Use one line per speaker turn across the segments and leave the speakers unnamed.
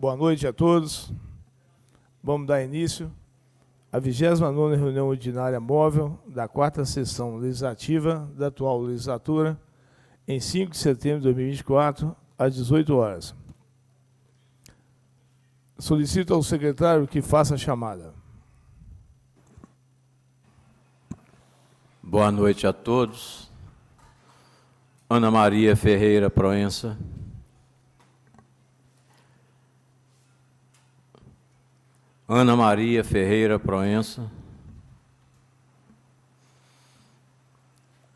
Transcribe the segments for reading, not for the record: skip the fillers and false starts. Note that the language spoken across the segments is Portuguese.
Boa noite a todos. Vamos dar início à 29ª reunião ordinária móvel da 4ª sessão legislativa da atual legislatura, em 5 de setembro de 2024, às 18 horas. Solicito ao secretário que faça a chamada.
Boa noite a todos. Ana Maria Ferreira Proença. Ana Maria Ferreira Proença.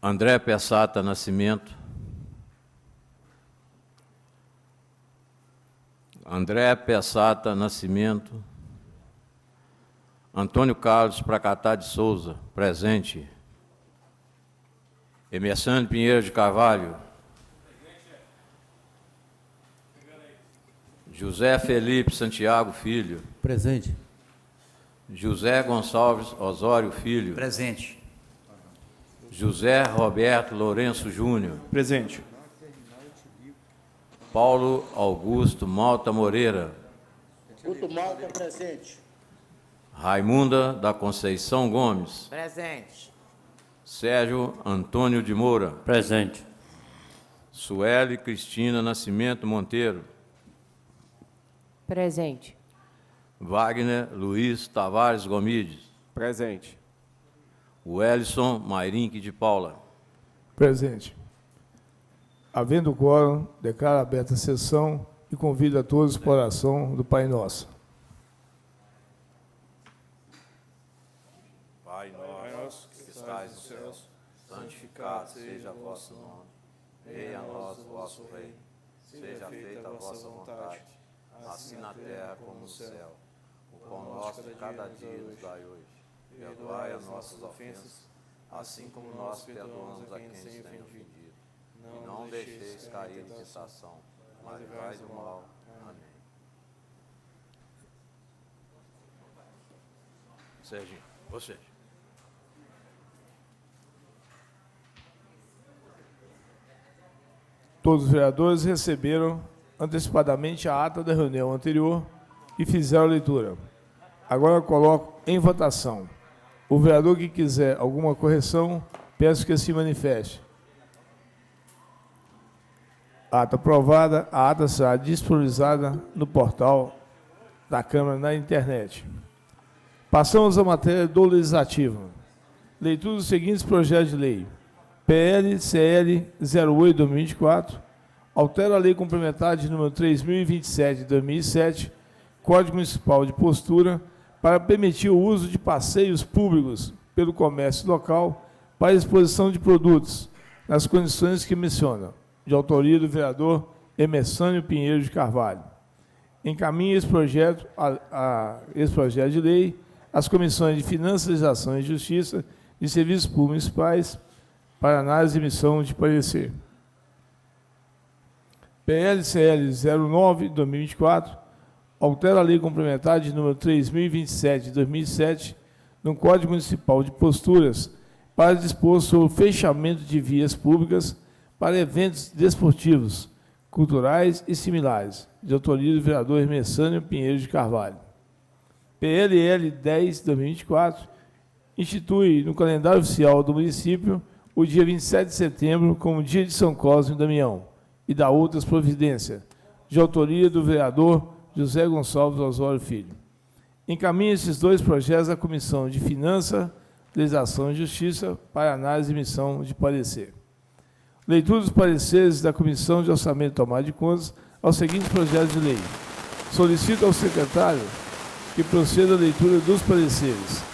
André Pessata Nascimento. André Pessata Nascimento. Antônio Carlos Pracatá de Souza, presente. Emerson Pinheiro de Carvalho. José Felipe Santiago Filho.
Presente.
José Gonçalves Osório Filho.
Presente.
José Roberto Lourenço Júnior.
Presente.
Paulo Augusto Malta Moreira.
Guto Malta, presente.
Raimunda da Conceição Gomes.
Presente.
Sérgio Antônio de Moura.
Presente.
Sueli Cristina Nascimento Monteiro.
Presente.
Wagner Luiz Tavares Gomides.
Presente.
Wellison Mairinque de Paula.
Presente. Havendo quórum, declaro aberta a sessão e convido a todos para a oração do Pai Nosso.
Pai nosso, que estais nos céus, santificado seja o vosso nome. Venha a nós o vosso reino. Seja feita a vossa vontade, assim na terra como no céu. O pão nosso de cada dia nos dai hoje. Perdoai as nossas ofensas, assim como nós perdoamos a quem nos tem ofendido. E não deixeis cair em tentação, mas livrai do mal. Amém. Serginho, você.
Todos os vereadores receberam antecipadamente a ata da reunião anterior e fizeram a leitura. Agora eu coloco em votação. O vereador que quiser alguma correção, peço que se manifeste. Ata aprovada, a ata será disponibilizada no portal da Câmara na internet. Passamos à matéria do Legislativo. Leitura dos seguintes projetos de lei. PL-CL 08/2024, altera a Lei Complementar de número 3027 de 2007, Código Municipal de Postura, para permitir o uso de passeios públicos pelo comércio local para exposição de produtos, nas condições que menciona, de autoria do vereador Emerson Pinheiro de Carvalho. Encaminha esse projeto de lei às comissões de Finanças, Legislação e Justiça, de Serviços Públicos Municipais, para análise e emissão de parecer. PL-CL 09/2024, altera a Lei Complementar de número 3027 de 2007, no Código Municipal de Posturas, para dispor sobre o fechamento de vias públicas para eventos desportivos, culturais e similares, de autoria do vereador Emerson Pinheiro de Carvalho. PLL 10/2024, institui no calendário oficial do município o dia 27 de setembro como dia de São Cosme e Damião, e da outras providências, de autoria do vereador José Gonçalves Osório Filho. Encaminha esses dois projetos à Comissão de Finanças, Legislação e Justiça para análise e emissão de parecer. Leitura dos pareceres da Comissão de Orçamento e Tomada de Contas aos seguintes projetos de lei. Solicito ao secretário que proceda à leitura dos pareceres.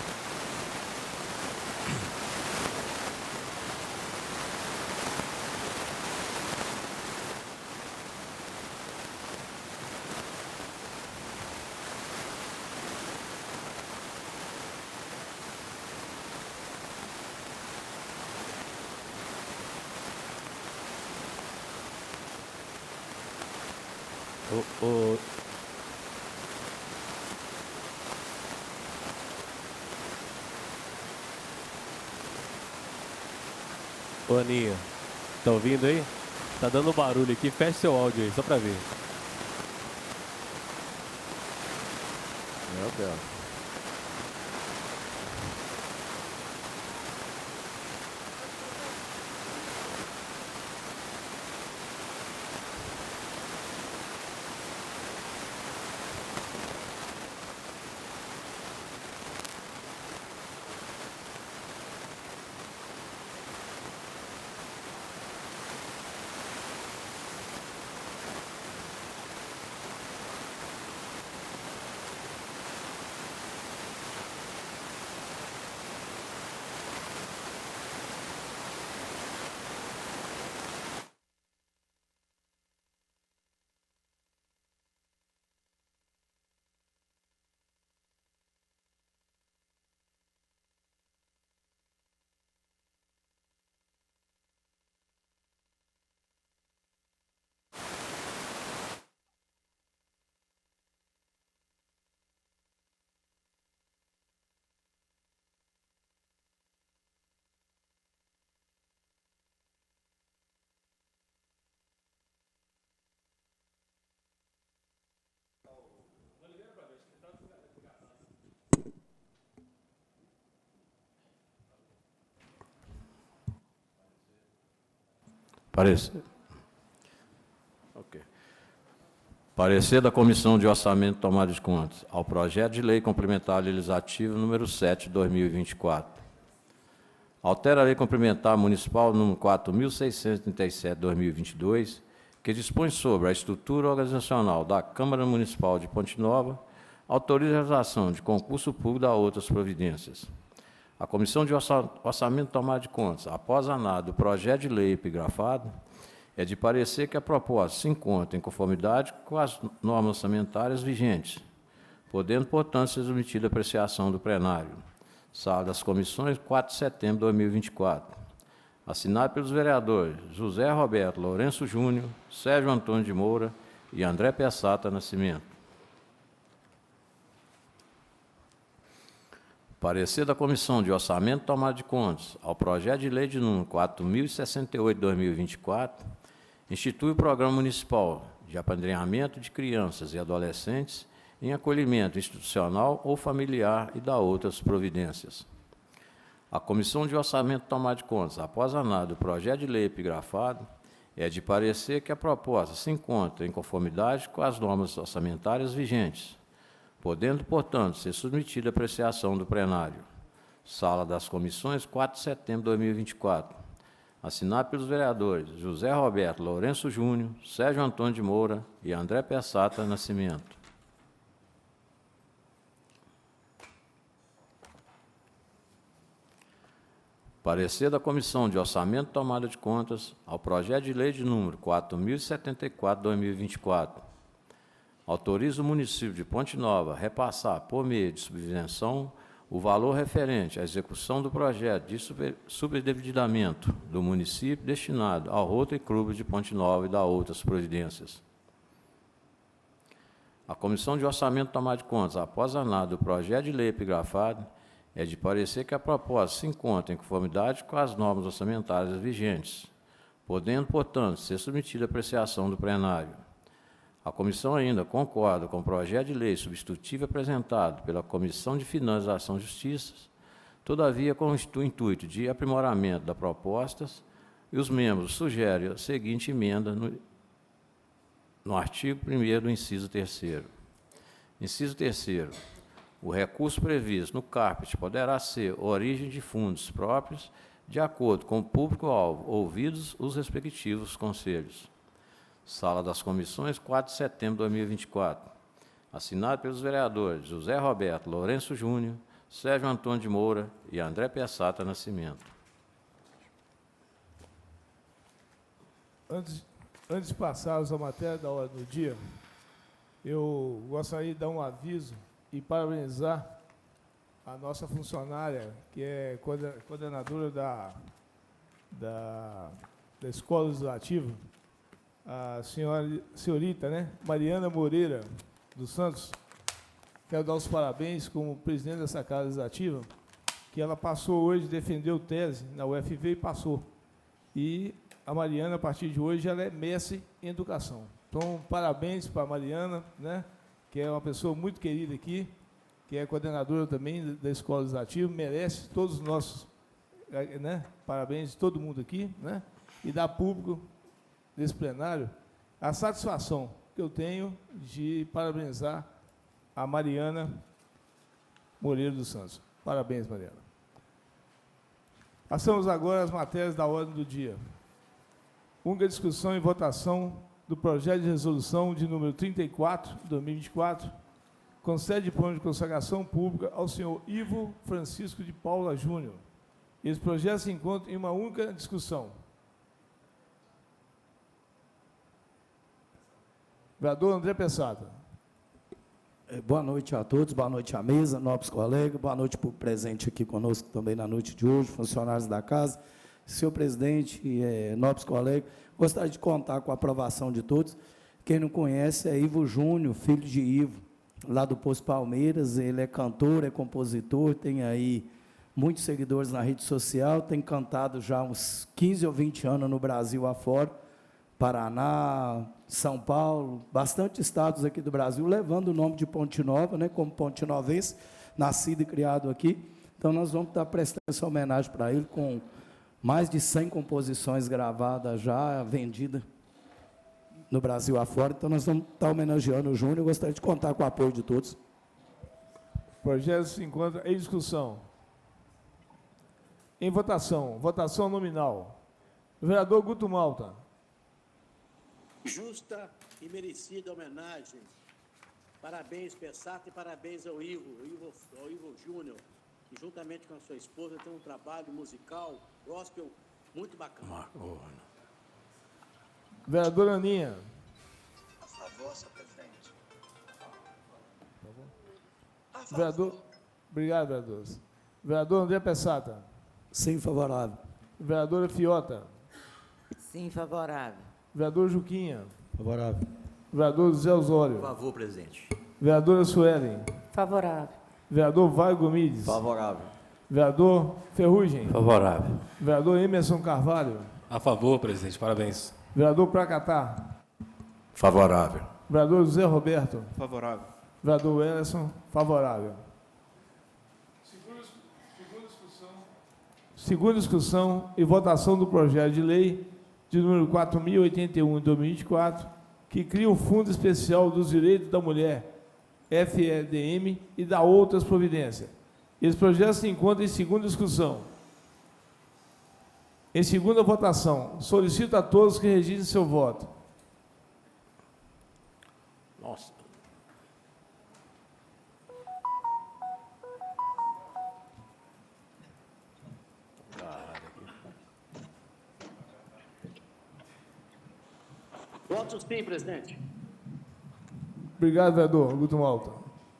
Ô, Aninha, tá ouvindo aí? Tá dando barulho aqui, fecha seu áudio aí, só pra ver.
Meu Deus. Parecer. Ok. Parecer da Comissão de Orçamento e Tomada de Contas ao projeto de lei complementar legislativo número 7, de 2024. Altera a lei complementar municipal número 4.637, de 2022, que dispõe sobre a estrutura organizacional da Câmara Municipal de Ponte Nova, autoriza a realização de concurso público da outras providências. A Comissão de Orçamento e Tomada de Contas, após análise do projeto de lei epigrafado, é de parecer que a proposta se encontra em conformidade com as normas orçamentárias vigentes, podendo, portanto, ser submetida à apreciação do plenário. Sala das Comissões, 4 de setembro de 2024. Assinado pelos vereadores José Roberto Lourenço Júnior, Sérgio Antônio de Moura e André Pessata Nascimento. Parecer da Comissão de Orçamento e Tomada de Contas ao projeto de lei de número 4.068, de 2024, institui o Programa Municipal de Apadrinhamento de Crianças e Adolescentes em acolhimento institucional ou familiar e da outras providências. A Comissão de Orçamento e Tomada de Contas, após análise do projeto de lei epigrafado, é de parecer que a proposta se encontra em conformidade com as normas orçamentárias vigentes, podendo, portanto, ser submetida à apreciação do plenário. Sala das Comissões, 4 de setembro de 2024. Assinado pelos vereadores José Roberto Lourenço Júnior, Sérgio Antônio de Moura e André Pessata Nascimento. Parecer da Comissão de Orçamento e Tomada de Contas ao projeto de lei de número 4.074, de 2024. Autoriza o município de Ponte Nova a repassar, por meio de subvenção, o valor referente à execução do projeto de subdividimento do município destinado ao Rotary Clube de Ponte Nova e da outras providências. A Comissão de Orçamento e Tomada de Contas, após a análise do projeto de lei epigrafado, é de parecer que a proposta se encontra em conformidade com as normas orçamentárias vigentes, podendo, portanto, ser submetida à apreciação do plenário. A comissão ainda concorda com o projeto de lei substitutivo apresentado pela Comissão de Finanças e Ação e Justiça, todavia com o intuito de aprimoramento das propostas, e os membros sugerem a seguinte emenda no artigo 1º do inciso 3º. Inciso 3º. O recurso previsto no CARPET poderá ser origem de fundos próprios, de acordo com o público-alvo, ouvidos os respectivos conselhos. Sala das Comissões, 4 de setembro de 2024. Assinado pelos vereadores José Roberto Lourenço Júnior, Sérgio Antônio de Moura e André Pessata Nascimento.
Antes de passarmos à matéria da ordem do dia, eu gostaria de dar um aviso e parabenizar a nossa funcionária, que é coordenadora da Escola Legislativa, a senhorita, né, Mariana Moreira dos Santos. Quero dar os parabéns como presidente dessa Casa Legislativa, que ela passou hoje, defendeu tese na UFV e passou. E a Mariana, a partir de hoje, ela é mestre em educação. Então, parabéns para a Mariana, né, que é uma pessoa muito querida aqui, que é coordenadora também da Escola Legislativa, merece todos os nossos, né, parabéns de todo mundo aqui, né, e dar público desse plenário a satisfação que eu tenho de parabenizar a Mariana Moreira dos Santos. Parabéns, Mariana. Passamos agora às matérias da ordem do dia. Única discussão e votação do projeto de resolução de número 34, de 2024, concede plano de consagração pública ao senhor Ivo Francisco de Paula Júnior. Esse projeto se encontra em uma única discussão. Vereador André Pessata.
Boa noite a todos, boa noite à mesa, nobres colegas, boa noite para o presente aqui conosco também na noite de hoje, funcionários da casa. Senhor presidente, nobres colegas, gostaria de contar com a aprovação de todos. Quem não conhece é Ivo Júnior, filho de Ivo, lá do Poço Palmeiras. Ele é cantor, é compositor, tem aí muitos seguidores na rede social, tem cantado já uns 15 ou 20 anos no Brasil afora, Paraná, São Paulo, bastante estados aqui do Brasil, levando o nome de Ponte Nova, né, como Ponte Novense, nascido e criado aqui. Então, nós vamos estar prestando essa homenagem para ele, com mais de 100 composições gravadas já, vendidas no Brasil afora. Então, nós vamos estar homenageando o Júnior. Eu gostaria de contar com o apoio de todos.
O projeto se encontra em discussão. Em votação. Votação nominal. O vereador Guto Malta.
Justa e merecida homenagem. Parabéns, Pessata, e parabéns ao Ivo Júnior, que juntamente com a sua esposa tem um trabalho musical, gospel, muito bacana.
Vereador Aninha.
A favor, senhor presidente.
Vereador, obrigado, vereador. Vereador André Pessata.
Sim, favorável.
Vereadora Fiota.
Sim, favorável.
Vereador Juquinha.
Favorável.
Vereador José Osório.
Por favor, presidente.
Vereadora Suelen.
Favorável.
Vereador Vai Gomides.
Favorável.
Vereador Ferrugem.
Favorável.
Vereador Emerson Carvalho.
A favor, presidente. Parabéns.
Vereador Pracatá.
Favorável.
Vereador José Roberto.
Favorável.
Vereador Ellison. Favorável. Segunda discussão e votação do projeto de lei de número 4.081 de 2024, que cria o Fundo Especial dos Direitos da Mulher, FEDM, e dá outras providências. Esse projeto se encontra em segunda discussão. Em segunda votação, solicito a todos que registrem seu voto.
Nossa.
Voto sim, presidente.
Obrigado, vereador Guto Malta.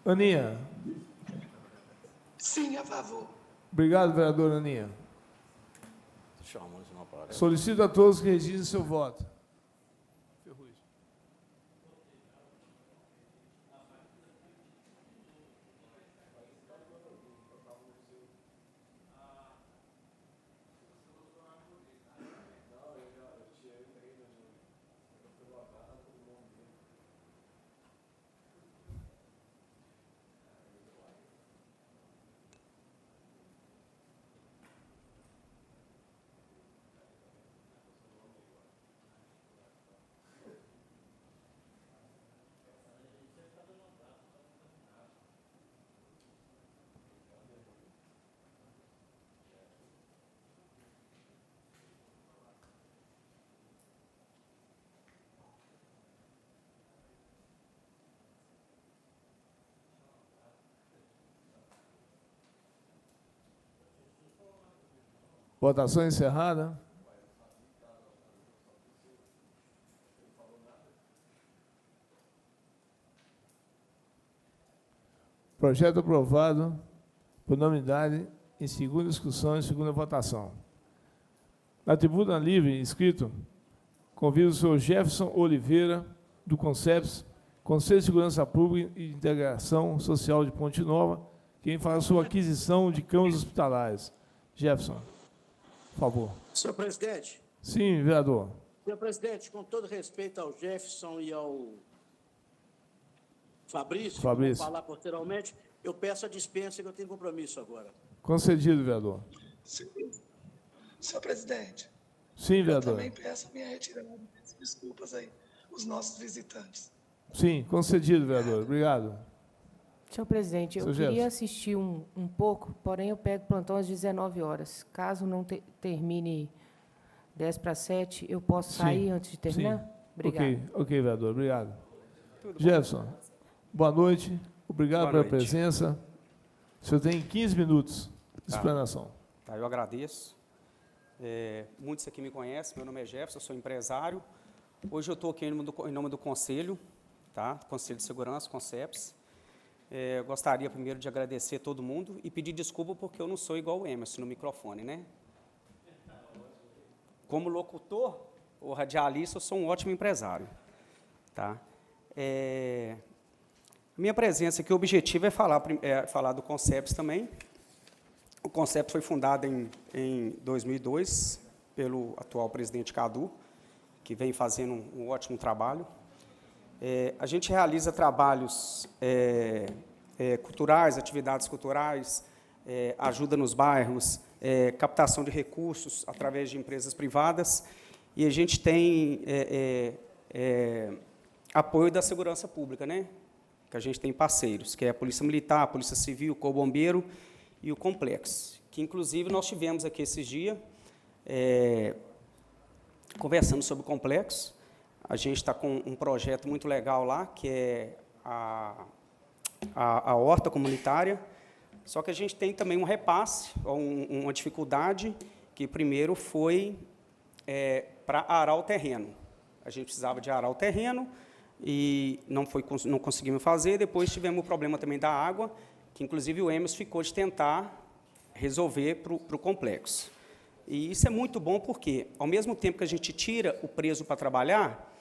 Aninha.
Sim, a favor.
Obrigado, vereador Aninha. Solicito a todos que registrem seu voto. Votação encerrada. Projeto aprovado por unanimidade em segunda discussão e segunda votação. Na tribuna livre, inscrito, convido o senhor Jefferson Oliveira, do CONCEPS, Conselho de Segurança Pública e Integração Social de Ponte Nova, quem faz a sua aquisição de camas hospitalares. Jefferson, por favor.
Senhor presidente.
Sim, vereador.
Senhor presidente, com todo respeito ao Jefferson e ao Fabrício, que vou falar posteriormente, Eu peço a dispensa, que eu tenho compromisso agora.
Concedido, vereador.
Senhor presidente,
Sim,
eu
vereador.
também peço a minha retirada. Peço desculpas aí, os nossos visitantes.
Sim, concedido, vereador. Obrigado.
Senhor presidente, eu
Seu
queria
Jefferson.
assistir um pouco, porém eu pego plantão às 19 horas. Caso não termine 10 para 7, eu posso
Sim,
sair antes de terminar?
sim.
Obrigada.
Ok, vereador. Obrigado. Jefferson, boa noite. Obrigado pela presença. O senhor tem 15 minutos de explanação.
Tá, eu agradeço. Muitos aqui me conhecem, meu nome é Jefferson, eu sou empresário. Hoje eu estou aqui em nome do Conselho, tá? Conselho de Segurança, CONSEPS. Eu gostaria primeiro de agradecer a todo mundo e pedir desculpa porque eu não sou igual o Emerson no microfone, né? Como locutor ou radialista, eu sou um ótimo empresário, tá? Minha presença aqui, o objetivo é falar do CONSEPS também. O CONSEPS foi fundado em 2002 pelo atual presidente Cadu, que vem fazendo um ótimo trabalho. A gente realiza trabalhos culturais, atividades culturais, ajuda nos bairros, captação de recursos através de empresas privadas, e a gente tem apoio da segurança pública, né? Que a gente tem parceiros, que é a Polícia Militar, a Polícia Civil, o Corpo Bombeiro e o Complexo, que, inclusive, nós tivemos aqui esses dias, conversando sobre o Complexo. A gente está com um projeto muito legal lá, que é a horta comunitária, só que a gente tem também um repasse, uma dificuldade, que primeiro foi para arar o terreno. A gente precisava de arar o terreno e não conseguimos fazer. Depois tivemos o problema também da água, que, inclusive, o Emerson ficou de tentar resolver para o complexo. E isso é muito bom porque, ao mesmo tempo que a gente tira o preso para trabalhar,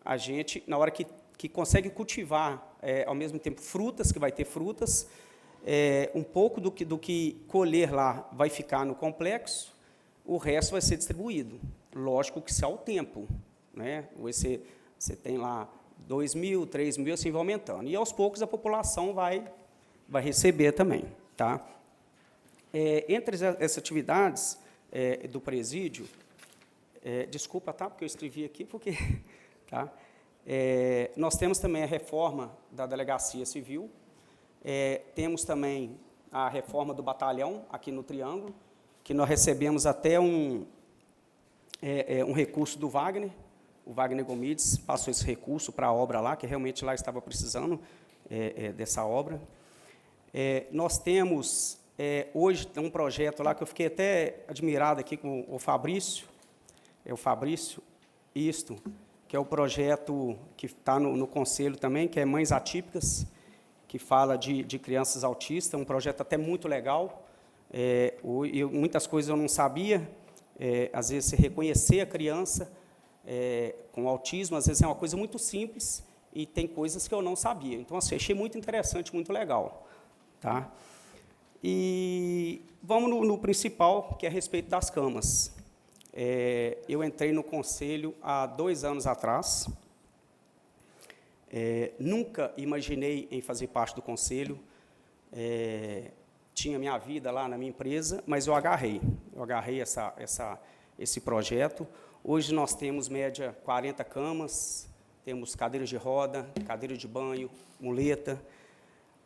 a gente, na hora que consegue cultivar, ao mesmo tempo, frutas, que vai ter frutas, um pouco do que colher lá vai ficar no complexo, o resto vai ser distribuído. Lógico que isso é ao tempo, né? Você tem lá 2.000, 3.000, assim vai aumentando. E, aos poucos, a população vai receber também. Tá? Entre essas atividades do presídio, desculpa, tá? Porque eu escrevi aqui, porque... Tá? Nós temos também a reforma da Delegacia Civil, temos também a reforma do batalhão, aqui no Triângulo, que nós recebemos até um recurso do Wagner. O Wagner Gomides passou esse recurso para a obra lá, que realmente lá estava precisando dessa obra. Nós temos, hoje, um projeto lá que eu fiquei até admirado aqui com o Fabrício, que é o projeto que está no Conselho também, que é Mães Atípicas, que fala de crianças autistas, um projeto até muito legal. Muitas coisas eu não sabia, às vezes, reconhecer a criança com autismo, às vezes é uma coisa muito simples, e tem coisas que eu não sabia. Então, assim, achei muito interessante, muito legal. Tá? E vamos no principal, que é a respeito das camas. Eu entrei no Conselho há 2 anos atrás. Nunca imaginei em fazer parte do Conselho. Tinha minha vida lá na minha empresa, mas eu agarrei esse projeto. Hoje nós temos, média, 40 camas, temos cadeiras de roda, cadeira de banho, muleta,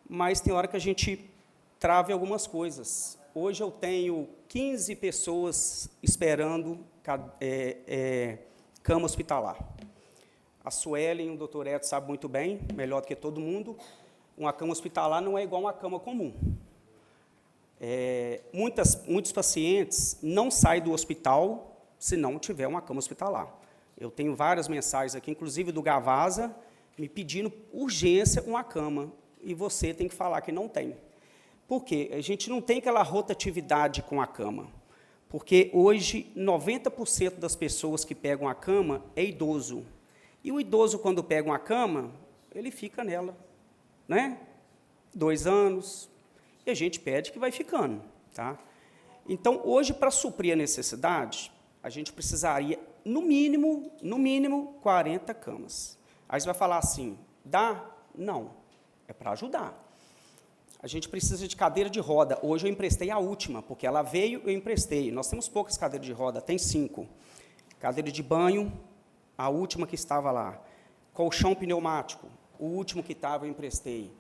mas tem hora que a gente trava algumas coisas. Hoje eu tenho 15 pessoas esperando cama hospitalar. A Suelen, o doutor Edson sabe muito bem, melhor do que todo mundo, uma cama hospitalar não é igual a uma cama comum. Muitos pacientes não saem do hospital se não tiver uma cama hospitalar. Eu tenho várias mensagens aqui, inclusive do Gavasa, me pedindo urgência uma cama, e você tem que falar que não tem. Por quê? A gente não tem aquela rotatividade com a cama, porque hoje 90% das pessoas que pegam a cama é idoso. E o idoso, quando pega uma cama, ele fica nela, né? 2 anos, e a gente pede que vai ficando. Tá? Então, hoje, para suprir a necessidade, a gente precisaria, no mínimo, 40 camas. Aí você vai falar assim, dá? Não, é para ajudar. A gente precisa de cadeira de roda. Hoje eu emprestei a última, porque ela veio, eu emprestei. Nós temos poucas cadeiras de roda, tem 5. Cadeira de banho, a última que estava lá. Colchão pneumático, o último que estava eu emprestei.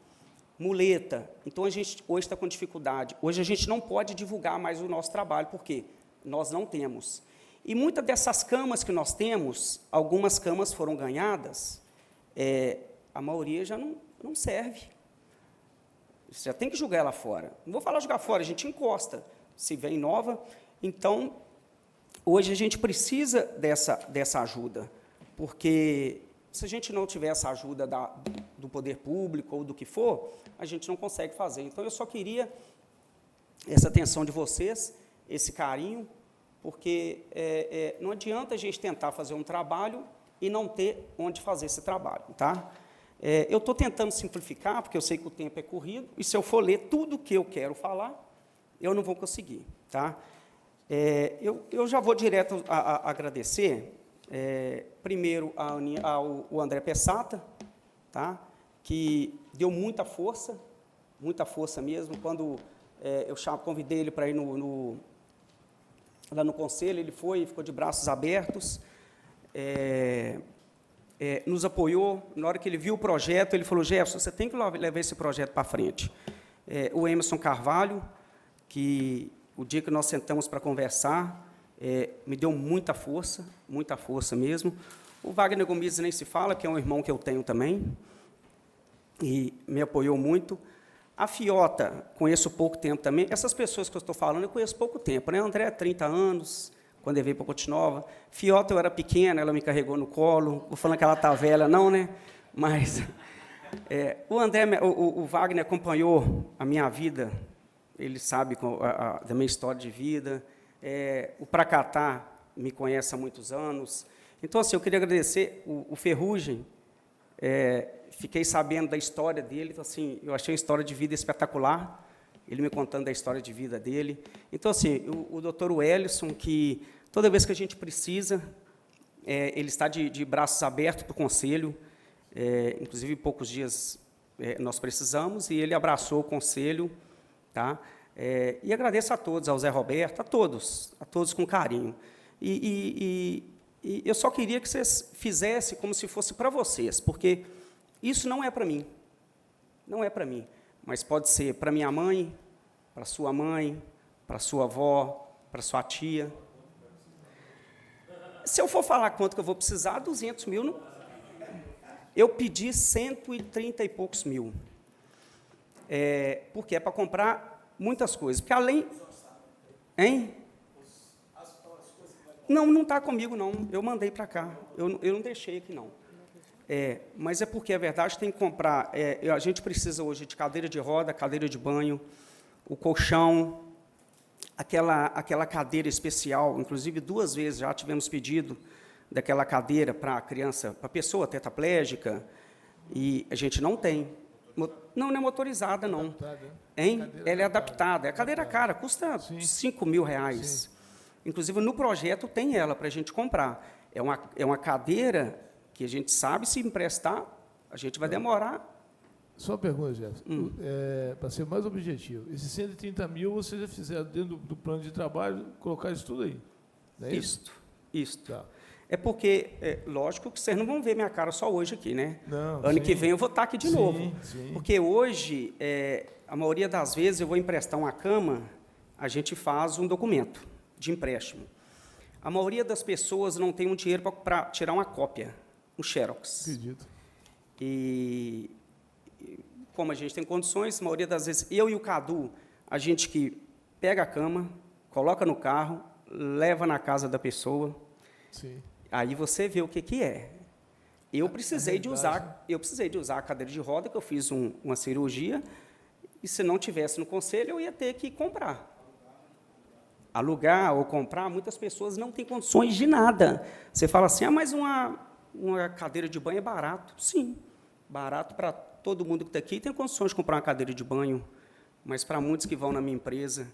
Muleta. Então, a gente hoje está com dificuldade. Hoje a gente não pode divulgar mais o nosso trabalho, porque nós não temos. E muitas dessas camas que nós temos, algumas camas foram ganhadas, a maioria já não serve. Você já tem que jogar ela fora. Não vou falar jogar fora, a gente encosta, se vem nova. Então, hoje a gente precisa dessa ajuda, porque se a gente não tiver essa ajuda do poder público ou do que for, a gente não consegue fazer. Então, eu só queria essa atenção de vocês, esse carinho, porque não adianta a gente tentar fazer um trabalho e não ter onde fazer esse trabalho, tá? Eu estou tentando simplificar, porque eu sei que o tempo é corrido, e se eu for ler tudo o que eu quero falar, eu não vou conseguir, tá? Eu já vou direto a agradecer, primeiro ao André Pessata, tá? Que deu muita força mesmo. Quando eu convidei ele para ir lá no conselho, ele ficou de braços abertos, nos apoiou. Na hora que ele viu o projeto, ele falou: Jefferson, você tem que levar esse projeto para frente. O Emerson Carvalho, que o dia que nós sentamos para conversar, me deu muita força mesmo. O Wagner Gomes nem se fala, que é um irmão que eu tenho também, e me apoiou muito. A Fiota, conheço pouco tempo também. Essas pessoas que eu estou falando, eu conheço pouco tempo, né? André, 30 anos, quando ele veio para Continova. Fiota, eu era pequena, ela me carregou no colo. Vou falando que ela está velha, não, né? Mas o André, o Wagner acompanhou a minha vida, ele sabe da minha história de vida. O Pracatá me conhece há muitos anos. Então, assim, eu queria agradecer o Ferrugem. Fiquei sabendo da história dele, então, assim, eu achei a história de vida espetacular, ele me contando da história de vida dele. Então, assim, o doutor Wellison, que toda vez que a gente precisa, ele está de braços abertos para o conselho, inclusive, em poucos dias nós precisamos, e ele abraçou o conselho, tá? E agradeço a todos, ao Zé Roberto, a todos com carinho. E eu só queria que vocês fizessem como se fosse para vocês, porque isso não é para mim, mas pode ser para minha mãe, para sua mãe, para sua avó, para sua tia. Se eu for falar quanto que eu vou precisar, 200 mil, eu pedi 130 e poucos mil, porque é para comprar muitas coisas, porque além... Hein? Não está comigo, não, eu mandei para cá, eu não deixei aqui, não. Mas é porque, é verdade, tem que comprar. A gente precisa hoje de cadeira de roda, cadeira de banho, o colchão, aquela cadeira especial. Inclusive, 2 vezes já tivemos pedido daquela cadeira para a criança, para a pessoa tetraplégica, e a gente não tem. Não é motorizada, não. Hein? Ela é adaptada. É a cadeira cara, custa R$5.000. Sim. Inclusive, no projeto tem ela para a gente comprar. É uma cadeira que a gente sabe, se emprestar, a gente vai demorar.
Só uma pergunta, Jefferson, para ser mais objetivo. Esses 130 mil, vocês já fizeram dentro do plano de trabalho, colocar isso tudo aí, não é isso?
Isso.
Tá.
É porque, lógico que vocês não vão ver minha cara só hoje aqui, né?
Não,
ano que vem eu vou estar aqui de novo.
Sim.
Porque hoje, a maioria das vezes, eu vou emprestar uma cama, a gente faz um documento de empréstimo. A maioria das pessoas não tem um dinheiro para tirar uma cópia, um xerox.
Acredito.
E como a gente tem condições, a maioria das vezes, eu e o Cadu, a gente que pega a cama, coloca no carro, leva na casa da pessoa,
Sim.
Aí você vê o que é. Eu precisei de usar a cadeira de roda, que eu fiz uma cirurgia, e se não tivesse no conselho, eu ia ter que comprar. Alugar ou comprar, muitas pessoas não têm condições de nada. Você fala assim, mas uma cadeira de banho é barato. Sim, barato para todo mundo que está aqui tem condições de comprar uma cadeira de banho, mas para muitos que vão na minha empresa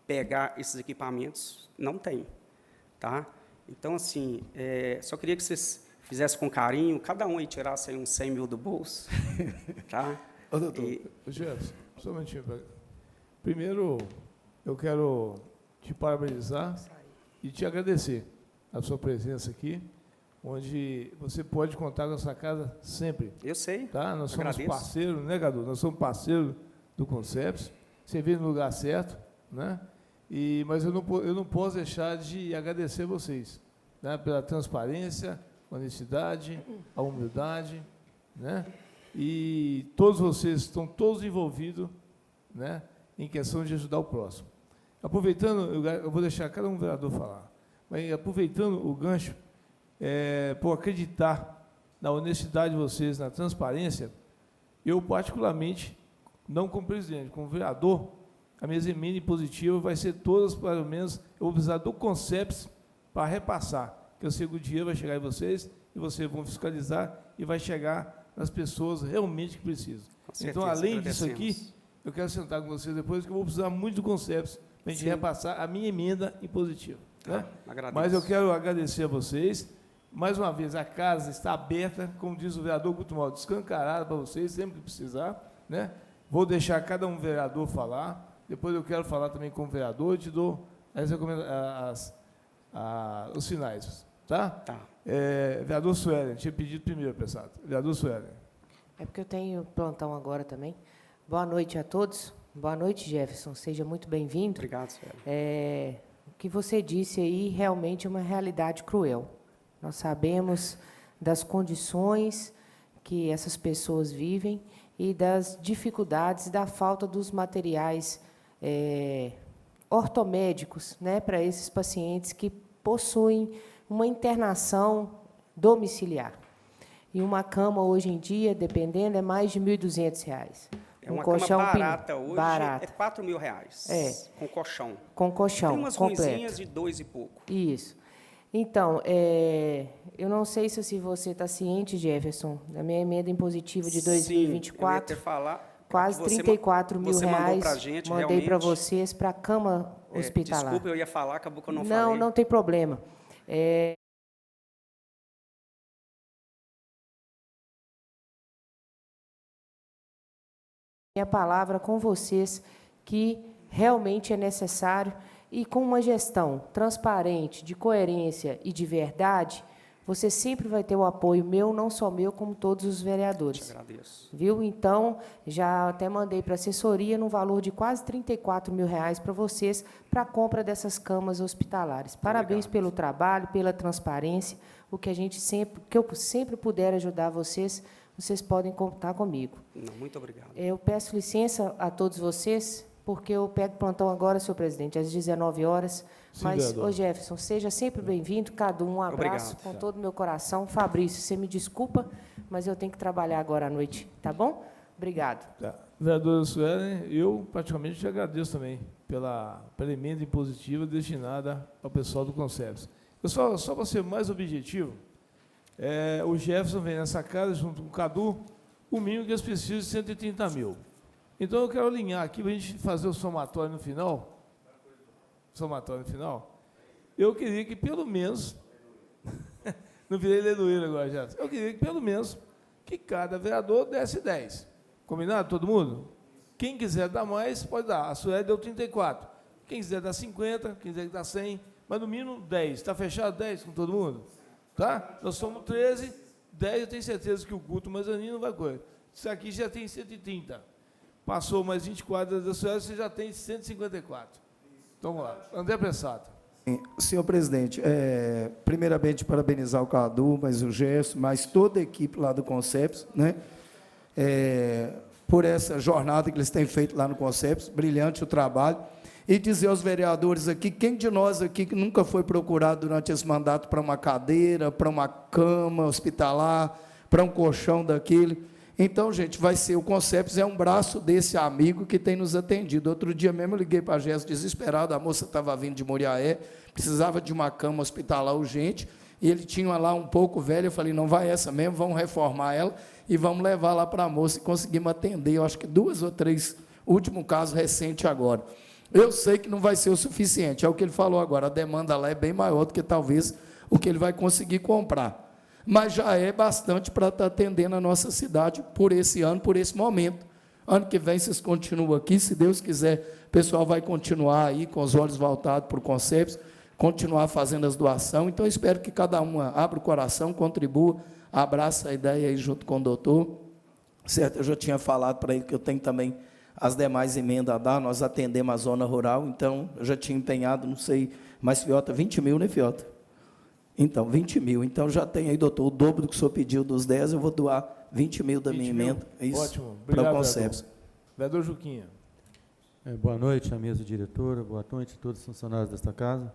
pegar esses equipamentos, não tem. Tá? Então, assim, só queria que vocês fizessem com carinho, cada um aí tirasse aí uns 100 mil do bolso. Tá?
Ô, doutor, Jefferson, Só um minutinho. Primeiro, eu quero te parabenizar e te agradecer a sua presença aqui, onde você pode contar com a sua casa sempre.
Eu sei.
Tá? Nós somos
Agradeço.
parceiros, né, Gadu? Nós somos parceiros do Conceps. Você veio no lugar certo, né? Mas eu não posso deixar de agradecer vocês, né, pela transparência, honestidade, a humildade, né? E todos vocês estão todos envolvidos, né, em questão de ajudar o próximo. Aproveitando, eu vou deixar cada um vereador falar, mas aproveitando o gancho, por acreditar na honestidade de vocês, na transparência, eu particularmente, não como presidente, como vereador, a minha emenda impositiva vai ser todas, pelo menos, eu vou precisar do Conceps para repassar, que eu sei que o dinheiro vai chegar em vocês, e vocês vão fiscalizar, e vai chegar nas pessoas realmente que precisam. Então, além disso aqui, eu quero sentar com vocês depois, que eu vou precisar muito do Conceps para a gente repassar a minha emenda impositiva. Né? Mas eu quero agradecer a vocês. Mais uma vez, a casa está aberta, como diz o vereador Guto Maldo, escancarada para vocês, sempre que precisar. Né? Vou deixar cada um vereador falar. Depois eu quero falar também com o vereador e te dou os sinais. Tá?
Tá.
Vereador Suelen, tinha pedido primeiro, pessoal. Vereador Suelen.
É porque eu tenho plantão agora também. Boa noite a todos. Boa noite, Jefferson. Seja muito bem-vindo.
Obrigado, senhora.
O que você disse aí realmente é uma realidade cruel. Nós sabemos das condições que essas pessoas vivem e das dificuldades da falta dos materiais ortomédicos, né, para esses pacientes que possuem uma internação domiciliar. E uma cama, hoje em dia, dependendo, é mais de R$ 1.200.
É uma cama barata hoje, é R$ 4.000. Com colchão.
Com colchão,
tem umas
completo.
ruinzinhas de 2 e pouco.
Isso. Então, eu não sei se você está ciente, Jefferson, da minha emenda impositiva de 2024,
eu ia falar,
quase R$ 34 mil
mandou pra gente,
mandei para vocês, para a cama hospitalar.
Desculpa, eu ia falar, acabou que eu não falei.
Não tem problema. Minha palavra com vocês que realmente é necessário e com uma gestão transparente, de coerência e de verdade, você sempre vai ter o apoio meu, não só meu, como todos os vereadores.
Te agradeço.
Viu? Então, já até mandei para a assessoria no valor de quase R$ 34 mil para vocês, para a compra dessas camas hospitalares. Parabéns pelo trabalho, pela transparência, o que eu sempre puder ajudar vocês podem contar comigo.
Não, muito obrigado.
Eu peço licença a todos vocês, porque eu pego plantão agora, senhor presidente, às 19 horas.
Sim,
mas,
vereador.
ô Jefferson, seja sempre bem-vindo, Cadu, um abraço com todo o meu coração. Fabrício, você me desculpa, mas eu tenho que trabalhar agora à noite, tá bom? Obrigado.
Tá. Vereadora Suelen, eu praticamente te agradeço também pela emenda impositiva destinada ao pessoal do Conceps. Só para ser mais objetivo, o Jefferson vem nessa casa, junto com o Cadu, o mínimo que eles precisam de 130 mil. Então, eu quero alinhar aqui para a gente fazer o somatório no final. Eu queria que, pelo menos, não virei leiloeiro agora, Jefferson, eu queria que, pelo menos, que cada vereador desse 10. Combinado, todo mundo? Quem quiser dar mais, pode dar. A Sueli deu 34. Quem quiser dar 50, quem quiser dar 100, mas no mínimo 10. Está fechado 10 com todo mundo? Tá? Nós somos 13, 10 eu tenho certeza que o Guto Mazzanino não vai correr. Isso aqui já tem 130. Passou mais 24 da Sueli, você já tem 154. Então, vamos lá. André Pressato.
Senhor presidente, primeiramente parabenizar o Cadu, mas o Gerson, mas toda a equipe lá do Conceps, né, por essa jornada que eles têm feito lá no Conceps, brilhante o trabalho, e dizer aos vereadores aqui, quem de nós aqui que nunca foi procurado durante esse mandato para uma cadeira, para uma cama hospitalar, para um colchão daquele. Então, gente, vai ser, o Conceps é um braço desse amigo que tem nos atendido. Outro dia mesmo eu liguei para a Jéssica desesperado, a moça estava vindo de Muriaé, precisava de uma cama hospitalar urgente, e ele tinha lá um pouco velho, eu falei, não vai essa mesmo, vamos reformar ela e vamos levar lá para a moça, e conseguimos atender, eu acho que 2 ou 3, último caso recente agora. Eu sei que não vai ser o suficiente, é o que ele falou agora, a demanda lá é bem maior do que talvez o que ele vai conseguir comprar. Mas já é bastante para estar atendendo a nossa cidade por esse ano, por esse momento, Ano que vem vocês continuam aqui, se Deus quiser, o pessoal vai continuar aí com os olhos voltados para o Conceps, continuar fazendo as doações. Então, eu espero que cada uma abra o coração, contribua, abraça a ideia aí junto com o doutor. Certo, eu já tinha falado para ele que eu tenho também as demais emendas a dar, nós atendemos a zona rural, então, eu já tinha empenhado, não sei, mas, Fiota, 20 mil, né, Fiota? Então, 20 mil. Então, já tem aí, doutor, o dobro do que o senhor pediu dos 10, eu vou doar 20 mil da minha emenda. É isso.
Ótimo. Obrigado,
para o Conceps.
Vereador Juquinha.
Boa noite à mesa diretora, boa noite a todos os funcionários desta casa.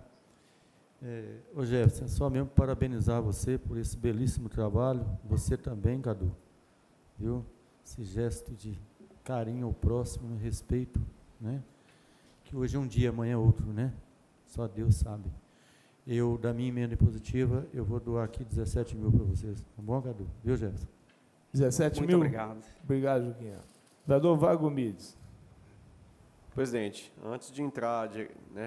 Ô Jefferson, é só mesmo parabenizar você por esse belíssimo trabalho, você também, Cadu, viu? Esse gesto de carinho ao próximo, respeito, né? Que hoje é um dia, amanhã é outro, né? Só Deus sabe. Eu, da minha emenda impositiva, eu vou doar aqui 17 mil para vocês. Tá bom, Cadu? Viu, Jefferson?
17
Muito
mil?
obrigado.
Obrigado, Juquinha. Vereador Vago Mides.
Presidente, antes de entrar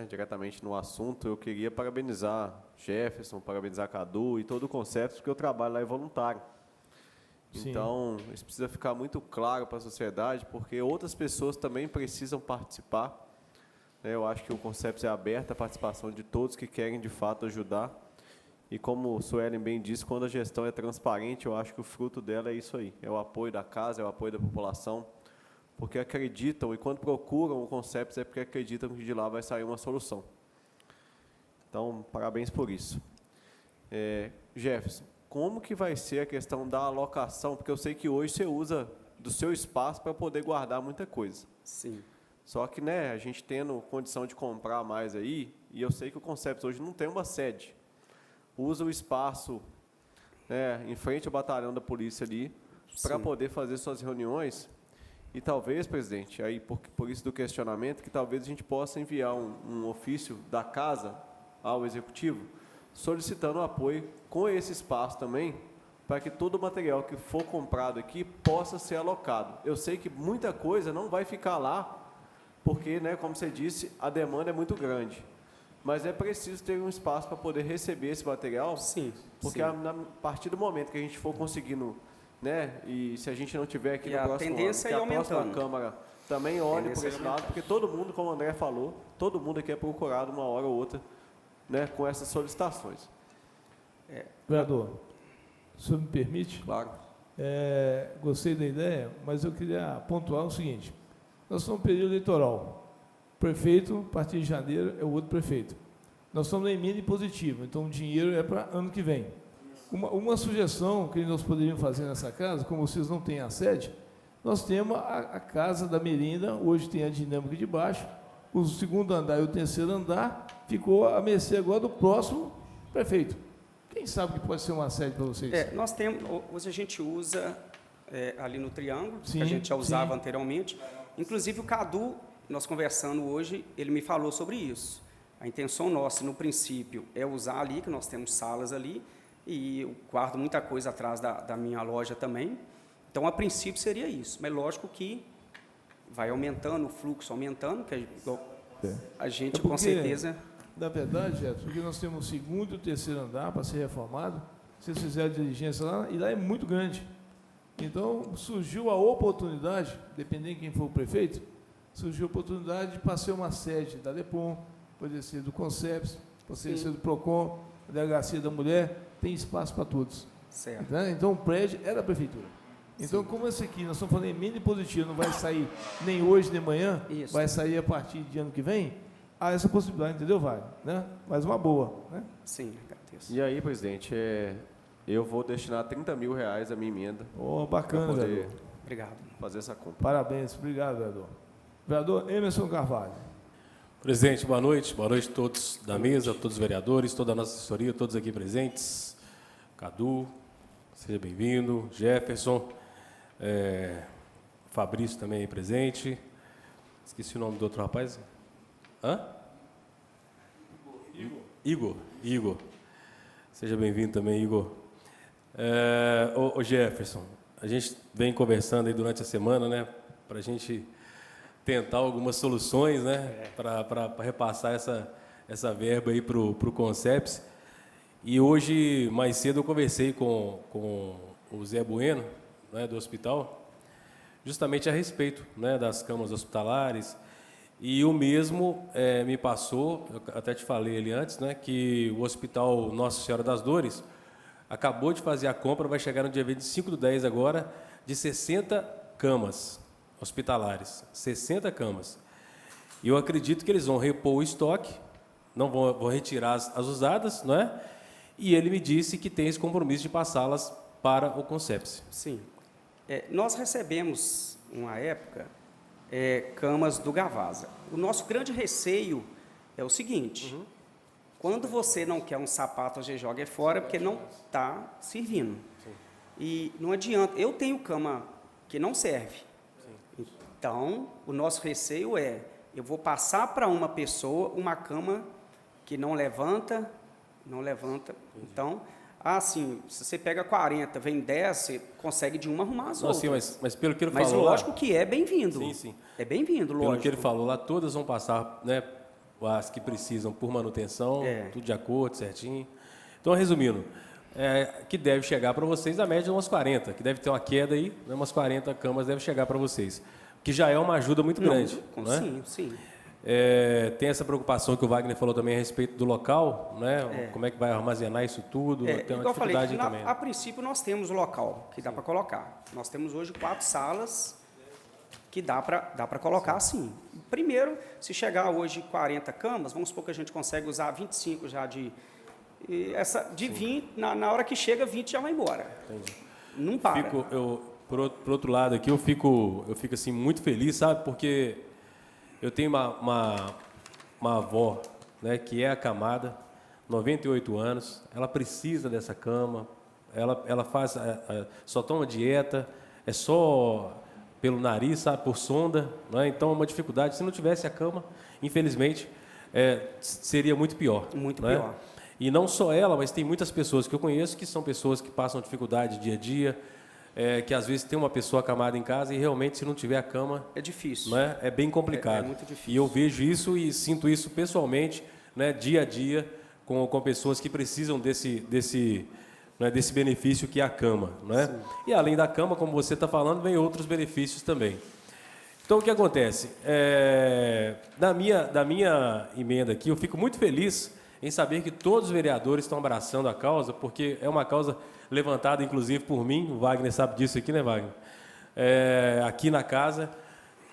diretamente no assunto, eu queria parabenizar Jefferson, parabenizar Cadu e todo o Conceps, porque o trabalho lá é voluntário.
Sim.
Então, isso precisa ficar muito claro para a sociedade, porque outras pessoas também precisam participar. Eu acho que o Conceps é aberto à participação de todos que querem, de fato, ajudar. E como o Suelen bem disse, quando a gestão é transparente, eu acho que o fruto dela é isso aí. É o apoio da casa, é o apoio da população, porque acreditam, e quando procuram o Conceps é porque acreditam que de lá vai sair uma solução. Então, parabéns por isso. Jefferson, como que vai ser a questão da alocação? Porque eu sei que hoje você usa do seu espaço para poder guardar muita coisa.
Sim.
Só que, a gente tendo condição de comprar mais aí, e eu sei que o Conceps hoje não tem uma sede, usa o espaço em frente ao batalhão da polícia ali, para poder fazer suas reuniões. E talvez, presidente, aí por isso do questionamento, que talvez a gente possa enviar um ofício da casa ao executivo, solicitando apoio com esse espaço também, para que todo o material que for comprado aqui possa ser alocado. Eu sei que muita coisa não vai ficar lá, porque, como você disse, a demanda é muito grande. Mas é preciso ter um espaço para poder receber esse material.
Sim.
Porque
sim.
A partir do momento que a gente for conseguindo, e se a gente não tiver aqui
E
no
a
próximo ano,
tendência
que
é
a próxima
aumentando.
Câmara também olhe por
Tendência é
esse lado,
aumentando.
porque todo mundo, como o André falou, todo mundo aqui é procurado uma hora ou outra, com essas solicitações.
Vereador, o senhor me permite?
Claro.
Gostei da ideia, mas eu queria pontuar o seguinte. Nós estamos no período eleitoral. O prefeito, a partir de janeiro, é o outro prefeito. Nós estamos na emenda impositiva, então o dinheiro é para ano que vem. Uma sugestão que nós poderíamos fazer nessa casa, como vocês não têm a sede, nós temos a casa da merenda, hoje tem a dinâmica de baixo, o segundo andar e o terceiro andar ficou a mercê agora do próximo prefeito. Quem sabe que pode ser uma sede para vocês?
Nós temos, hoje a gente usa ali no Triângulo,
Sim,
que a gente já usava
sim.
anteriormente. Inclusive o Cadu, nós conversando hoje, ele me falou sobre isso. A intenção nossa, no princípio, é usar ali, que nós temos salas ali, e eu guardo muita coisa atrás da minha loja também. Então, a princípio, seria isso. Mas, lógico que vai aumentando, o fluxo aumentando, que a gente, com certeza...
Na verdade, Gerson, porque nós temos o segundo e o terceiro andar para ser reformado, vocês fizeram diligência lá, e lá é muito grande. Então, surgiu a oportunidade, dependendo de quem for o prefeito, surgiu a oportunidade de passar uma sede da DEPOM, pode ser do Conceps, pode ser do PROCON, da Delegacia da Mulher, tem espaço para todos.
Certo.
Né? Então, o prédio é da prefeitura. Então, como esse aqui, nós estamos falando em emenda impositiva, não vai sair nem hoje, nem amanhã,
Isso.
vai sair a partir de ano que vem, há essa possibilidade, entendeu, Vai? Né? Mas uma boa. Né?
Sim, agradeço.
E aí, presidente, eu vou destinar 30 mil reais à minha emenda.
Bacana,
para poder
vereador.
Obrigado.
fazer essa compra.
Parabéns, obrigado, vereador. Vereador Emerson Carvalho.
Presidente, boa noite a todos da mesa, todos os vereadores, toda a nossa assessoria, todos aqui presentes. Cadu, seja bem-vindo. Jefferson, Fabrício também aí presente. Esqueci o nome do outro rapaz. Igor. Seja bem-vindo também, Igor. Ô Jefferson, a gente vem conversando aí durante a semana, né, para a gente tentar algumas soluções, né, para repassar essa verba aí para o Conceps. E hoje, mais cedo, eu conversei com o Zé Bueno, né, do hospital, justamente a respeito, né, das camas hospitalares. E o mesmo me passou, eu até te falei ali antes, né, que o Hospital Nossa Senhora das Dores acabou de fazer a compra, vai chegar no dia 25/10 agora, de 60 camas hospitalares, 60 camas. E eu acredito que eles vão repor o estoque, não vão retirar as usadas, não é? E ele me disse que tem esse compromisso de passá-las para o Concepse.
Sim. Nós recebemos, uma época, camas do Gavasa. O nosso grande receio é o seguinte, quando você não quer um sapato, você joga fora, porque não está servindo. Sim. E não adianta, eu tenho cama que não serve. Sim. Então, o nosso receio eu vou passar para uma pessoa uma cama que não levanta. Então, assim, se você pega 40, vem 10, você consegue de uma arrumar as outras.
Sim, mas pelo que ele
mas
falou...
lógico que é bem-vindo.
Sim, sim.
É bem-vindo, lógico.
Pelo que ele falou lá, todas vão passar, né, as que precisam por manutenção, tudo de acordo, certinho. Então, resumindo, que deve chegar para vocês a média de umas 40, que deve ter uma queda aí, né, umas 40 camas deve chegar para vocês, que já é uma ajuda muito grande. Né?
Sim.
Tem essa preocupação que o Wagner falou também a respeito do local, né? Como é que vai armazenar isso tudo, tem uma dificuldade também.
A princípio, nós temos o local que dá para colocar. Nós temos hoje 4 salas que dá para colocar sim. Primeiro, se chegar hoje 40 camas, vamos supor que a gente consegue usar 25 já de 20, na hora que chega 20 já vai embora. Entendi. Não para.
Por outro lado aqui, eu fico assim, muito feliz, sabe? Porque eu tenho uma avó, né, que é acamada, 98 anos, ela precisa dessa cama, ela faz, só toma dieta, é só pelo nariz, sabe, por sonda, né? Então é uma dificuldade. Se não tivesse a cama, infelizmente, seria muito pior.
Muito
né?
pior.
E não só ela, mas tem muitas pessoas que eu conheço que são pessoas que passam dificuldade dia a dia, que às vezes tem uma pessoa acamada em casa e realmente se não tiver a cama...
É difícil.
Né, é bem complicado.
É muito difícil.
E eu vejo isso e sinto isso pessoalmente, né, dia a dia, com pessoas que precisam desse benefício que é a cama. Né? E além da cama, como você está falando, vem outros benefícios também. Então, o que acontece? Da minha emenda aqui, eu fico muito feliz em saber que todos os vereadores estão abraçando a causa, porque é uma causa levantada, inclusive, por mim, o Wagner sabe disso aqui, né, Wagner? Aqui na casa,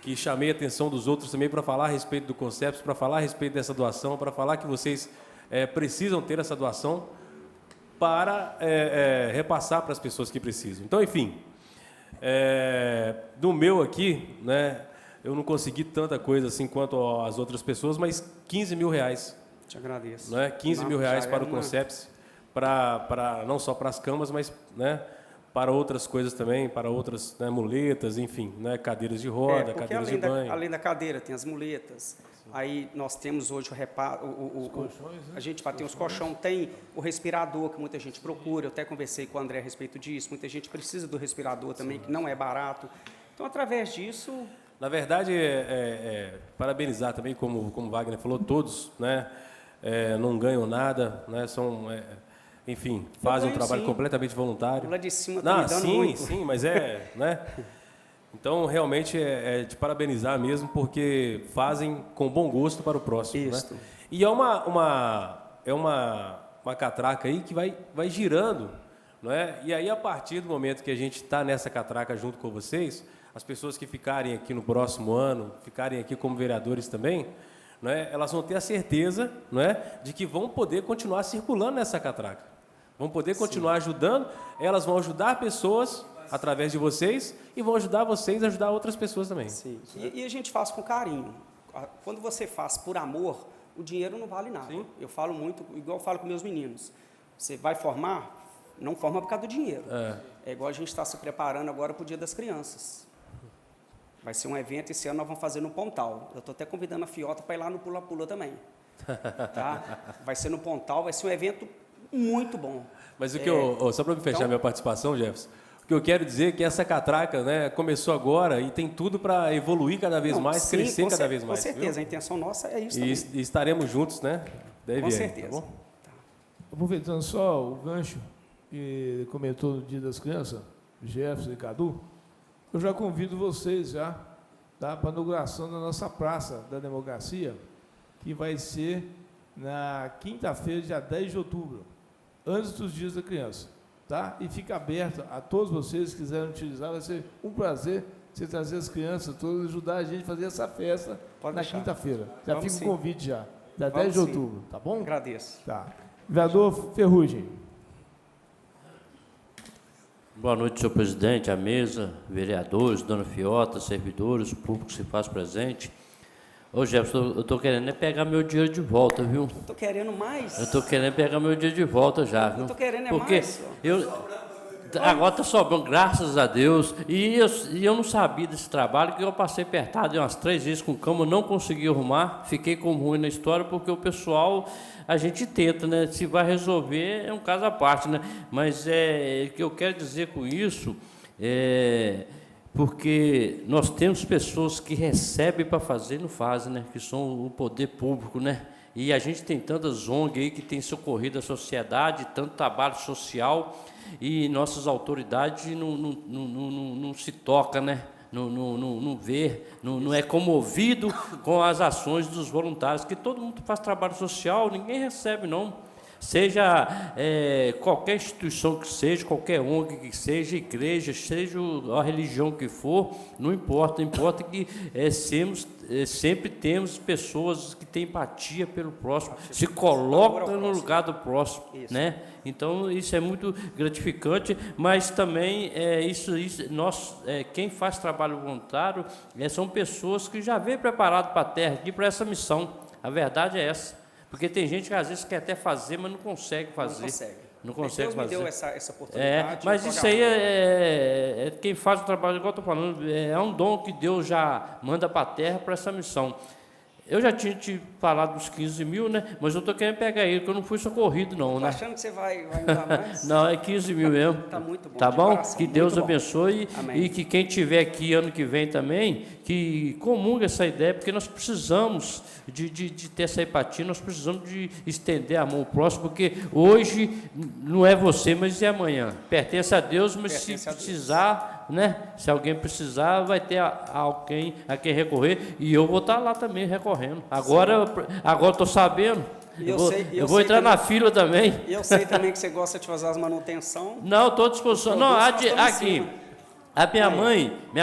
que chamei a atenção dos outros também para falar a respeito do Concepse, para falar a respeito dessa doação, para falar que vocês precisam ter essa doação para repassar para as pessoas que precisam. Então, enfim, do meu aqui, né, eu não consegui tanta coisa assim quanto as outras pessoas, mas R$15 mil.
Te agradeço.
Né? R$15 mil para o Concepse, não só para as camas, mas, né, para outras coisas também, para outras, né, muletas, enfim, né, cadeiras de roda, cadeiras de banho.
Além da cadeira, tem as muletas. Sim. Aí nós temos hoje a gente vai ter os colchões, tem o respirador, que muita gente procura. Eu até conversei com o André a respeito disso. Muita gente precisa do respirador também, que não é barato. Então, através disso...
Na verdade, parabenizar também, como o Wagner falou, todos, né, não ganham nada, né, enfim, fazem um trabalho completamente voluntário.
Lá de cima está me dando muito.
Sim, mas né? Então, realmente, é de parabenizar mesmo, porque fazem com bom gosto para o próximo. Isso. Né? E é uma catraca aí que vai girando, não é? E aí, a partir do momento que a gente está nessa catraca junto com vocês, as pessoas que ficarem aqui no próximo ano, ficarem aqui como vereadores também, não é? Elas vão ter a certeza, não é, de que vão poder continuar circulando nessa catraca. Vão poder continuar ajudando, elas vão ajudar pessoas através de vocês e vão ajudar vocês a ajudar outras pessoas também.
Sim. E a gente faz com carinho. Quando você faz por amor, o dinheiro não vale nada. Sim. Eu falo muito, igual eu falo com meus meninos. Você vai formar, não forma por causa do dinheiro. É igual a gente está se preparando agora para o Dia das Crianças. Vai ser um evento, esse ano nós vamos fazer no Pontal. Eu estou até convidando a Fiota para ir lá no Pula-Pula também. Tá? Vai ser no Pontal, vai ser um evento muito bom.
Mas o que só para fechar minha participação, Jefferson, o que eu quero dizer é que essa catraca, né, começou agora e tem tudo para evoluir cada vez mais, crescer cada vez mais.
Com certeza, viu? A intenção nossa é isso também.
E estaremos juntos, né?
Com certeza.
Tá bom?
Aproveitando só o gancho que comentou no Dia das Crianças, Jefferson e Cadu, Eu já convido vocês já, tá, para a inauguração da nossa Praça da Democracia, que vai ser na quinta-feira, dia 10 de outubro, antes dos Dias da Criança. Tá? E fica aberto a todos vocês que quiserem utilizar. Vai ser um prazer você trazer as crianças todas, ajudar a gente a fazer essa festa na quinta-feira. Já
Vamos
fica
sim.
o convite já, dia
Vamos
10 de
sim.
outubro, tá bom?
Agradeço.
Tá. Vereador Ferrugem.
Boa noite, senhor presidente, à mesa, vereadores, dona Fiota, servidores, o público que se faz presente. Ô, Jefferson, eu estou querendo pegar meu dinheiro de volta, viu?
Estou querendo mais.
Eu estou querendo pegar meu dinheiro de volta já, viu?
Eu estou querendo
Porque
mais. Senhor.
agora está sobrando, graças a Deus. E eu não sabia desse trabalho, que eu passei apertado umas 3 vezes com cama, não consegui arrumar, fiquei com ruim na história, porque o pessoal, a gente tenta, né? Se vai resolver, é um caso à parte, né? Mas o que eu quero dizer com isso porque nós temos pessoas que recebem para fazer e não fazem, né? Que são o poder público, né? E a gente tem tantas ONG aí que tem socorrido a sociedade, tanto trabalho social, e nossas autoridades não se tocam, né? Não vê, não é comovido com as ações dos voluntários, que todo mundo faz trabalho social, ninguém recebe, não. Seja qualquer instituição que seja, qualquer ONG que seja, igreja, seja a religião que for, não importa, importa que sempre temos pessoas que têm empatia pelo próximo, se colocam no lugar do próximo, né? Então, isso é muito gratificante, mas também quem faz trabalho voluntário são pessoas que já vêm preparado para a terra, aqui para essa missão. A verdade é essa. Porque tem gente que às vezes quer até fazer, mas não consegue fazer. Não consegue fazer.
Deus me deu essa oportunidade.
Mas isso aí quem faz o trabalho, igual eu estou falando, é um dom que Deus já manda para a terra para essa missão. Eu já tinha te falado dos 15 mil, né? Mas eu estou querendo pegar ele, porque eu não fui socorrido, não, né?
Estou achando que você vai me dar mais?
Não, é 15 mil mesmo.
Está muito bom.
Tá bom?
Coração,
Que Deus abençoe.
Amém.
E que quem estiver aqui ano que vem também, que comungue essa ideia, porque nós precisamos de ter essa empatia, nós precisamos de estender a mão ao próximo, porque hoje não é você, mas é amanhã. Pertence a Deus, mas se precisar, né? Se alguém precisar, vai ter alguém a quem recorrer, e eu vou estar lá também recorrendo. Agora estou sabendo. Eu vou entrar na fila também.
E eu sei também que você gosta de fazer as manutenção.
Não, estou à disposição. Não, aqui. A minha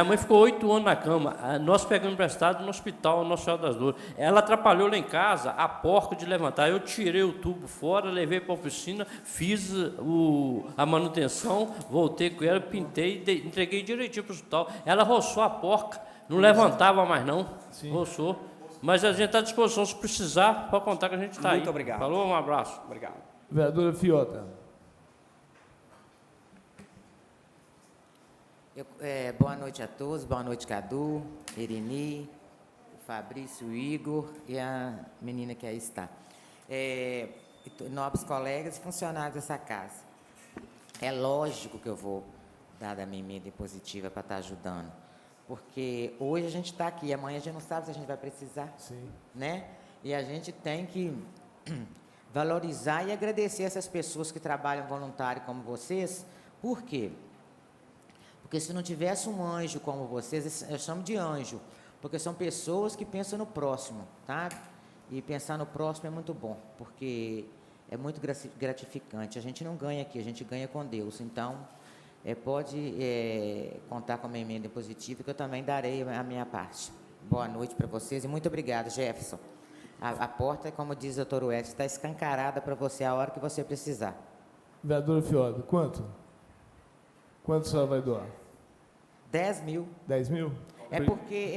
mãe ficou 8 anos na cama. Nós pegamos emprestado no hospital, Nossa Senhora das Dores. Ela atrapalhou lá em casa a porca de levantar. Eu tirei o tubo fora, levei para a oficina, fiz a manutenção, voltei com ela, pintei, entreguei direitinho para o hospital. Ela roçou a porca, não levantava mais não. Sim. Roçou. Mas a gente está à disposição, se precisar, pode contar que a gente está aí.
Muito obrigado.
Falou, um abraço.
Obrigado.
Vereadora Fiota.
Boa noite a todos, boa noite, Cadu, Irini, Fabrício, Igor e a menina que aí está. Nobres colegas e funcionários dessa casa. É lógico que eu vou dar da minha emenda impositiva para estar ajudando, porque hoje a gente está aqui, amanhã a gente não sabe se a gente vai precisar.
Sim.
Né? E a gente tem que valorizar e agradecer essas pessoas que trabalham voluntário como vocês. Por quê? Porque se não tivesse um anjo como vocês, eu chamo de anjo, porque são pessoas que pensam no próximo, tá? E pensar no próximo é muito bom, porque é muito gratificante. A gente não ganha aqui, a gente ganha com Deus. Então, pode contar com a minha emenda positiva, que eu também darei a minha parte. Boa noite para vocês e muito obrigado, Jefferson. A porta, como diz o Dr. Edson, está escancarada para você a hora que você precisar.
Vereadora Fiota, quanto? Quanto a senhora vai doar?
10 mil.
10 mil?
É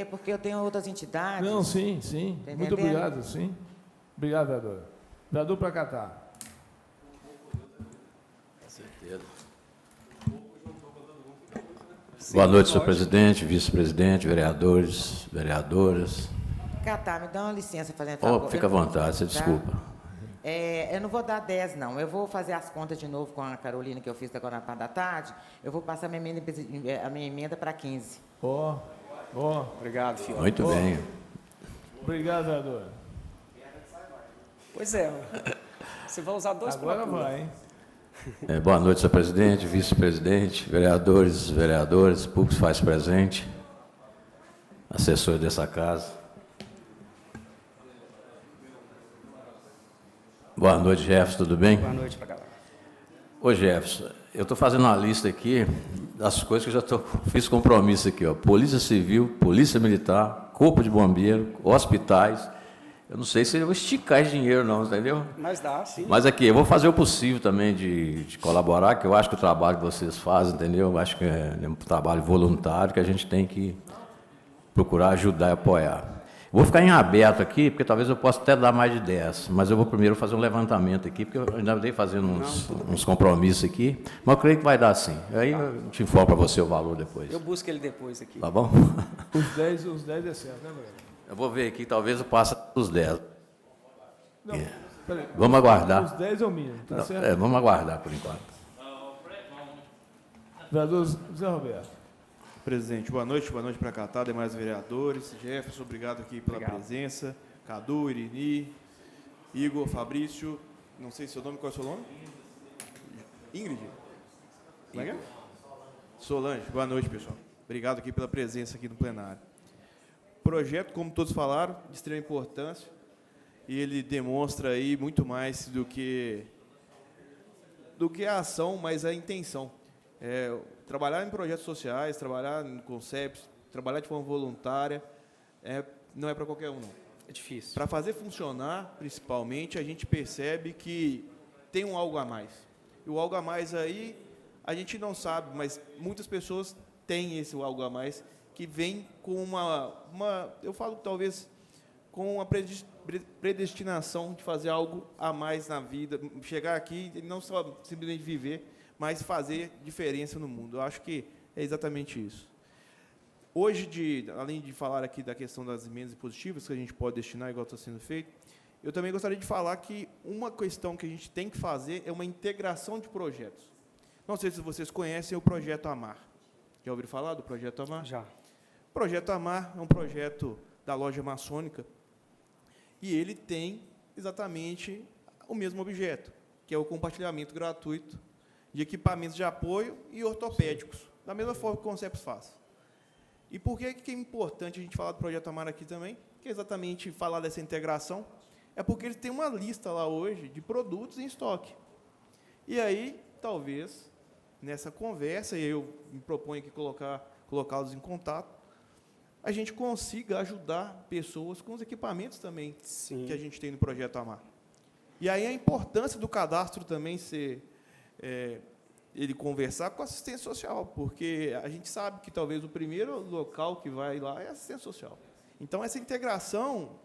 porque eu tenho outras entidades.
Não, sim, sim.
Tá
muito obrigado, sim. Obrigado, vereadora. Vereador Pracatá.
Com certeza. Boa noite, senhor presidente, vice-presidente, vereadores, vereadoras.
Catá, me dá uma licença fazendo favor.
Fica à vontade, você desculpa.
Eu não vou dar 10, não. Eu vou fazer as contas de novo com a Carolina, que eu fiz agora na parte da tarde. Eu vou passar a minha emenda para 15.
Obrigado, filho.
Muito bem.
Obrigado, vereador.
Pois é. Você vai usar 2
agora vai, hein?
Boa noite, senhor presidente, vice-presidente, vereadores, público que faz presente, assessor dessa casa. Boa noite, Jefferson, tudo bem?
Boa noite para a galera.
Ô, Jefferson, eu estou fazendo uma lista aqui das coisas que eu já fiz compromisso aqui, ó. Polícia Civil, Polícia Militar, Corpo de Bombeiro, hospitais. Eu não sei se eu vou esticar esse dinheiro, não, entendeu?
Mas dá, sim.
Mas aqui, eu vou fazer o possível também de colaborar, que eu acho que o trabalho que vocês fazem, entendeu? Eu acho que é um trabalho voluntário que a gente tem que procurar ajudar e apoiar. Vou ficar em aberto aqui, porque talvez eu possa até dar mais de 10, mas eu vou primeiro fazer um levantamento aqui, porque eu ainda estou fazendo uns compromissos aqui, mas eu creio que vai dar sim. Aí eu te informo para você o valor depois.
Eu busco ele depois aqui.
Tá bom?
Os 10 é certo, né, Moreira?
Eu vou ver aqui, talvez eu passe os 10.
Não, peraí.
Vamos aguardar.
Os 10 é o mínimo, tá certo?
Vamos aguardar por enquanto.
Vereador Zé Roberto.
Presidente, boa noite para Catá, demais vereadores. Jefferson, obrigado aqui pela presença. Cadu, Irini, Igor, Fabrício, não sei seu nome, qual é o seu nome? Ingrid? Como é que é? Solange, boa noite, pessoal. Obrigado aqui pela presença aqui no plenário. Projeto, como todos falaram, de extrema importância, e ele demonstra aí muito mais do que a ação, mas a intenção. Trabalhar em projetos sociais, trabalhar em conceitos, trabalhar de forma voluntária, não é para qualquer um, não.
É difícil.
Para fazer funcionar, principalmente, a gente percebe que tem um algo a mais. E o algo a mais aí, a gente não sabe, mas muitas pessoas têm esse algo a mais, que vem com eu falo talvez, com uma predestinação de fazer algo a mais na vida, chegar aqui e não só simplesmente viver, mas fazer diferença no mundo. Eu acho que é exatamente isso. Hoje, além de falar aqui da questão das emendas impositivas, que a gente pode destinar, igual está sendo feito, eu também gostaria de falar que uma questão que a gente tem que fazer é uma integração de projetos. Não sei se vocês conhecem o Projeto Amar. Já ouviram falar do Projeto Amar?
Já.
O Projeto Amar é um projeto da loja maçônica e ele tem exatamente o mesmo objeto, que é o compartilhamento gratuito de equipamentos de apoio e ortopédicos, da mesma forma que o Conceps faz. E por que é importante a gente falar do Projeto Amar aqui também? Que é exatamente falar dessa integração, é porque eles têm uma lista lá hoje de produtos em estoque. E aí, talvez, nessa conversa, e eu me proponho aqui colocá-los em contato, a gente consiga ajudar pessoas com os equipamentos também que a gente tem no Projeto Amar. E aí a importância do cadastro também ser... ele conversar com a assistência social, porque a gente sabe que talvez o primeiro local que vai lá é a assistência social. Então, essa integração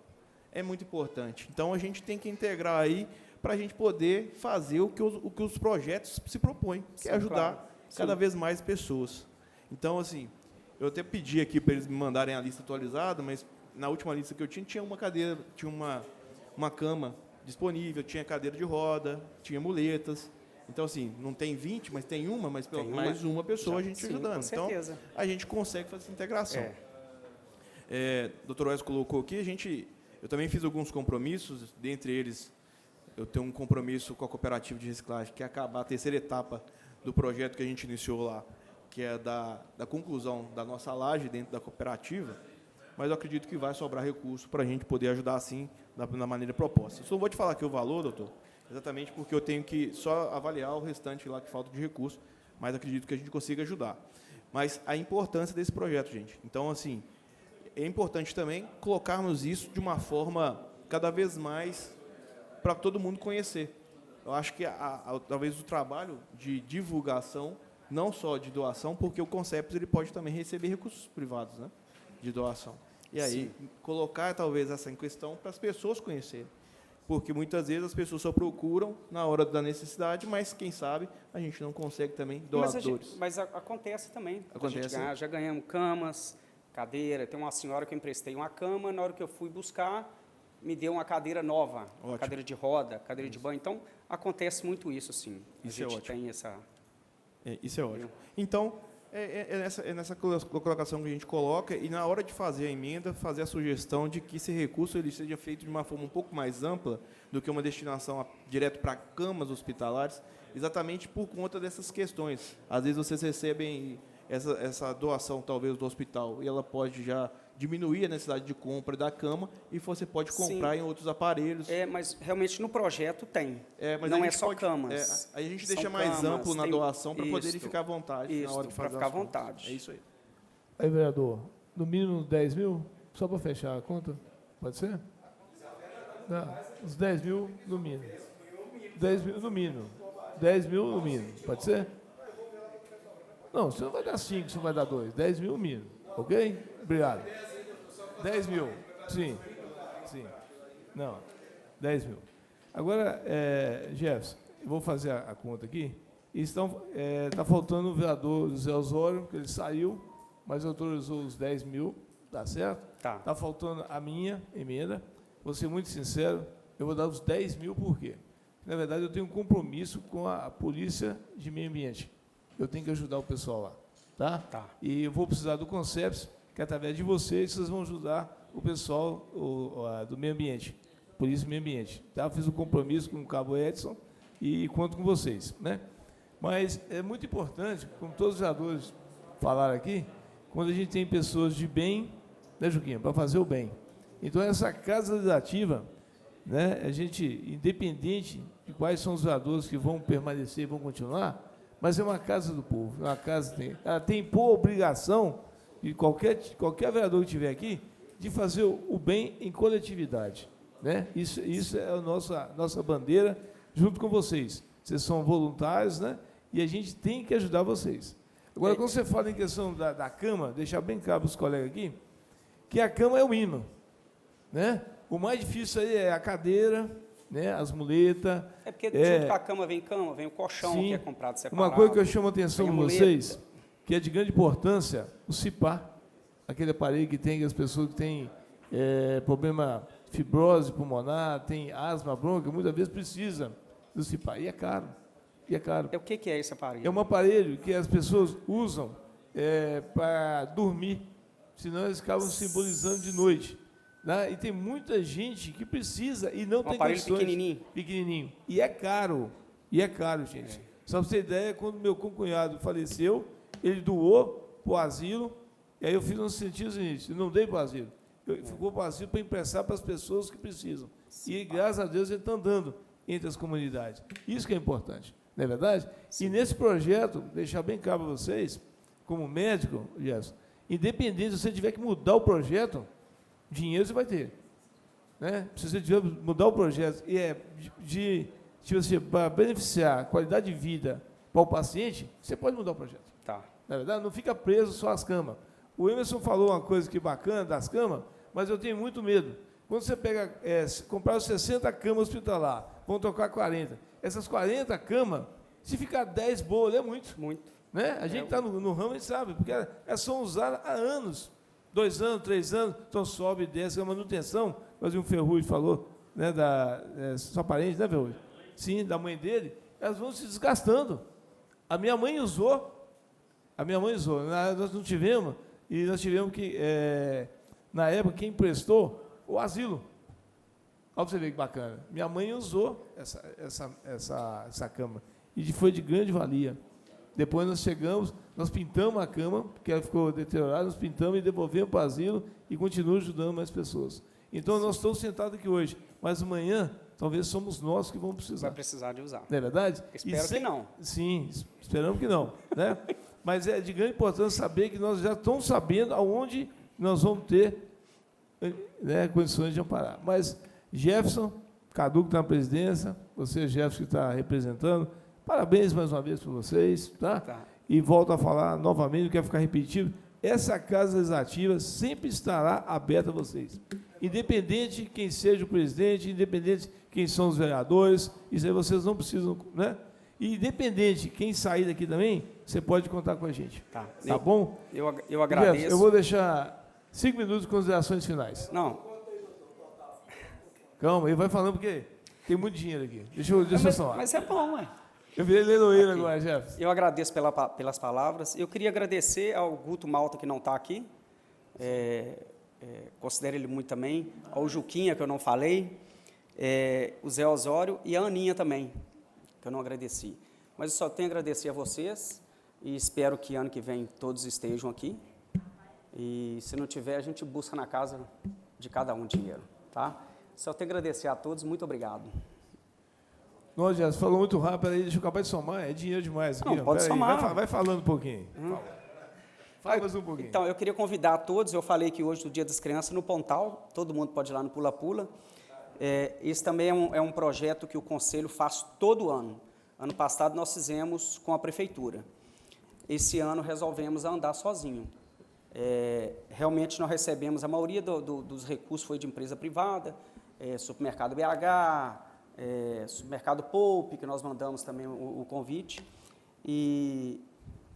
é muito importante. Então, a gente tem que integrar aí para a gente poder fazer o que os projetos se propõem, que é ajudar cada vez mais pessoas. Então, assim, eu até pedi aqui para eles me mandarem a lista atualizada, mas na última lista que eu tinha uma cadeira, tinha uma cama disponível, tinha cadeira de roda, tinha muletas. Então, assim, não tem 20, mas tem uma, mas pelo mais uma pessoa a gente ajudando. Então, a gente consegue fazer essa integração. Dr. Wes colocou aqui, eu também fiz alguns compromissos, dentre eles, eu tenho um compromisso com a cooperativa de reciclagem, que é acabar a terceira etapa do projeto que a gente iniciou lá, que é da conclusão da nossa laje dentro da cooperativa, mas eu acredito que vai sobrar recurso para a gente poder ajudar, assim, da maneira proposta. Eu só vou te falar aqui o valor, doutor, exatamente porque eu tenho que só avaliar o restante lá que falta de recurso, mas acredito que a gente consiga ajudar. Mas a importância desse projeto, gente. Então, assim, é importante também colocarmos isso de uma forma cada vez mais para todo mundo conhecer. Eu acho que talvez o trabalho de divulgação, não só de doação, porque o Conceps ele pode também receber recursos privados, né, de doação. E aí, colocar talvez essa em questão para as pessoas conhecerem. Porque muitas vezes as pessoas só procuram na hora da necessidade, mas quem sabe a gente não consegue também doadores.
Mas acontece também.
Acontece.
Já ganhamos camas, cadeira. Tem uma senhora que eu emprestei uma cama, na hora que eu fui buscar, me deu uma cadeira nova, uma cadeira de roda, cadeira de banho. Então, acontece muito isso, sim.
Isso é ótimo.
Tem essa...
Isso é ótimo. Então, É nessa colocação que a gente coloca, e na hora de fazer a emenda, fazer a sugestão de que esse recurso ele seja feito de uma forma um pouco mais ampla do que uma destinação direto para camas hospitalares, exatamente por conta dessas questões. Às vezes vocês recebem essa doação, talvez, do hospital, e ela pode já diminuir a necessidade de compra da cama, e você pode comprar em outros aparelhos.
Mas realmente no projeto tem.
Mas
não é só camas.
Aí a gente deixa mais amplo na doação para poder ficar à vontade na hora de fazer.
Para ficar à vontade.
É isso aí.
Aí, vereador, no mínimo 10 mil, só para fechar a conta, pode ser? Não, os 10 mil no mínimo. 10 mil no mínimo. 10 mil no mínimo, pode ser? Não, você não vai dar 5, você não vai dar 2. 10 mil no mínimo, ok? Obrigado. 10 mil, sim. Não, 10 mil. Agora, Jefferson, eu vou fazer a conta aqui. Está faltando o vereador José Osório, que ele saiu, mas autorizou os 10 mil, tá certo?
Tá.
Está faltando a minha emenda. Vou ser muito sincero, eu vou dar os 10 mil por quê? Na verdade, eu tenho um compromisso com a Polícia de Meio Ambiente. Eu tenho que ajudar o pessoal lá, tá?
Tá.
E eu vou precisar do CONCEPS, que através de vocês vão ajudar o pessoal do meio ambiente, Polícia do Meio Ambiente. Tá? Eu fiz um compromisso com o Cabo Edson e conto com vocês, né? Mas é muito importante, como todos os vereadores falaram aqui, quando a gente tem pessoas de bem, né, Juquinha, para fazer o bem. Então, essa casa legislativa, né, a gente, independente de quais são os vereadores que vão permanecer e vão continuar, mas é uma casa do povo, é uma casa ela tem por obrigação de qualquer vereador que estiver aqui, de fazer o bem em coletividade, né? Isso é a nossa bandeira, junto com vocês. Vocês são voluntários, né? E a gente tem que ajudar vocês. Agora, quando você fala em questão da cama, deixar bem claro para os colegas aqui, que a cama é o mínimo, né? O mais difícil aí é a cadeira, né? As muletas.
É porque junto com a cama, vem o colchão,
sim,
que é comprado separado.
Uma coisa que eu chamo a atenção de vocês, que é de grande importância, o CIPAR, aquele aparelho que tem as pessoas que têm problema fibrose pulmonar, tem asma bronca, muitas vezes precisa do CIPAR. E é caro.
O que é esse aparelho?
É um aparelho que as pessoas usam para dormir, senão eles acabam simbolizando de noite. Né? E tem muita gente que precisa e não tem condições. Pequenininho. E é caro, gente. Só para você ter ideia, quando meu concunhado faleceu, ele doou para o asilo, e aí eu fiz um sentido seguinte, eu não dei para o asilo, ficou para o asilo para emprestar para as pessoas que precisam. E, graças a Deus, ele está andando entre as comunidades. Isso que é importante, não é verdade? Sim. E nesse projeto, deixar bem claro para vocês, como médico, Jefferson, independente se você tiver que mudar o projeto, dinheiro você vai ter. Né? Se você tiver que mudar o projeto e para beneficiar a qualidade de vida para o paciente, você pode mudar o projeto.
Tá.
Na verdade, não fica preso só às camas. O Emerson falou uma coisa que bacana das camas, mas eu tenho muito medo. Quando você pega, comprar 60 camas hospitalar, vão tocar 40. Essas 40 camas, se ficar 10 boas, é muito.
Muito.
Né? A gente está no ramo, a gente sabe, porque elas são usadas há anos. 2 anos, 3 anos, então sobe e desce, a manutenção, mas o Ferrugem falou, né, sua parente, né, Ferrugem? Sim, da mãe dele, elas vão se desgastando. A minha mãe usou, nós não tivemos, e nós tivemos que, na época, quem emprestou, o asilo. Olha para você ver que bacana. Minha mãe usou essa cama, e foi de grande valia. Depois nós chegamos, nós pintamos a cama, porque ela ficou deteriorada, nós pintamos e devolvemos para o asilo e continuamos ajudando mais pessoas. Então, nós estamos sentados aqui hoje, mas amanhã, talvez somos nós que vamos precisar.
Vai precisar de usar.
Não é verdade?
Espero que não.
Sim, esperamos que não. Né? Mas é de grande importância saber que nós já estamos sabendo aonde nós vamos ter, né, condições de amparar. Mas, Jefferson, Cadu que está na presidência, você, Jefferson, que está representando, parabéns mais uma vez para vocês, tá? E volto a falar novamente, não quero ficar repetindo, essa Casa Legislativa sempre estará aberta a vocês. Independente quem seja o presidente, independente quem são os vereadores, isso aí vocês não precisam, né? E independente quem sair daqui também, você pode contar com a gente. Tá bom?
Eu agradeço.
Jefferson, eu vou deixar 5 minutos de considerações finais.
Não.
Calma, ele vai falando porque tem muito dinheiro aqui. Deixa eu falar.
Mas é bom, ué.
Eu virei leiloeiro agora, Jefferson.
Eu agradeço pelas palavras. Eu queria agradecer ao Guto Malta, que não está aqui. Considero ele muito também. Ao Juquinha, que eu não falei. O Zé Osório e a Aninha também, que eu não agradeci. Mas eu só tenho a agradecer a vocês e espero que ano que vem todos estejam aqui. E se não tiver, a gente busca na casa de cada um dinheiro, tá? Só tenho a agradecer a todos. Muito obrigado.
Não, Jefferson, falou muito rápido aí, deixa eu acabar de somar, é dinheiro demais aqui.
Não, pode somar.
Vai falando um pouquinho. Fala mais um pouquinho.
Então, eu queria convidar a todos, eu falei que hoje, no Dia das Crianças, no Pontal, todo mundo pode ir lá no Pula Pula. Esse também é um projeto que o Conselho faz todo ano. Ano passado nós fizemos com a Prefeitura. Esse ano resolvemos andar sozinho. Realmente nós recebemos, a maioria dos recursos foi de empresa privada, Supermercado BH, Supermercado Poupe, que nós mandamos também o convite.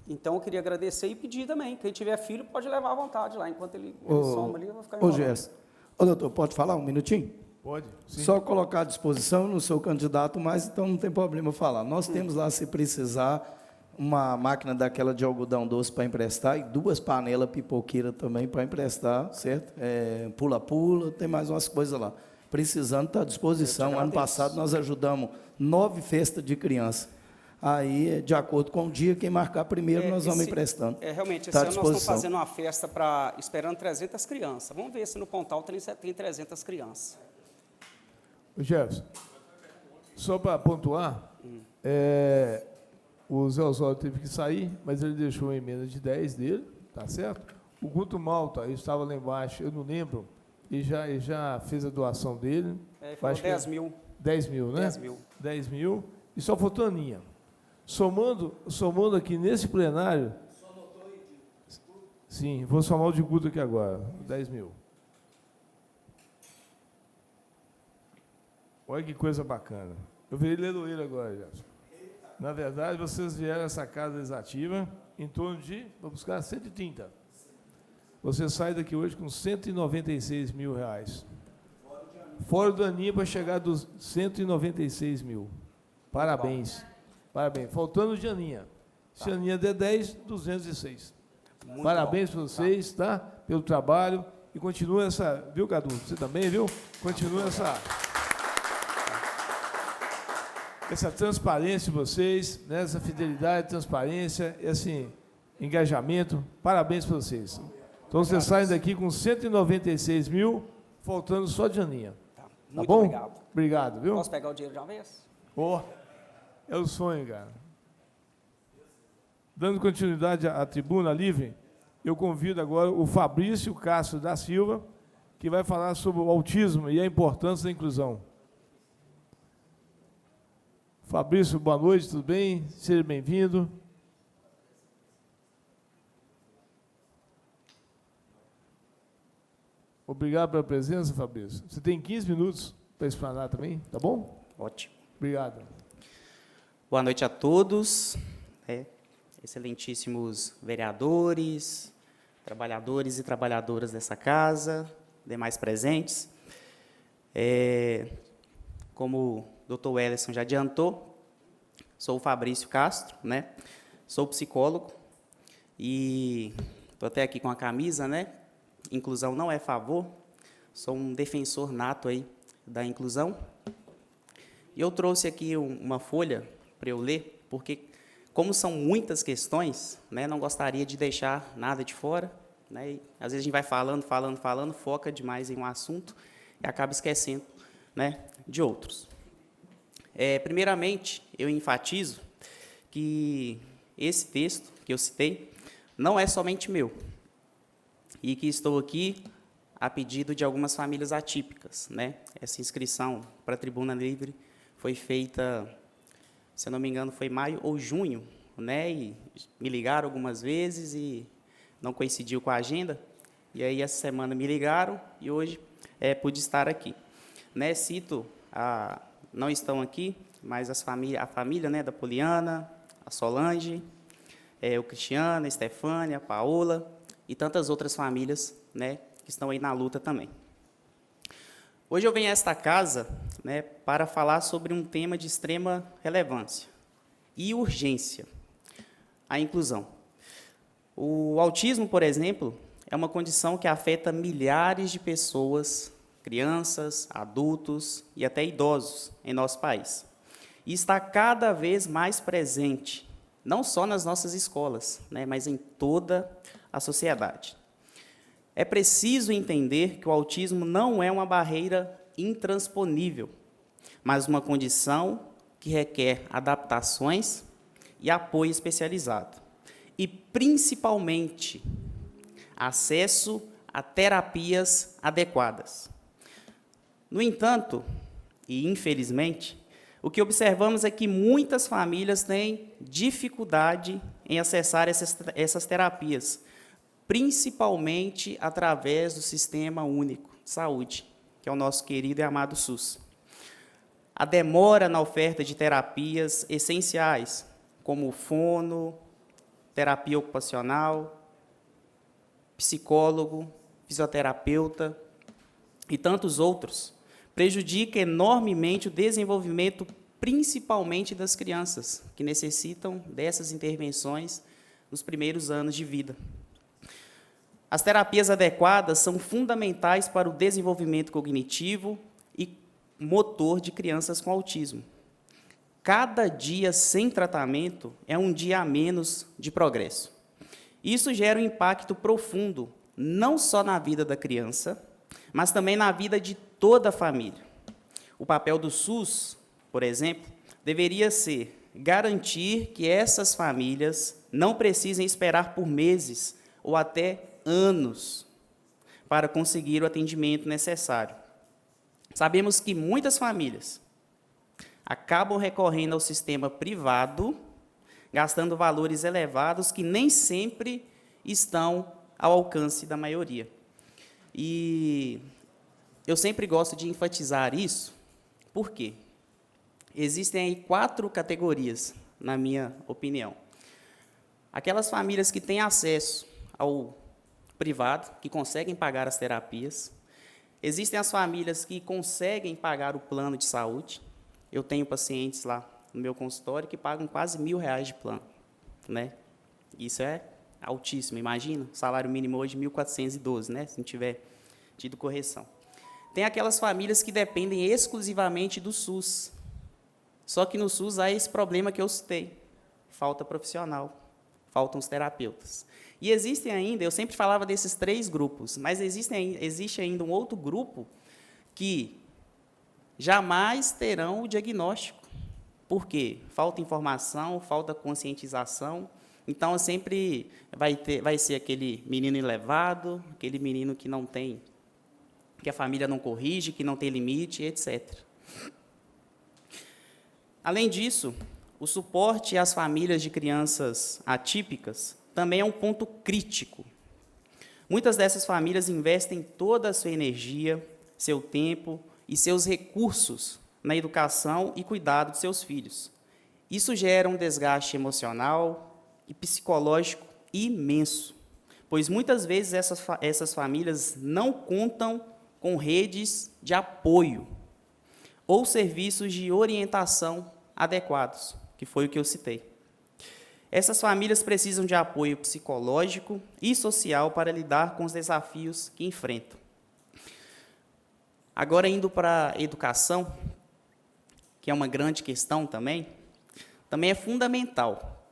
Então, eu queria agradecer e pedir também, quem tiver filho pode levar à vontade lá, enquanto ele soma ali, eu vou ficar enrolando.
Gerson, doutor, pode falar um minutinho?
Pode, sim.
Só colocar à disposição, não sou candidato, mas então não tem problema eu falar. Nós temos lá, se precisar, uma máquina daquela de algodão doce para emprestar e 2 panelas pipoqueiras também para emprestar, certo? Pula-pula, tem mais umas coisas lá. Precisando, está à disposição. Ano passado nós ajudamos 9 festas de criança. Aí, de acordo com o dia, quem marcar primeiro, nós vamos emprestando.
Realmente, esse
Tá à
ano nós estamos
disposição.
fazendo uma festa esperando 300 crianças. Vamos ver se no Pontal tem 300 crianças.
Jefferson, só para pontuar, o Zé Osório teve que sair, mas ele deixou uma emenda de 10 dele, tá certo? O Guto Malta, eu estava lá embaixo, eu não lembro, e já fez a doação dele.
Foi 10 mil.
10 mil, né?
10 mil.
10 mil, e só faltou a Aninha. Somando aqui nesse plenário... Sim, vou somar o de Guto aqui agora, 10 mil. Olha que coisa bacana. Eu virei leiloeiro agora, Jefferson. Na verdade, vocês vieram a essa casa legislativa em torno de, vou buscar, 130. Você sai daqui hoje com 196 mil reais. Fora do Aninha para chegar dos 196 mil. Parabéns. Parabéns. Faltando de Aninha. Se a Aninha der 10, 206.
Muito
Parabéns
bom.
para vocês, tá? Pelo trabalho. E continua essa... Viu, Cadu? Você também, viu? Continua essa transparência de vocês, né? Essa fidelidade, transparência, esse engajamento. Parabéns para vocês. Então, vocês saem daqui com 196 mil, faltando só de Aninha. Tá bom?
Obrigado.
Obrigado, viu?
Posso pegar o dinheiro de uma vez?
É o sonho, cara. Dando continuidade à tribuna livre, eu convido agora o Fabrício Castro da Silva, que vai falar sobre o autismo e a importância da inclusão. Fabrício, boa noite, tudo bem? Seja bem-vindo. Obrigado pela presença, Fabrício. Você tem 15 minutos para explanar também, tá bom?
Ótimo.
Obrigado.
Boa noite a todos, excelentíssimos vereadores, trabalhadores e trabalhadoras dessa casa, demais presentes. Como o Dr. Welleson já adiantou, sou o Fabrício Castro, né? Sou psicólogo e estou até aqui com a camisa, né? Inclusão não é favor, sou um defensor nato aí da inclusão. E eu trouxe aqui uma folha para eu ler, porque como são muitas questões, né, não gostaria de deixar nada de fora, né? E, às vezes a gente vai falando, foca demais em um assunto e acaba esquecendo, né, de outros. Primeiramente, eu enfatizo que esse texto que eu citei não é somente meu, e que estou aqui a pedido de algumas famílias atípicas, né? Essa inscrição para a Tribuna Livre foi feita, se eu não me engano, foi maio ou junho, né? E me ligaram algumas vezes e não coincidiu com a agenda. E aí, essa semana me ligaram e hoje pude estar aqui. Né? Cito, não estão aqui, mas a família, né, da Poliana, a Solange, o Cristiano, a Estefânia, a Paola e tantas outras famílias, né, que estão aí na luta também. Hoje eu venho a esta casa, né, para falar sobre um tema de extrema relevância, e urgência. A inclusão. O autismo, por exemplo, é uma condição que afeta milhares de pessoas, crianças, adultos e até idosos em nosso país. E está cada vez mais presente, não só nas nossas escolas, né, mas em toda a sociedade. É preciso entender que o autismo não é uma barreira intransponível, mas uma condição que requer adaptações e apoio especializado. E, principalmente, acesso a terapias adequadas. No entanto, e infelizmente, o que observamos é que muitas famílias têm dificuldade em acessar essas terapias, principalmente através do Sistema Único de Saúde, que é o nosso querido e amado SUS. A demora na oferta de terapias essenciais, como fono, terapia ocupacional, psicólogo, fisioterapeuta e tantos outros, prejudica enormemente o desenvolvimento, principalmente das crianças, que necessitam dessas intervenções nos primeiros anos de vida. As terapias adequadas são fundamentais para o desenvolvimento cognitivo e motor de crianças com autismo. Cada dia sem tratamento é um dia a menos de progresso. Isso gera um impacto profundo, não só na vida da criança, mas também na vida de toda a família. O papel do SUS, por exemplo, deveria ser garantir que essas famílias não precisem esperar por meses ou até anos para conseguir o atendimento necessário. Sabemos que muitas famílias acabam recorrendo ao sistema privado, gastando valores elevados que nem sempre estão ao alcance da maioria. E eu sempre gosto de enfatizar isso, por quê? Existem aí 4 categorias, na minha opinião. Aquelas famílias que têm acesso ao privado, que conseguem pagar as terapias. Existem as famílias que conseguem pagar o plano de saúde. Eu tenho pacientes lá no meu consultório que pagam quase R$1.000 de plano, né? Isso é altíssimo, imagina, salário mínimo hoje 1.412, né, se não tiver tido correção. Tem aquelas famílias que dependem exclusivamente do SUS. Só que no SUS há esse problema que eu citei, falta profissional, faltam os terapeutas. E existem ainda, eu sempre falava desses 3 grupos, mas existe ainda um outro grupo que jamais terão o diagnóstico. Por quê? Falta informação, falta conscientização. Então, sempre vai ser aquele menino elevado, aquele menino que não tem, que a família não corrige, que não tem limite, etc. Além disso, o suporte às famílias de crianças atípicas também é um ponto crítico. Muitas dessas famílias investem toda a sua energia, seu tempo e seus recursos na educação e cuidado de seus filhos. Isso gera um desgaste emocional e psicológico imenso, pois muitas vezes essas famílias não contam com redes de apoio ou serviços de orientação adequados, que foi o que eu citei. Essas famílias precisam de apoio psicológico e social para lidar com os desafios que enfrentam. Agora, indo para a educação, que é uma grande questão também é fundamental.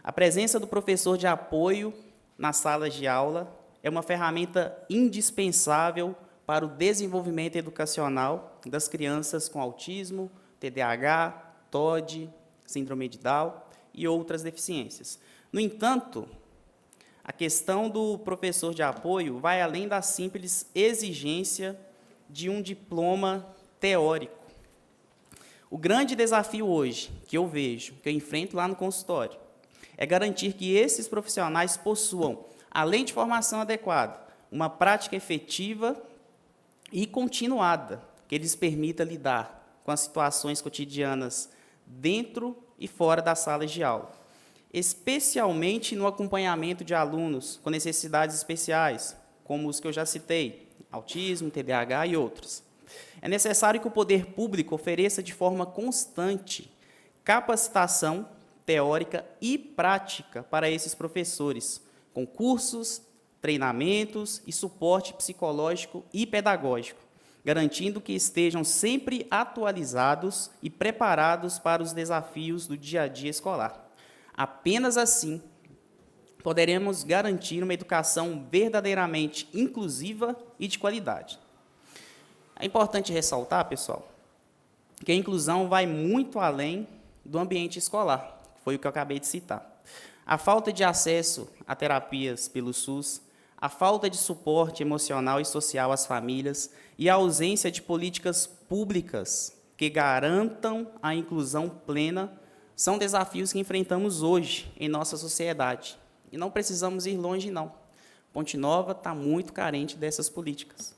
A presença do professor de apoio nas salas de aula é uma ferramenta indispensável para o desenvolvimento educacional das crianças com autismo, TDAH, TOD, síndrome de Down e outras deficiências. No entanto, a questão do professor de apoio vai além da simples exigência de um diploma teórico. O grande desafio hoje, que eu vejo, que eu enfrento lá no consultório, é garantir que esses profissionais possuam, além de formação adequada, uma prática efetiva e continuada, que lhes permita lidar com as situações cotidianas dentro e fora das salas de aula, especialmente no acompanhamento de alunos com necessidades especiais, como os que eu já citei, autismo, TDAH e outros. É necessário que o poder público ofereça de forma constante capacitação teórica e prática para esses professores, com cursos, treinamentos e suporte psicológico e pedagógico, garantindo que estejam sempre atualizados e preparados para os desafios do dia a dia escolar. Apenas assim poderemos garantir uma educação verdadeiramente inclusiva e de qualidade. É importante ressaltar, pessoal, que a inclusão vai muito além do ambiente escolar, que foi o que eu acabei de citar. A falta de acesso a terapias pelo SUS, a falta de suporte emocional e social às famílias e a ausência de políticas públicas que garantam a inclusão plena são desafios que enfrentamos hoje em nossa sociedade. E não precisamos ir longe, não. Ponte Nova está muito carente dessas políticas.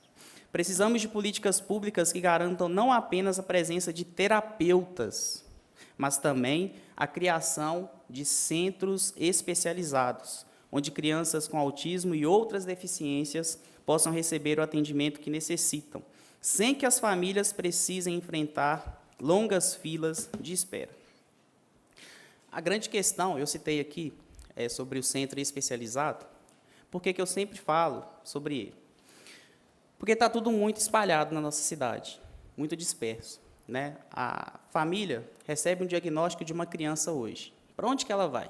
Precisamos de políticas públicas que garantam não apenas a presença de terapeutas, mas também a criação de centros especializados, onde crianças com autismo e outras deficiências possam receber o atendimento que necessitam, sem que as famílias precisem enfrentar longas filas de espera. A grande questão, eu citei aqui, é sobre o centro especializado. Por que eu sempre falo sobre ele? Porque está tudo muito espalhado na nossa cidade, muito disperso, né? A família recebe um diagnóstico de uma criança hoje. Para onde que ela vai?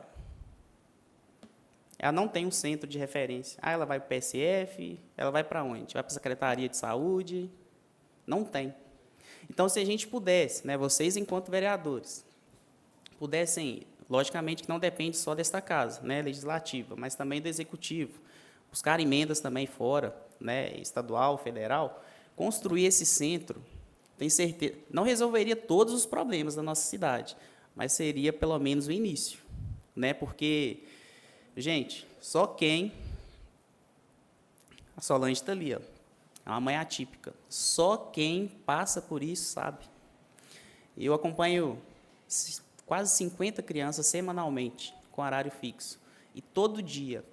Ela não tem um centro de referência. Ela vai para o PSF, ela vai para onde? Vai para a Secretaria de Saúde? Não tem. Então, se a gente pudesse, né, vocês enquanto vereadores, pudessem, logicamente que não depende só desta casa, né, legislativa, mas também do executivo, buscar emendas também fora, né, estadual, federal, construir esse centro, tenho certeza, não resolveria todos os problemas da nossa cidade, mas seria pelo menos o início, né, porque, gente, só quem, a Solange está ali, ó, é uma mãe atípica, só quem passa por isso sabe. Eu acompanho quase 50 crianças semanalmente, com horário fixo. E todo dia,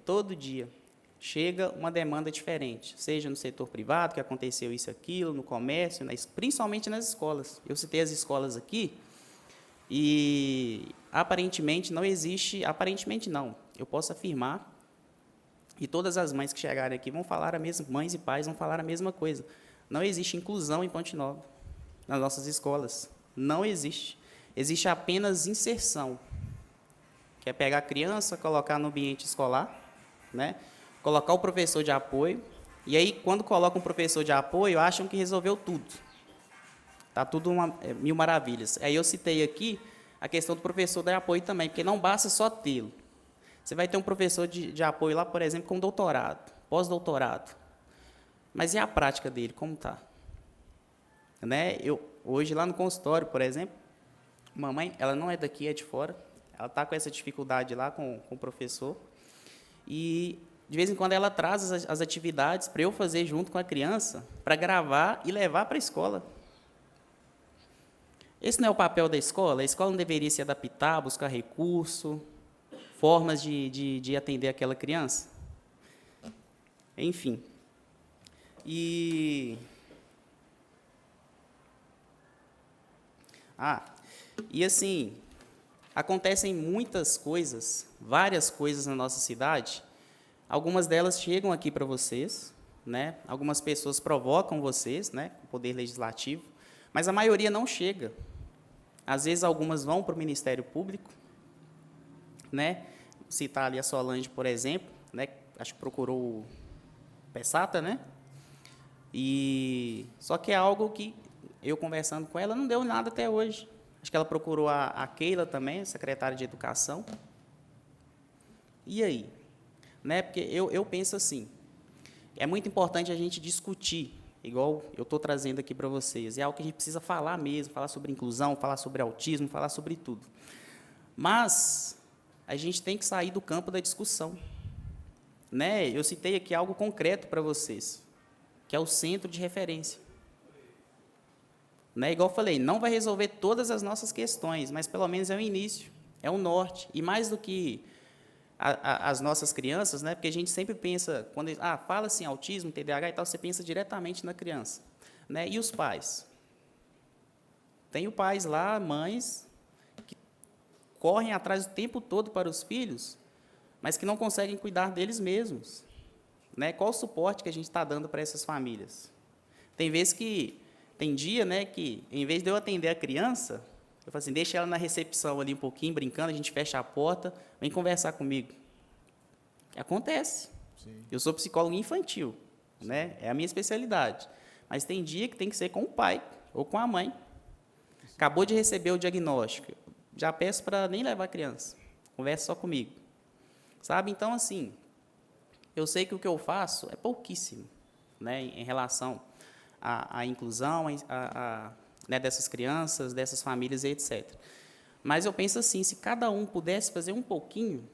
chega uma demanda diferente, seja no setor privado, que aconteceu isso, aquilo, no comércio, principalmente nas escolas. Eu citei as escolas aqui, e aparentemente não existe, aparentemente não, eu posso afirmar, e todas as mães que chegarem aqui vão falar a mesma, mães e pais vão falar a mesma coisa. Não existe inclusão em Ponte Nova, nas nossas escolas. Não existe. Existe apenas inserção, que é pegar a criança, colocar no ambiente escolar, né? Colocar o professor de apoio, e aí, quando colocam um professor de apoio, acham que resolveu tudo. Está tudo mil maravilhas. Aí eu citei aqui a questão do professor de apoio também, porque não basta só tê-lo. Você vai ter um professor de apoio lá, por exemplo, com doutorado, pós-doutorado. Mas e a prática dele, como está? Né? Hoje, lá no consultório, por exemplo, mamãe, ela não é daqui, é de fora. Ela está com essa dificuldade lá com o professor. E, de vez em quando, ela traz as atividades para eu fazer junto com a criança, para gravar e levar para a escola. Esse não é o papel da escola? A escola não deveria se adaptar, buscar recurso, formas de atender aquela criança? Enfim. E assim, acontecem muitas coisas, várias coisas na nossa cidade. Algumas delas chegam aqui para vocês, né? Algumas pessoas provocam vocês, né, com o poder legislativo, mas a maioria não chega. Às vezes, algumas vão para o Ministério Público, né? Vou citar ali a Solange, por exemplo, né? Acho que procurou o PESATA, né? Só que é algo que, eu conversando com ela, não deu nada até hoje. Acho que ela procurou a Keila também, secretária de Educação. E aí? Né? Porque eu penso assim, é muito importante a gente discutir, igual eu estou trazendo aqui para vocês. É algo que a gente precisa falar mesmo, falar sobre inclusão, falar sobre autismo, falar sobre tudo. Mas a gente tem que sair do campo da discussão. Né? Eu citei aqui algo concreto para vocês, que é o centro de referência. Né? Igual eu falei, não vai resolver todas as nossas questões, mas pelo menos é o início, é o norte. E mais do que as nossas crianças, né? Porque a gente sempre pensa, quando fala assim, autismo, TDAH e tal, você pensa diretamente na criança. Né? E os pais? Tem pais lá, mães, que correm atrás o tempo todo para os filhos, mas que não conseguem cuidar deles mesmos. Né? Qual o suporte que a gente está dando para essas famílias? Tem vezes que, tem dia, né, que, em vez de eu atender a criança, eu falo assim, deixa ela na recepção ali um pouquinho, brincando, a gente fecha a porta, vem conversar comigo. Acontece. Sim. Eu sou psicólogo infantil, né? É a minha especialidade. Mas tem dia que tem que ser com o pai ou com a mãe. Acabou de receber o diagnóstico, já peço para nem levar a criança, conversa só comigo. Sabe? Então, assim, eu sei que o que eu faço é pouquíssimo, né, em relação à inclusão né, dessas crianças, dessas famílias, etc. Mas eu penso assim, se cada um pudesse fazer um pouquinho,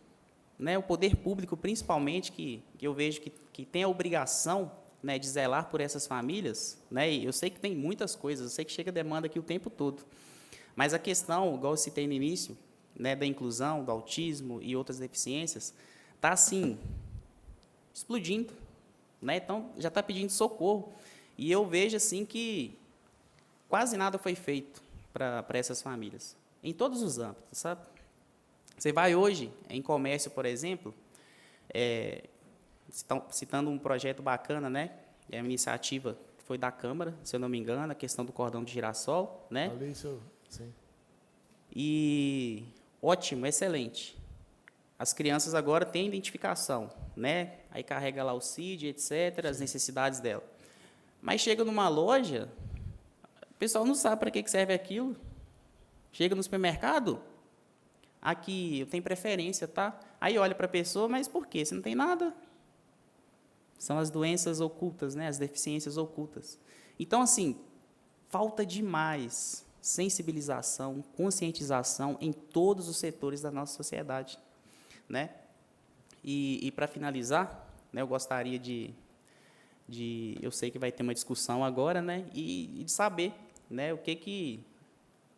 né, o poder público, principalmente, que eu vejo que tem a obrigação, né, de zelar por essas famílias, né, e eu sei que tem muitas coisas, eu sei que chega demanda aqui o tempo todo, mas a questão, igual eu citei no início, né, da inclusão, do autismo e outras deficiências, está, assim, explodindo, né, então já está pedindo socorro, e eu vejo, assim, que quase nada foi feito para essas famílias, em todos os âmbitos, sabe? Você vai hoje em comércio, por exemplo, citando um projeto bacana, né? É uma iniciativa que foi da Câmara, se eu não me engano, a questão do cordão de girassol, né?
Ali, sim.
E ótimo, excelente. As crianças agora têm identificação, né? Aí carrega lá o CID, etc., as necessidades dela. Mas chega numa loja, o pessoal não sabe para que serve aquilo. Chega no supermercado, aqui eu tenho preferência, tá? Aí olha para a pessoa, mas por quê? Você não tem nada? São as doenças ocultas, né? As deficiências ocultas. Então, assim, falta demais sensibilização, conscientização em todos os setores da nossa sociedade, né? E para finalizar, né, eu gostaria eu sei que vai ter uma discussão agora, né? E de saber, né, o que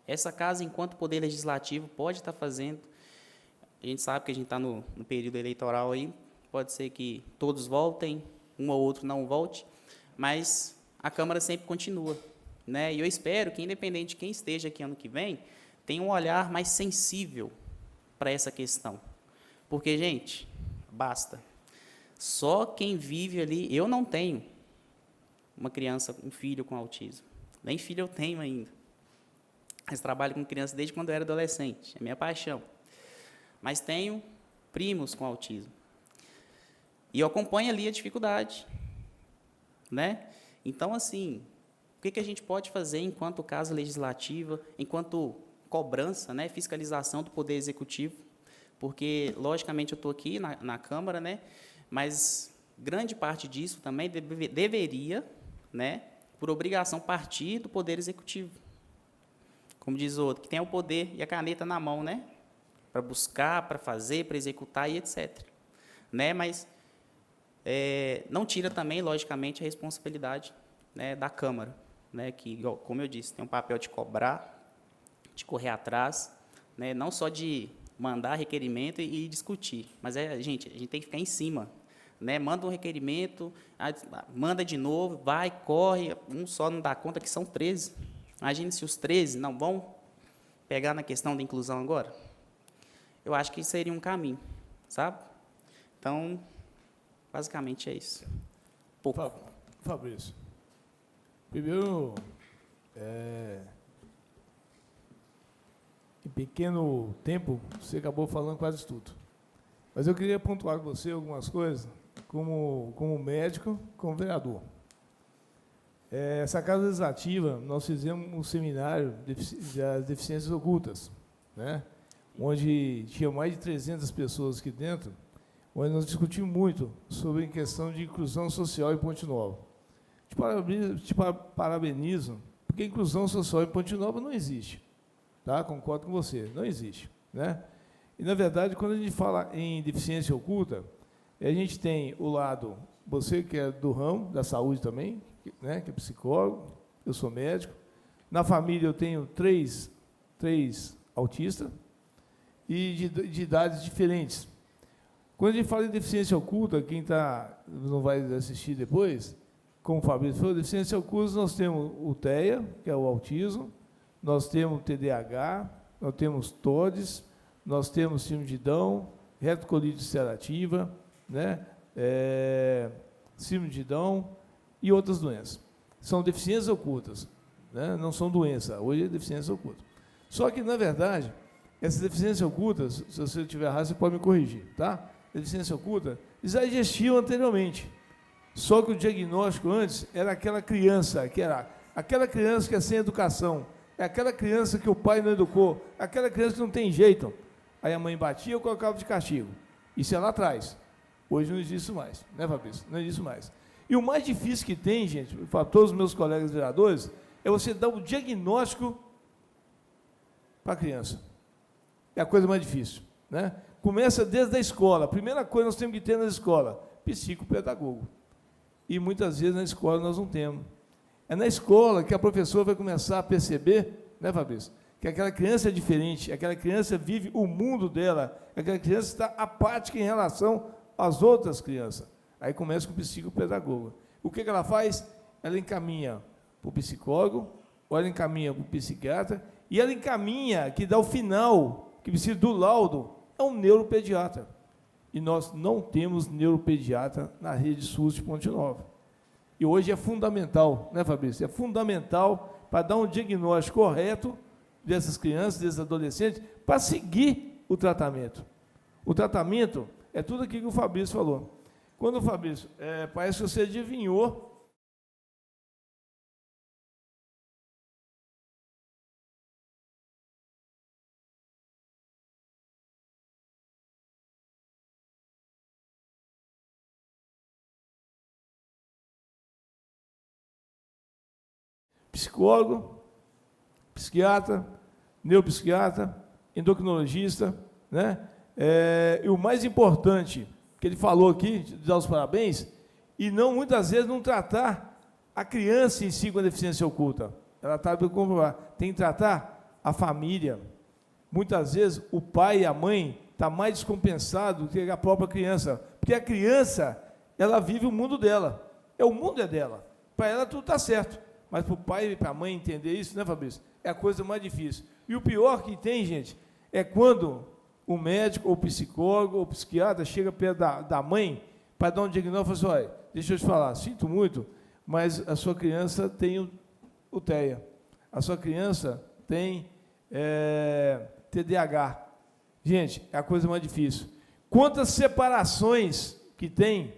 essa casa, enquanto Poder Legislativo, pode estar fazendo. A gente sabe que a gente está no período eleitoral aí, pode ser que todos voltem, um ou outro não volte, mas a Câmara sempre continua, né? E eu espero que, independente de quem esteja aqui ano que vem, tenha um olhar mais sensível para essa questão. Porque, gente, basta. Só quem vive ali... Eu não tenho uma criança, um filho com autismo. Nem filho eu tenho ainda. Mas trabalho com criança desde quando eu era adolescente. É minha paixão. Mas tenho primos com autismo. E eu acompanho ali a dificuldade, né? Então, assim, o que a gente pode fazer enquanto casa legislativa, enquanto cobrança, né, fiscalização do Poder Executivo? Porque, logicamente, eu estou aqui na Câmara, né, mas grande parte disso também deveria, né, por obrigação, partir do Poder Executivo. Como diz o outro, que tem o poder e a caneta na mão, né, para buscar, para fazer, para executar e etc. Né, mas não tira também, logicamente, a responsabilidade, né, da Câmara, né, que, como eu disse, tem um papel de cobrar, de correr atrás, né, não só de mandar requerimento e discutir, mas a gente tem que ficar em cima, né, manda um requerimento, manda de novo, vai, corre, um só não dá conta, que são 13. Imagine se os 13 não vão pegar na questão da inclusão agora. Eu acho que seria um caminho, sabe? Então, basicamente é isso. Pouco.
Fabrício, primeiro, em pequeno tempo, você acabou falando quase tudo. Mas eu queria pontuar com você algumas coisas, como médico, como vereador. Essa Casa Legislativa, nós fizemos um seminário das deficiências ocultas, né? Onde tinha mais de 300 pessoas aqui dentro, onde nós discutimos muito sobre a questão de inclusão social em Ponte Nova. Te parabenizo, porque a inclusão social em Ponte Nova não existe. Tá? Concordo com você, não existe. Né? E, na verdade, quando a gente fala em deficiência oculta, a gente tem o lado, você que é do ramo da saúde também, né, que é psicólogo, eu sou médico. Na família eu tenho três autistas e de idades diferentes. Quando a gente fala em deficiência oculta, quem não vai assistir depois, como o Fabrício falou, deficiência oculta, nós temos o TEA, que é o autismo, nós temos o TDAH, nós temos TODES, nós temos síndrome de Down, retocolite ulcerativa, né? Síndrome de Down e outras doenças. São deficiências ocultas, né? Não são doenças, hoje é deficiência oculta. Só que, na verdade, essas deficiências ocultas, se você tiver errado, você pode me corrigir, tá? Deficiência oculta, já existiam anteriormente. Só que o diagnóstico antes era aquela criança, que é sem educação, é aquela criança que o pai não educou, aquela criança que não tem jeito. Aí a mãe batia ou colocava de castigo. Isso é lá atrás. Hoje não existe mais, né, Fabrício? Não existe mais. E o mais difícil que tem, gente, para todos os meus colegas vereadores, é você dar o diagnóstico para a criança. É a coisa mais difícil, né? Começa desde a escola. A primeira coisa que nós temos que ter na escola, psicopedagogo. E muitas vezes na escola nós não temos. É na escola que a professora vai começar a perceber, né, Fabrício, que aquela criança é diferente, aquela criança vive o mundo dela, aquela criança está apática em relação às outras crianças. Aí começa com o psicopedagogo. O que ela faz? Ela encaminha para o psicólogo, ou ela encaminha para o psiquiatra, e ela encaminha, que dá o final, que precisa do laudo, é um neuropediatra. E nós não temos neuropediatra na rede SUS de Ponte Nova. E hoje é fundamental, né, Fabrício? É fundamental para dar um diagnóstico correto dessas crianças, desses adolescentes, para seguir o tratamento. O tratamento é tudo aquilo que o Fabrício falou. Quando o Fabrício, parece que você adivinhou psicólogo, psiquiatra, neuropsiquiatra, endocrinologista, né? E o mais importante, que ele falou aqui, de dar os parabéns, e não, muitas vezes, não tratar a criança em si com a deficiência oculta. Ela está para comprovar. Tem que tratar a família. Muitas vezes, o pai e a mãe estão mais descompensados do que a própria criança, porque a criança, ela vive o mundo dela. O mundo é dela. Para ela, tudo está certo. Mas para o pai e para a mãe entender isso, né, Fabrício? É a coisa mais difícil. E o pior que tem, gente, é quando o médico, ou o psicólogo, ou o psiquiatra chega perto da mãe para dar um diagnóstico e fala assim, olha, deixa eu te falar, sinto muito, mas a sua criança tem o TEA. A sua criança tem TDAH. Gente, é a coisa mais difícil. Quantas separações que tem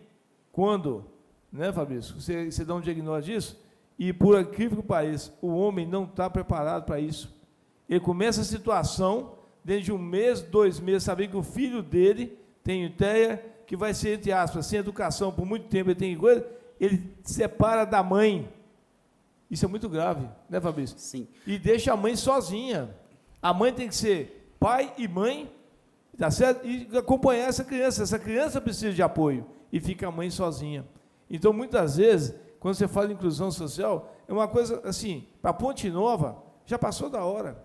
quando, né, Fabrício, você dá um diagnóstico disso, e, por incrível que pareça, o homem não está preparado para isso. Ele começa a situação, dentro de 1 mês, 2 meses, sabendo que o filho dele tem TEA, que vai ser, entre aspas, sem educação por muito tempo, ele tem coisa, ele separa da mãe. Isso é muito grave, né, Fabrício?
Sim.
E deixa a mãe sozinha. A mãe tem que ser pai e mãe, tá certo? E acompanhar essa criança. Essa criança precisa de apoio. E fica a mãe sozinha. Então, muitas vezes, quando você fala em inclusão social, é uma coisa assim, para Ponte Nova, já passou da hora.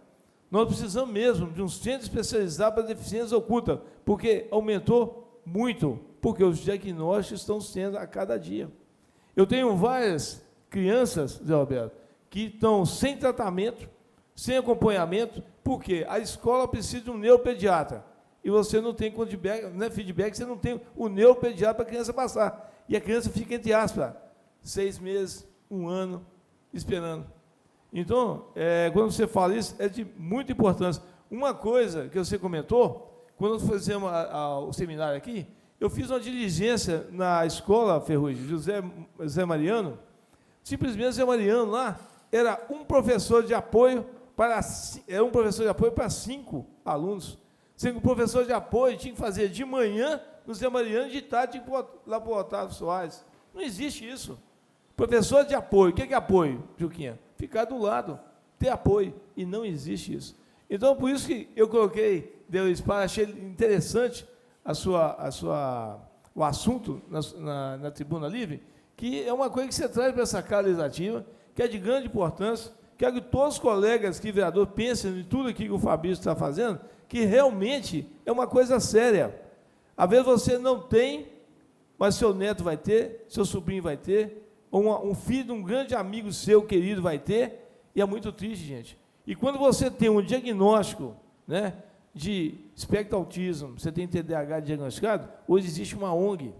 Nós precisamos mesmo de um centro especializado para deficiência oculta, porque aumentou muito, porque os diagnósticos estão sendo a cada dia. Eu tenho várias crianças, Zé Roberto, que estão sem tratamento, sem acompanhamento, porque a escola precisa de um neuropediatra, e você não tem feedback, você não tem o neuropediatra para a criança passar. E a criança fica, entre aspas, 6 meses, 1 ano, esperando. Então, quando você fala isso, é de muita importância. Uma coisa que você comentou, quando nós fizemos o seminário aqui, eu fiz uma diligência na escola Ferrugem, José Mariano, simplesmente José Mariano lá, era um professor de apoio para 5 alunos. Sendo que o professor de apoio tinha que fazer de manhã no Zé Mariano e de tarde tinha que ir lá para o Otávio Soares. Não existe isso. Professor de apoio, o que é apoio, Juquinha? Ficar do lado, ter apoio, e não existe isso. Então, por isso que eu coloquei, deu espaço, achei interessante o assunto na Tribuna Livre, que é uma coisa que você traz para essa casa legislativa, que é de grande importância, quero que todos os colegas que vereador pensem em tudo aquilo que o Fabrício está fazendo, que realmente é uma coisa séria. Às vezes você não tem, mas seu neto vai ter, seu sobrinho vai ter, ou um filho de um grande amigo seu, querido, vai ter, e é muito triste, gente. E quando você tem um diagnóstico, né, de espectro autismo, você tem TDAH diagnosticado, hoje existe uma ONG,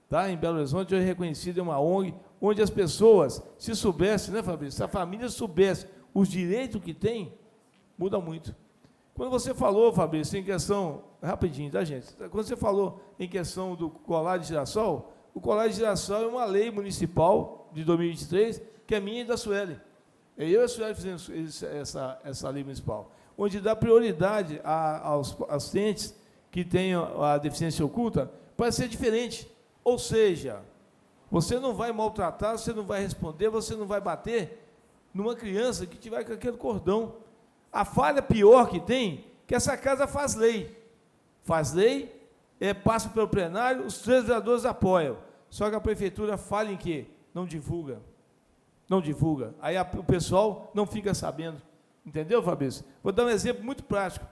tá? Em Belo Horizonte, hoje é reconhecida uma ONG, onde as pessoas, se soubessem, né, Fabrício? Se a família soubesse os direitos que tem, muda muito. Quando você falou, Fabrício, em questão, rapidinho, tá, gente? Quando você falou em questão do colar de girassol, o colar de girassol é uma lei municipal de 2023, que é minha e da Sueli. Eu e a Sueli fizemos essa lei municipal, onde dá prioridade aos pacientes que tenham a deficiência oculta para ser diferente. Ou seja, você não vai maltratar, você não vai responder, você não vai bater numa criança que tiver com aquele cordão. A falha pior que tem, que essa casa faz lei. Faz lei, passa pelo plenário, os 3 vereadores apoiam. Só que a prefeitura fala em quê? Não divulga. Não divulga. Aí o pessoal não fica sabendo. Entendeu, Fabrício? Vou dar um exemplo muito prático.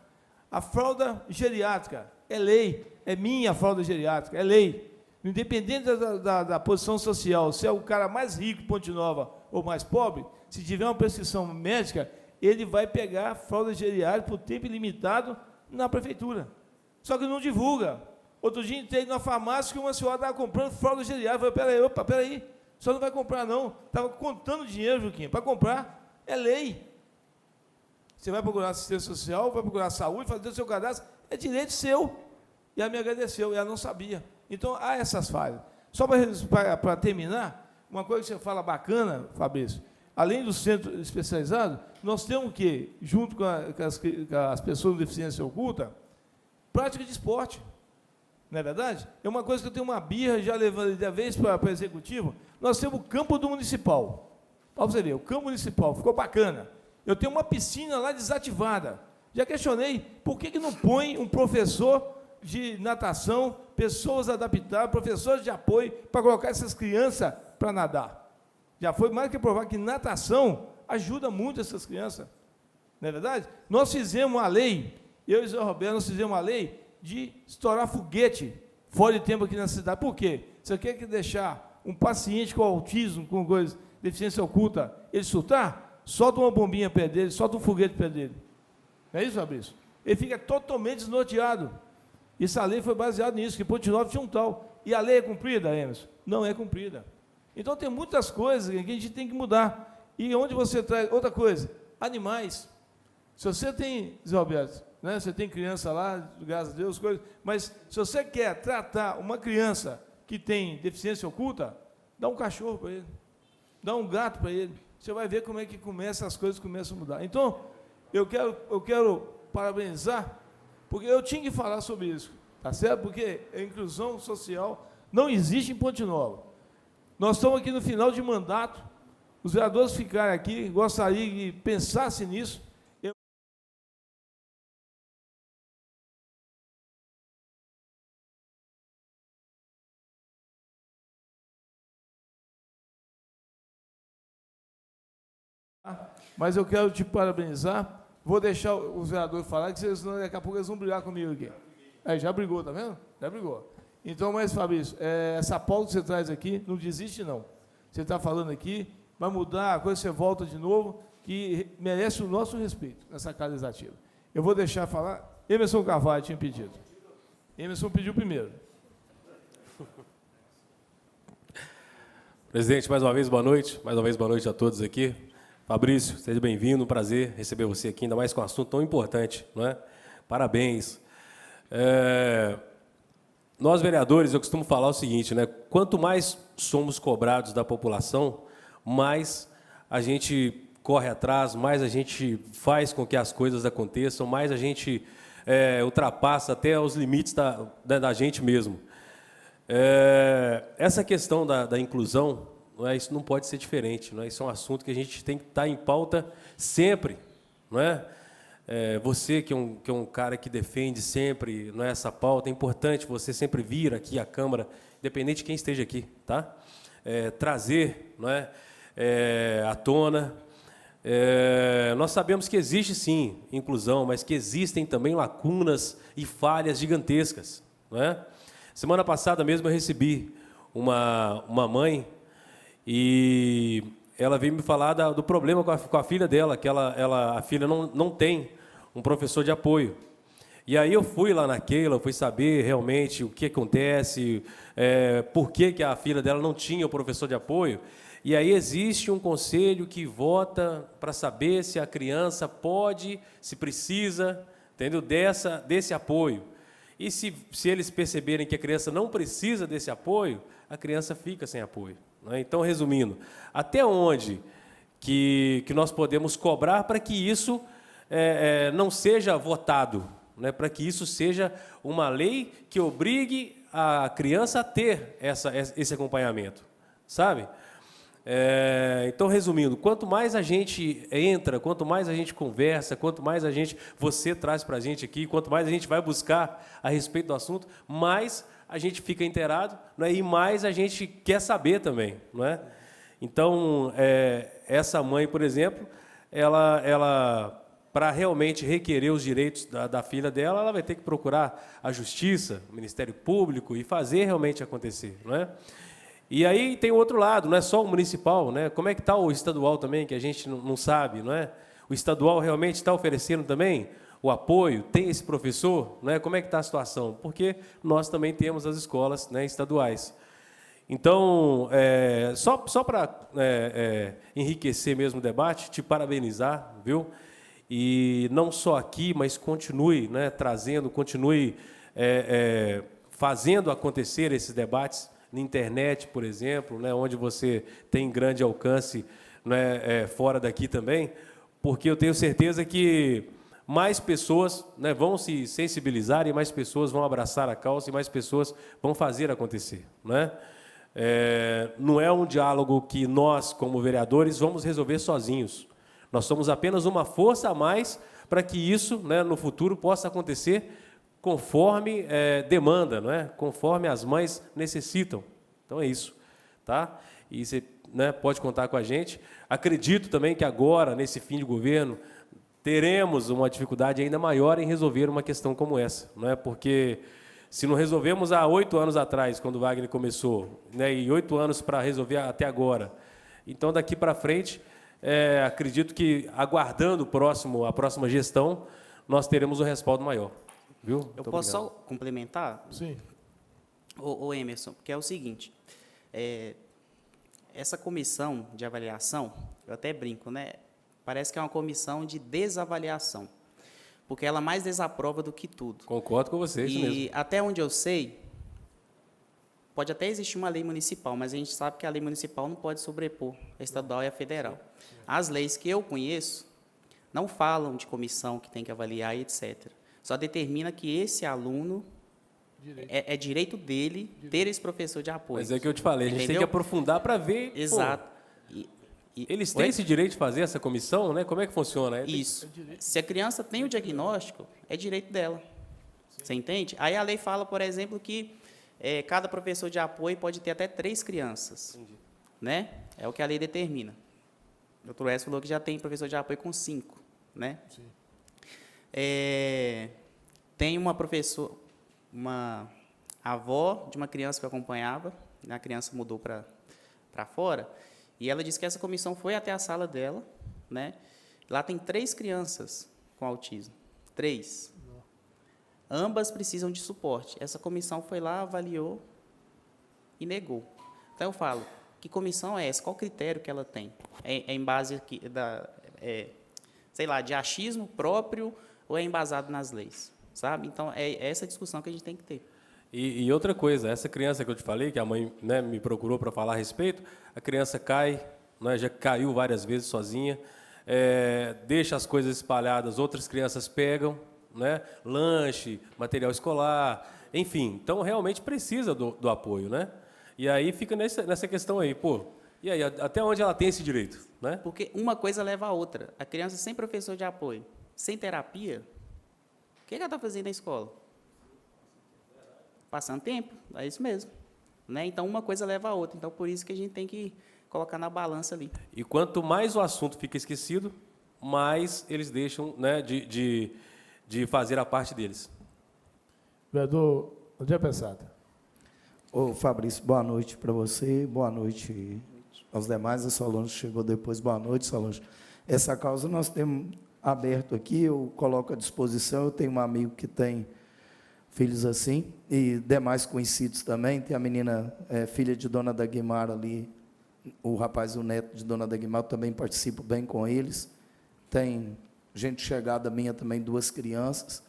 A fralda geriátrica é lei, é minha fralda geriátrica, é lei. Independente da posição social, se é o cara mais rico de Ponte Nova ou mais pobre, se tiver uma prescrição médica, ele vai pegar a fralda geriátrica por tempo ilimitado na prefeitura. Só que não divulga. Outro dia entrei na farmácia que uma senhora estava comprando fralda geriátrica. Eu falei, peraí, a senhora não vai comprar não. Estava contando dinheiro, Juquinha, para comprar, é lei. Você vai procurar assistência social, vai procurar saúde, fazer o seu cadastro, é direito seu. E ela me agradeceu, e ela não sabia. Então, há essas falhas. Só para terminar, uma coisa que você fala bacana, Fabrício, além do centro especializado, nós temos que, junto com as pessoas com deficiência oculta, prática de esporte. Não é verdade? É uma coisa que eu tenho uma birra, já levando de vez para o executivo. Nós temos o campo do municipal. Para você ver, o campo municipal ficou bacana. Eu tenho uma piscina lá desativada. Já questionei, por que não põe um professor de natação, pessoas adaptadas, professores de apoio, para colocar essas crianças para nadar? Já foi mais que provar que natação ajuda muito essas crianças. Não é verdade? Nós fizemos uma lei, eu e o Zé Roberto, nós fizemos uma lei de estourar foguete fora de tempo aqui na cidade. Por quê? Você quer que deixar um paciente com autismo, com coisa, deficiência oculta, ele surtar? Solta uma bombinha perto dele, solta um foguete perto dele. Não é isso, Fabrício? Ele fica totalmente desnorteado. Essa lei foi baseada nisso, que Ponte Nova tinha um tal. E a lei é cumprida, Emerson? Não é cumprida. Então, tem muitas coisas que a gente tem que mudar. E onde você traz... Outra coisa, animais. Se você tem, Zé Roberto, né, você tem criança lá, graças a Deus, coisas, mas se você quer tratar uma criança que tem deficiência oculta, dá um cachorro para ele, dá um gato para ele. Você vai ver como é que as coisas começam a mudar. Então, eu quero parabenizar, porque eu tinha que falar sobre isso, tá certo? Porque a inclusão social não existe em Ponte Nova. Nós estamos aqui no final de mandato, os vereadores ficarem aqui, gostaria que pensassem nisso. Mas eu quero te parabenizar. Vou deixar os vereadores falar, que senão daqui a pouco eles vão brigar comigo aqui. Já brigou, tá vendo? Já brigou. Então, mas, Fabrício, essa pauta que você traz aqui, não desiste, não. Você está falando aqui, vai mudar, a coisa você volta de novo, que merece o nosso respeito nessa casa legislativa. Eu vou deixar falar. Emerson Carvalho tinha pedido. Emerson pediu primeiro.
Presidente, mais uma vez, boa noite. Mais uma vez, boa noite a todos aqui. Fabrício, seja bem-vindo, um prazer receber você aqui, ainda mais com um assunto tão importante, não é? Parabéns. Nós, vereadores, eu costumo falar o seguinte, né? Quanto mais somos cobrados da população, mais a gente corre atrás, mais a gente faz com que as coisas aconteçam, mais a gente ultrapassa até os limites da gente mesmo. Essa questão da inclusão, não é? Isso não pode ser diferente, não é? Isso é um assunto que a gente tem que estar em pauta sempre, não é? Você que é um cara que defende sempre, não é, essa pauta, é importante você sempre vir aqui à Câmara, independente de quem esteja aqui, tá? Trazer, não é, à tona. Nós sabemos que existe sim inclusão, mas que existem também lacunas e falhas gigantescas, não é? Semana passada mesmo eu recebi uma mãe e ela veio me falar do problema com a filha dela, que a filha não tem um professor de apoio. E aí eu fui lá na Keila, fui saber realmente o que acontece, por que a filha dela não tinha o professor de apoio. E aí existe um conselho que vota para saber se a criança pode, se precisa, entendeu? Desse apoio. E se eles perceberem que a criança não precisa desse apoio, a criança fica sem apoio, né? Então, resumindo, até onde que nós podemos cobrar para que isso não seja votado, né? Para que isso seja uma lei que obrigue a criança a ter esse acompanhamento, sabe? Então, resumindo, quanto mais a gente entra, quanto mais a gente conversa, quanto mais você traz para a gente aqui, quanto mais a gente vai buscar a respeito do assunto, mais a gente fica inteirado, né, e mais a gente quer saber também, não é? Então, essa mãe, por exemplo, ela para realmente requerer os direitos da filha dela, ela vai ter que procurar a Justiça, o Ministério Público, e fazer realmente acontecer, não é? E aí tem o outro lado, não é só o municipal, né? Como é que está o estadual também, que a gente não sabe, não é? O estadual realmente está oferecendo também o apoio? Tem esse professor? Né? Como é que está a situação? Porque nós também temos as escolas, né, estaduais. Então, só para enriquecer mesmo o debate, te parabenizar, viu? E não só aqui, mas continue, né, trazendo, continue fazendo acontecer esses debates na internet, por exemplo, né, onde você tem grande alcance, né, fora daqui também, porque eu tenho certeza que mais pessoas, né, vão se sensibilizar e mais pessoas vão abraçar a causa e mais pessoas vão fazer acontecer, né? Não é um diálogo que nós, como vereadores, vamos resolver sozinhos. Nós somos apenas uma força a mais para que isso, né, no futuro possa acontecer conforme demanda, não é? Conforme as mães necessitam. Então é isso, tá? E você, né, pode contar com a gente. Acredito também que agora, nesse fim de governo, teremos uma dificuldade ainda maior em resolver uma questão como essa, não é? Porque se não resolvemos há 8 anos atrás, quando o Wagner começou, né, e 8 anos para resolver até agora, então daqui para frente, acredito que aguardando a próxima gestão, nós teremos um respaldo maior. Viu?
Eu posso só complementar?
Sim.
O Emerson, porque é o seguinte, essa comissão de avaliação, eu até brinco, né? Parece que é uma comissão de desavaliação, porque ela mais desaprova do que tudo.
Concordo com você, isso mesmo.
E até onde eu sei, pode até existir uma lei municipal, mas a gente sabe que a lei municipal não pode sobrepor a estadual e a federal. As leis que eu conheço não falam de comissão que tem que avaliar e etc. Só determina que esse aluno é direito dele ter esse professor de apoio.
Mas é que eu te falei, a gente tem que aprofundar para ver.
Exato.
Eles têm esse direito de fazer essa comissão, né? Como é que funciona?
Isso. Se a criança tem o diagnóstico, é direito dela. Você entende? Aí a lei fala, por exemplo, que cada professor de apoio pode ter até 3 crianças. Entendi. Né? É o que a lei determina. O doutor S falou que já tem professor de apoio com 5. Né? Sim. Tem uma avó de uma criança que eu acompanhava, a criança mudou para fora, e ela disse que essa comissão foi até a sala dela, né? Lá tem 3 crianças com autismo, 3. Ambas precisam de suporte. Essa comissão foi lá, avaliou e negou. Então, eu falo, que comissão é essa? Qual critério que ela tem? É em base sei lá, de achismo próprio ou é embasado nas leis? Sabe? Então, é essa discussão que a gente tem que ter.
E outra coisa, essa criança que eu te falei, que a mãe, né, me procurou para falar a respeito, a criança cai, né, já caiu várias vezes sozinha, deixa as coisas espalhadas, outras crianças pegam, né, lanche, material escolar, enfim. Então, realmente precisa do apoio, né? E aí fica nessa questão aí, pô, e aí, até onde ela tem esse direito? Né?
Porque uma coisa leva a outra. A criança sem professor de apoio, sem terapia, o que ela está fazendo na escola? Passando tempo, é isso mesmo. Né? Então, uma coisa leva a outra. Então, por isso que a gente tem que colocar na balança ali.
E quanto mais o assunto fica esquecido, mais eles deixam, né, de fazer a parte deles.
Vereador André Pessada.
Ô, Fabrício, boa noite para você, boa noite aos demais. A Solange chegou depois, boa noite, Solange. Essa causa nós temos aberto aqui, eu coloco à disposição. Eu tenho um amigo que tem filhos assim, e demais conhecidos também. Tem a menina, filha de Dona da Guimara ali, o rapaz, o neto de Dona da Guimara, também participo bem com eles. Tem gente chegada minha também, 2 crianças.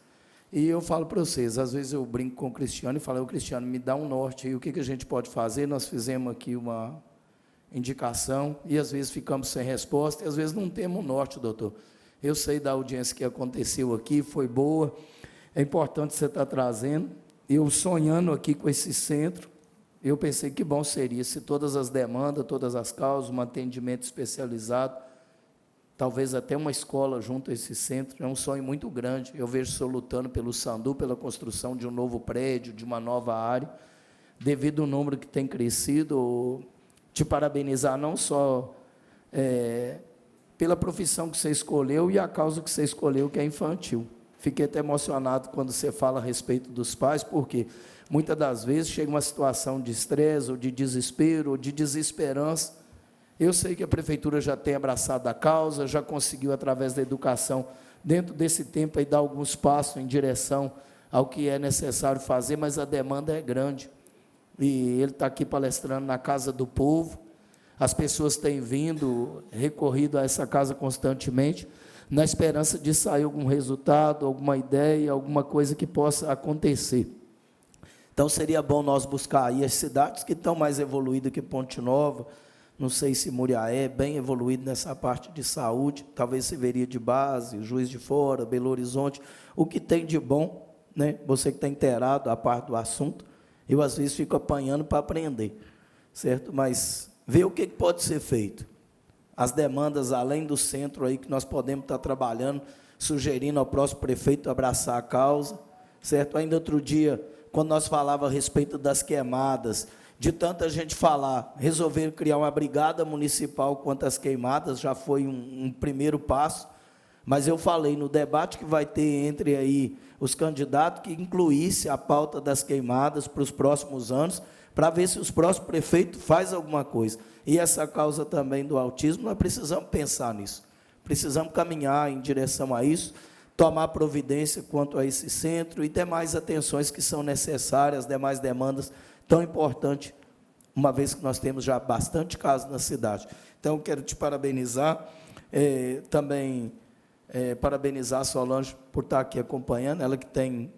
E eu falo para vocês, às vezes eu brinco com o Cristiano e falo: Cristiano, me dá um norte aí, o que a gente pode fazer? Nós fizemos aqui uma indicação, e às vezes ficamos sem resposta, e às vezes não temos um norte, doutor. Eu sei da audiência que aconteceu aqui, foi boa, é importante você estar trazendo. Eu sonhando aqui com esse centro, eu pensei que bom seria se todas as demandas, todas as causas, um atendimento especializado, talvez até uma escola junto a esse centro, é um sonho muito grande. Eu vejo o senhor lutando pelo Sandu, pela construção de um novo prédio, de uma nova área, devido ao número que tem crescido. Te parabenizar não só pela profissão que você escolheu e a causa que você escolheu, que é infantil. Fiquei até emocionado quando você fala a respeito dos pais, porque muitas das vezes chega uma situação de estresse, ou de desespero, ou de desesperança. Eu sei que a prefeitura já tem abraçado a causa, já conseguiu, através da educação, dentro desse tempo, aí, dar alguns passos em direção ao que é necessário fazer, mas a demanda é grande. E ele está aqui palestrando na Casa do Povo. As pessoas têm vindo, recorrido a essa casa constantemente, na esperança de sair algum resultado, alguma ideia, alguma coisa que possa acontecer. Então, seria bom nós buscar aí as cidades que estão mais evoluídas que Ponte Nova, não sei se Muriaé, bem evoluído nessa parte de saúde, talvez Severia de Base, Juiz de Fora, Belo Horizonte, o que tem de bom, né? Você que está inteirado a parte do assunto, eu às vezes fico apanhando para aprender, certo? Mas ver o que pode ser feito. As demandas, além do centro aí, que nós podemos estar trabalhando, sugerindo ao próximo prefeito abraçar a causa, certo? Ainda outro dia, quando nós falávamos a respeito das queimadas, de tanta gente falar, resolveram criar uma brigada municipal contra as queimadas, já foi um primeiro passo, mas eu falei no debate que vai ter entre aí os candidatos, que incluísse a pauta das queimadas para os próximos anos, para ver se os próximos prefeitos fazem alguma coisa. E essa causa também do autismo, nós precisamos pensar nisso, precisamos caminhar em direção a isso, tomar providência quanto a esse centro e demais atenções que são necessárias, demais demandas tão importantes, uma vez que nós temos já bastante casos na cidade. Então, quero te parabenizar, também parabenizar a Solange por estar aqui acompanhando, ela que tem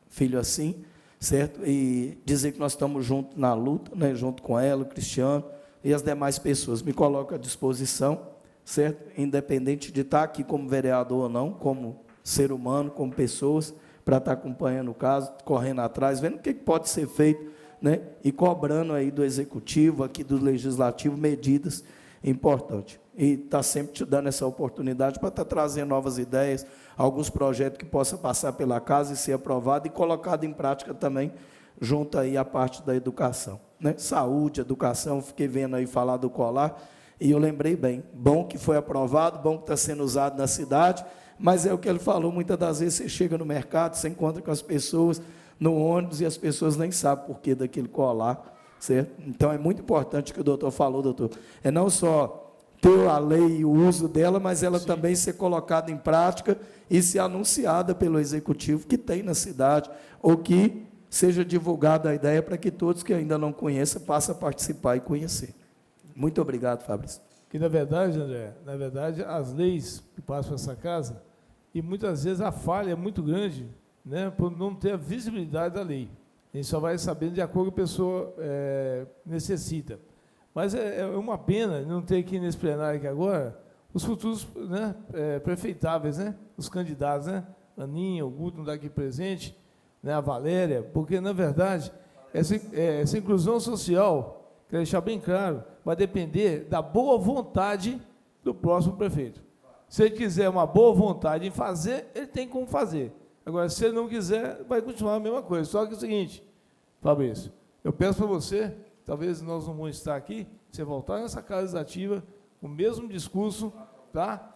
filho assim, certo? E dizer que nós estamos juntos na luta, né, junto com ela, o Cristiano e as demais pessoas. Me coloco à disposição, certo? Independente de estar aqui como vereador ou não, como ser humano, como pessoas, para estar acompanhando o caso, correndo atrás, vendo o que pode ser feito, né? E cobrando aí do Executivo, aqui do Legislativo, medidas importantes. E está sempre te dando essa oportunidade para estar trazendo novas ideias, alguns projetos que possam passar pela casa e ser aprovado e colocado em prática também, junto aí à parte da educação, né? Saúde, educação, fiquei vendo aí falar do colar, e eu lembrei bem, bom que foi aprovado, bom que está sendo usado na cidade, mas é o que ele falou, muitas das vezes você chega no mercado, você encontra com as pessoas no ônibus e as pessoas nem sabem por que daquele colar, certo? Então, é muito importante o que o doutor falou, doutor, é não só ter a lei e o uso dela, mas ela Sim. também ser colocada em prática e ser anunciada pelo Executivo que tem na cidade, ou que seja divulgada a ideia para que todos que ainda não conheçam passem a participar e conhecer. Muito obrigado, Fabrício.
Que, na verdade, André, as leis que passam por essa casa, e muitas vezes a falha é muito grande, né, por não ter a visibilidade da lei. A gente só vai sabendo de acordo com a pessoa necessita. Mas é uma pena não ter aqui nesse plenário aqui agora os futuros, né, prefeitáveis, né, os candidatos, né, Aninha, o Guto não está aqui presente, né, a Valéria, porque, na verdade, essa inclusão social, quero deixar bem claro, vai depender da boa vontade do próximo prefeito. Se ele quiser uma boa vontade em fazer, ele tem como fazer. Agora, se ele não quiser, vai continuar a mesma coisa. Só que é o seguinte, Fabrício, eu peço para você, talvez nós não vamos estar aqui, você voltar nessa casa legislativa, com o mesmo discurso, tá?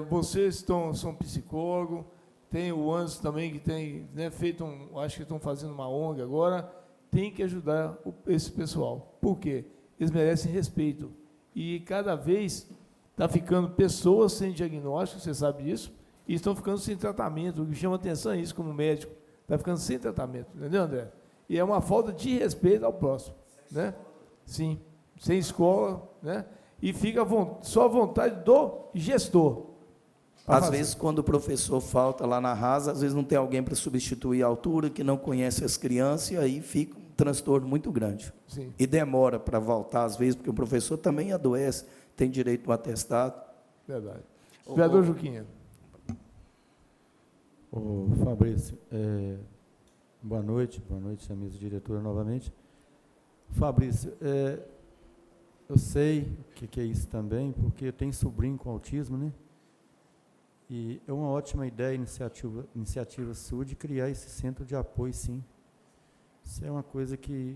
Vocês são psicólogos, tem o Anderson também, que tem, né, feito acho que estão fazendo uma ONG agora, tem que ajudar esse pessoal. Por quê? Eles merecem respeito. E cada vez está ficando pessoas sem diagnóstico, você sabe disso, e estão ficando sem tratamento. O que chama atenção é isso, como médico. Está ficando sem tratamento, entendeu, André? E é uma falta de respeito ao próximo, né? Sim, sem escola, né? E fica só a vontade do gestor.
Às vezes, quando o professor falta lá na rasa, às vezes não tem alguém para substituir a altura, que não conhece as crianças, e aí fica um transtorno muito grande.
Sim.
E demora para voltar, às vezes, porque o professor também adoece, tem direito ao atestado.
Verdade. Vereador Juquinha.
Ô, Fabrício, boa noite, a mesa diretora novamente. Fabrício, eu sei o que é isso também, porque eu tenho sobrinho com autismo, né? E é uma ótima ideia, iniciativa sua, de criar esse centro de apoio, sim. Isso é uma coisa que,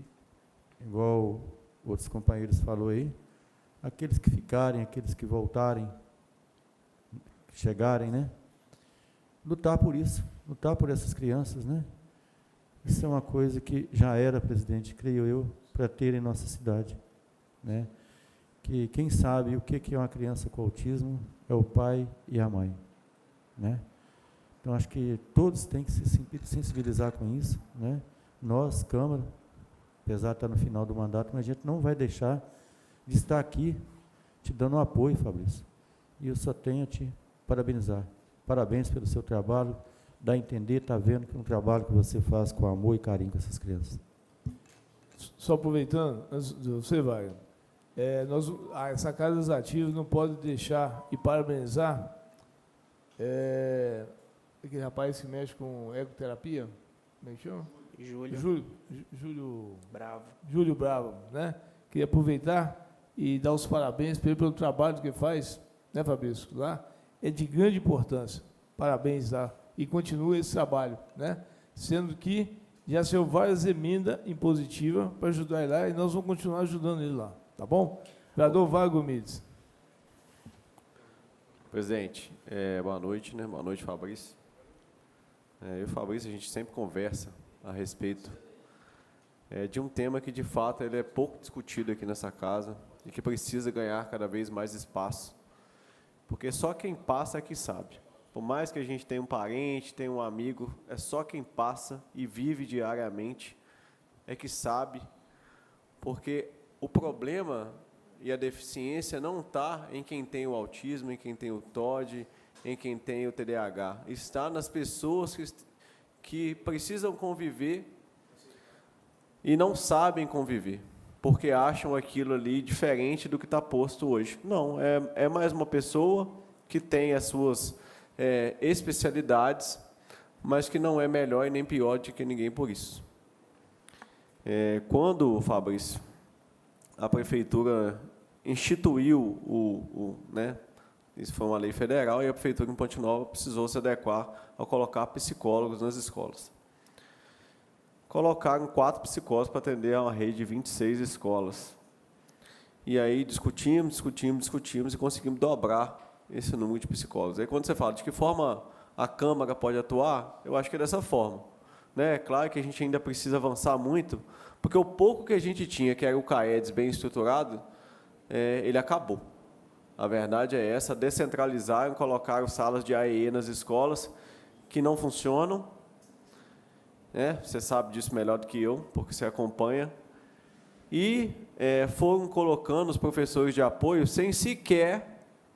igual outros companheiros falou aí, aqueles que ficarem, aqueles que voltarem, chegarem, né? Lutar por isso, lutar por essas crianças, né? Isso é uma coisa que já era, presidente, creio eu, para ter em nossa cidade, né? Que quem sabe o que é uma criança com autismo é o pai e a mãe, né? Então, acho que todos têm que se sensibilizar com isso, né? Nós, Câmara, apesar de estar no final do mandato, mas a gente não vai deixar de estar aqui te dando um apoio, Fabrício. E eu só tenho a te parabenizar. Parabéns pelo seu trabalho, dá a entender, está vendo que é um trabalho que você faz com amor e carinho com essas crianças.
Só aproveitando, você vai. Essa Casa dos Ativos não pode deixar e parabenizar aquele rapaz que mexe com ecoterapia, como é que chama? Júlio
Bravo.
Júlio Bravo, né? Queria aproveitar e dar os parabéns para ele pelo trabalho que faz, né, Fabrício? Lá é de grande importância. Parabéns lá. E continua esse trabalho, né? Sendo que já saiu várias emendas impositivas para ajudar ele lá e nós vamos continuar ajudando ele lá, tá bom? Vereador Vago Mides.
Presidente, boa noite, né? Boa noite, Fabrício. Eu e o Fabrício, a gente sempre conversa a respeito de um tema que, de fato, ele é pouco discutido aqui nessa casa e que precisa ganhar cada vez mais espaço, porque só quem passa é que sabe. Por mais que a gente tenha um parente, tenha um amigo, é só quem passa e vive diariamente é que sabe, porque o problema e a deficiência não está em quem tem o autismo, em quem tem o TOD, em quem tem o TDAH. Está nas pessoas que precisam conviver e não sabem conviver, porque acham aquilo ali diferente do que está posto hoje. Não, é mais uma pessoa que tem as suas especialidades, mas que não é melhor e nem pior do que ninguém por isso. Quando, Fabrício, a Prefeitura instituiu né, isso foi uma lei federal, e a Prefeitura em Ponte Nova precisou se adequar ao colocar psicólogos nas escolas. Colocaram 4 psicólogos para atender a uma rede de 26 escolas. E aí discutimos e conseguimos dobrar esse número de psicólogos. Aí quando você fala de que forma a Câmara pode atuar, eu acho que é dessa forma. Né? É claro que a gente ainda precisa avançar muito, porque o pouco que a gente tinha, que era o CAEDES bem estruturado, ele acabou. A verdade é essa, descentralizaram, colocaram salas de AEE nas escolas que não funcionam, né? Você sabe disso melhor do que eu, porque você acompanha, e foram colocando os professores de apoio sem sequer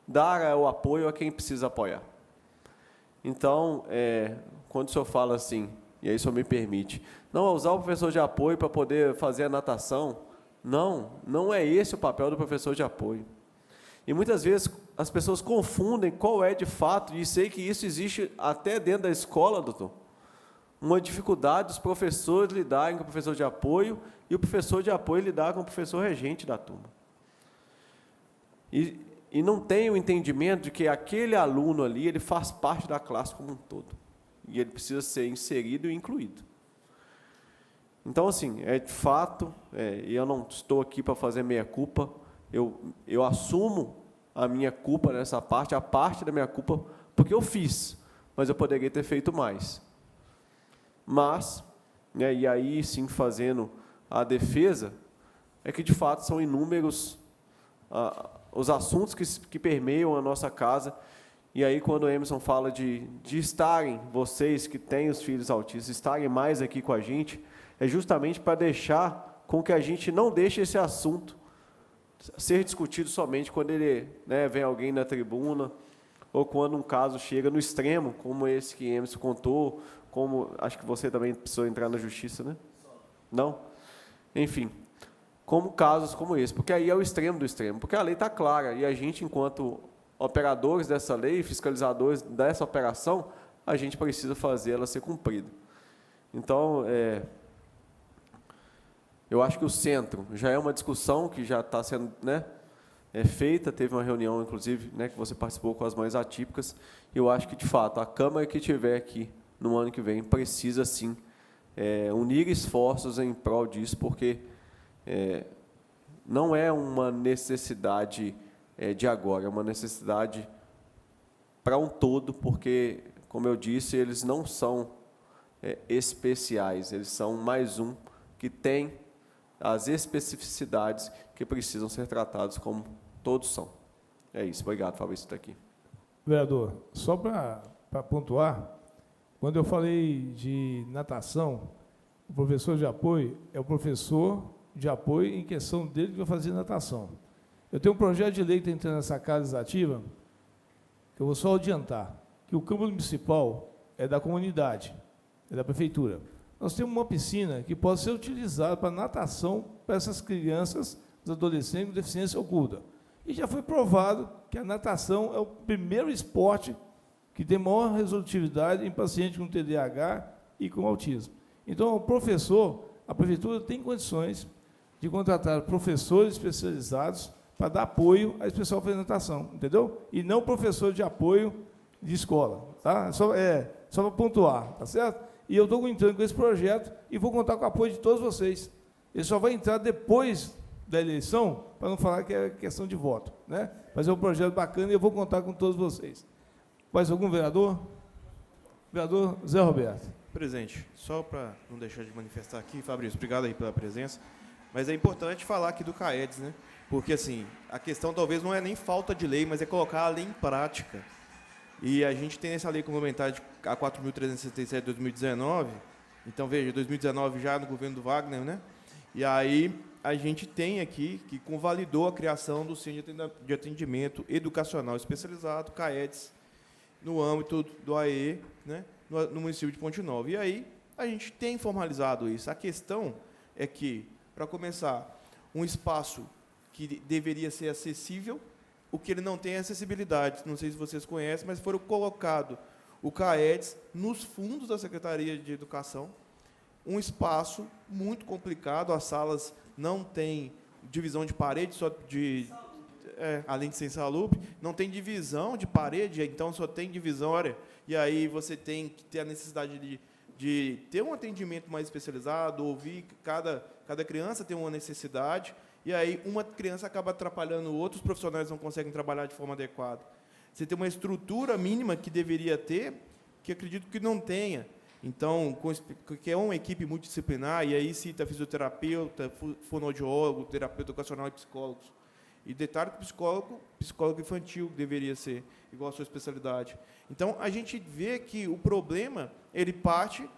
dar o apoio a quem precisa apoiar. Então, quando o senhor fala assim, e aí o senhor me permite, não usar o professor de apoio para poder fazer a natação, não é esse o papel do professor de apoio. E muitas vezes as pessoas confundem qual é de fato, e sei que isso existe até dentro da escola, doutor, uma dificuldade dos professores lidarem com o professor de apoio e o professor de apoio lidar com o professor regente da turma. E não tem o entendimento de que aquele aluno ali, ele faz parte da classe como um todo. E ele precisa ser inserido e incluído. Então, assim, de fato, e eu não estou aqui para fazer meia-culpa, eu assumo a minha culpa nessa parte, a parte da minha culpa, porque eu fiz, mas eu poderia ter feito mais. Mas, e aí sim fazendo a defesa, é que de fato são inúmeros os assuntos que permeiam a nossa casa, E aí, quando o Emerson fala de estarem, vocês que têm os filhos autistas, estarem mais aqui com a gente, é justamente para deixar com que a gente não deixe esse assunto ser discutido somente quando ele, né, vem alguém na tribuna, ou quando um caso chega no extremo, como esse que Emerson contou, como acho que você também precisou entrar na justiça, né? Não? Enfim, como casos como esse, porque aí é o extremo do extremo, porque a lei está clara, e a gente, enquanto operadores dessa lei, fiscalizadores dessa operação, a gente precisa fazer ela ser cumprida. Então, eu acho que o centro já é uma discussão que já está sendo, né, feita, teve uma reunião, inclusive, né, que você participou com as mães atípicas, e eu acho que, de fato, a Câmara que tiver aqui no ano que vem precisa, sim, unir esforços em prol disso, porque não é uma necessidade de agora, é uma necessidade para um todo, porque, como eu disse, eles não são especiais, eles são mais um que tem as especificidades que precisam ser tratados como todos são. É isso. Obrigado, Fabrício, por estar aqui.
Vereador, só para pontuar, quando eu falei de natação, o professor de apoio é o professor de apoio em questão dele que vai fazer natação. Eu tenho um projeto de lei que está entrando nessa casa legislativa, que eu vou só adiantar, que o campo municipal é da comunidade, é da prefeitura. Nós temos uma piscina que pode ser utilizada para natação para essas crianças, os adolescentes com deficiência oculta. E já foi provado que a natação é o primeiro esporte que tem maior resolutividade em pacientes com TDAH e com autismo. Então, o professor, a prefeitura tem condições de contratar professores especializados para dar apoio a esse pessoal fazer natação, entendeu? E não professor de apoio de escola, tá? Só para pontuar, tá certo? E eu estou entrando com esse projeto e vou contar com o apoio de todos vocês. Ele só vai entrar depois da eleição, para não falar que é questão de voto, né? Mas é um projeto bacana e eu vou contar com todos vocês. Mais algum vereador? Vereador Zé Roberto.
Presidente, só para não deixar de manifestar aqui, Fabrício, obrigado aí pela presença, mas é importante falar aqui do CAEDES, né? Porque, assim, a questão talvez não é nem falta de lei, mas é colocar a lei em prática. E a gente tem essa lei complementar a 4.367 de 2019, então, veja, 2019 já no governo do Wagner, né? E aí a gente tem aqui que convalidou a criação do Centro de Atendimento Educacional Especializado, CAEDES, no âmbito do AE, né? No município de Ponte Nova. E aí a gente tem formalizado isso. A questão é que, para começar, um espaço que deveria ser acessível, o que ele não tem é acessibilidade. Não sei se vocês conhecem, mas foram colocado o CAEDES nos fundos da Secretaria de Educação, um espaço muito complicado, as salas não têm divisão de parede, só além de ser insalubre, não tem divisão de parede, então só tem divisão, olha, e aí você tem que ter a necessidade de ter um atendimento mais especializado, ouvir cada criança tem uma necessidade, e aí uma criança acaba atrapalhando outros profissionais não conseguem trabalhar de forma adequada. Você tem uma estrutura mínima que deveria ter, que acredito que não tenha. Então, que é uma equipe multidisciplinar, e aí cita fisioterapeuta, fonoaudiólogo, terapeuta educacional e psicólogos. E detalhe que psicólogo infantil deveria ser igual a sua especialidade. Então, a gente vê que o problema, ele parte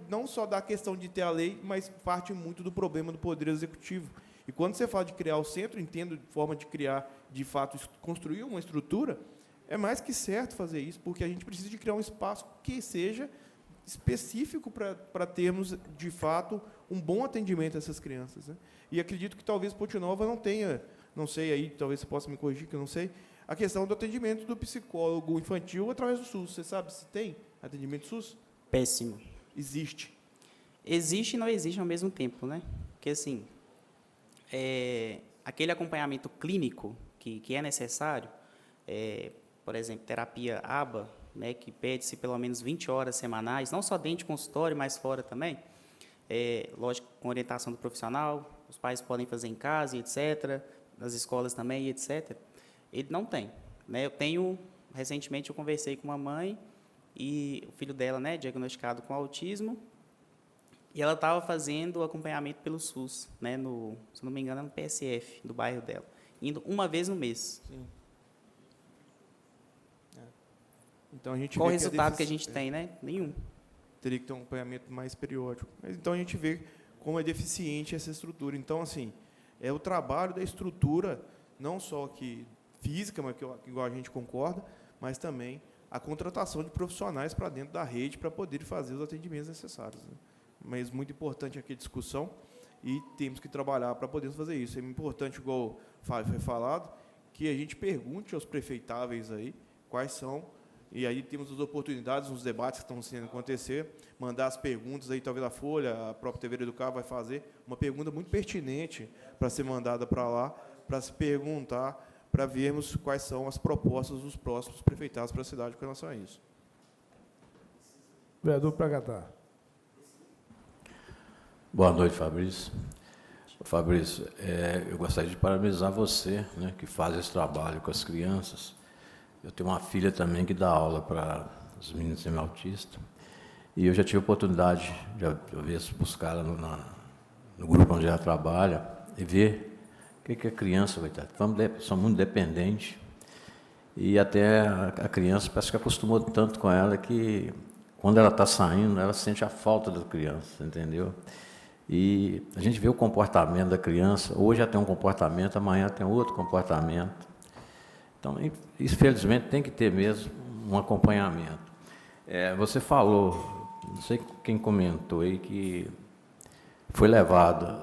não só da questão de ter a lei, mas parte muito do problema do Poder Executivo. E quando você fala de criar o centro, entendo de forma de criar, de fato, construir uma estrutura, é mais que certo fazer isso, porque a gente precisa de criar um espaço que seja específico para termos, de fato, um bom atendimento a essas crianças, né? E acredito que talvez Ponte Nova não tenha, não sei, aí talvez você possa me corrigir, que eu não sei, a questão do atendimento do psicólogo infantil através do SUS. Você sabe se tem atendimento SUS?
Péssimo.
Existe.
Existe e não existe ao mesmo tempo, né? Porque, assim, aquele acompanhamento clínico que é necessário, por exemplo, terapia ABA, né, que pede-se pelo menos 20 horas semanais, não só dentro de consultório, mas fora também, lógico, com orientação do profissional, os pais podem fazer em casa, etc., nas escolas também, etc., ele não tem, né? Recentemente eu conversei com uma mãe e o filho dela, né, diagnosticado com autismo, e ela estava fazendo o acompanhamento pelo SUS, né, se não me engano, no PSF, do bairro dela, indo uma vez no mês.
Sim. Então a gente
Qual o
vê
resultado que a gente tem, né? Nenhum.
Teria que ter um acompanhamento mais periódico. Mas, então a gente vê como é deficiente essa estrutura. Então, assim, é o trabalho da estrutura, não só que física, mas que igual a gente concorda, mas também a contratação de profissionais para dentro da rede para poder fazer os atendimentos necessários. Né? Mas muito importante aqui a discussão e temos que trabalhar para poder fazer isso. É importante, igual foi falado, que a gente pergunte aos prefeitáveis aí quais são, e aí temos as oportunidades nos debates que estão sendo acontecer, mandar as perguntas aí, talvez a Folha, a própria TV Educar vai fazer uma pergunta muito pertinente para ser mandada para lá, para se perguntar, para vermos quais são as propostas dos próximos prefeitados para a cidade com relação a isso.
Vereador Pragatar.
Boa noite, Fabrício. Fabrício, eu gostaria de parabenizar você, né, que faz esse trabalho com as crianças. Eu tenho uma filha também que dá aula para os meninos semi-autistas. E eu já tive a oportunidade de buscar ela no grupo onde ela trabalha e ver o que é criança, coitada. São muito dependentes. E até a criança parece que acostumou tanto com ela que, quando ela está saindo, ela sente a falta da criança, entendeu? E a gente vê o comportamento da criança. Hoje ela tem um comportamento, amanhã tem outro comportamento. Então, infelizmente, tem que ter mesmo um acompanhamento. Você falou, não sei quem comentou aí, que foi levado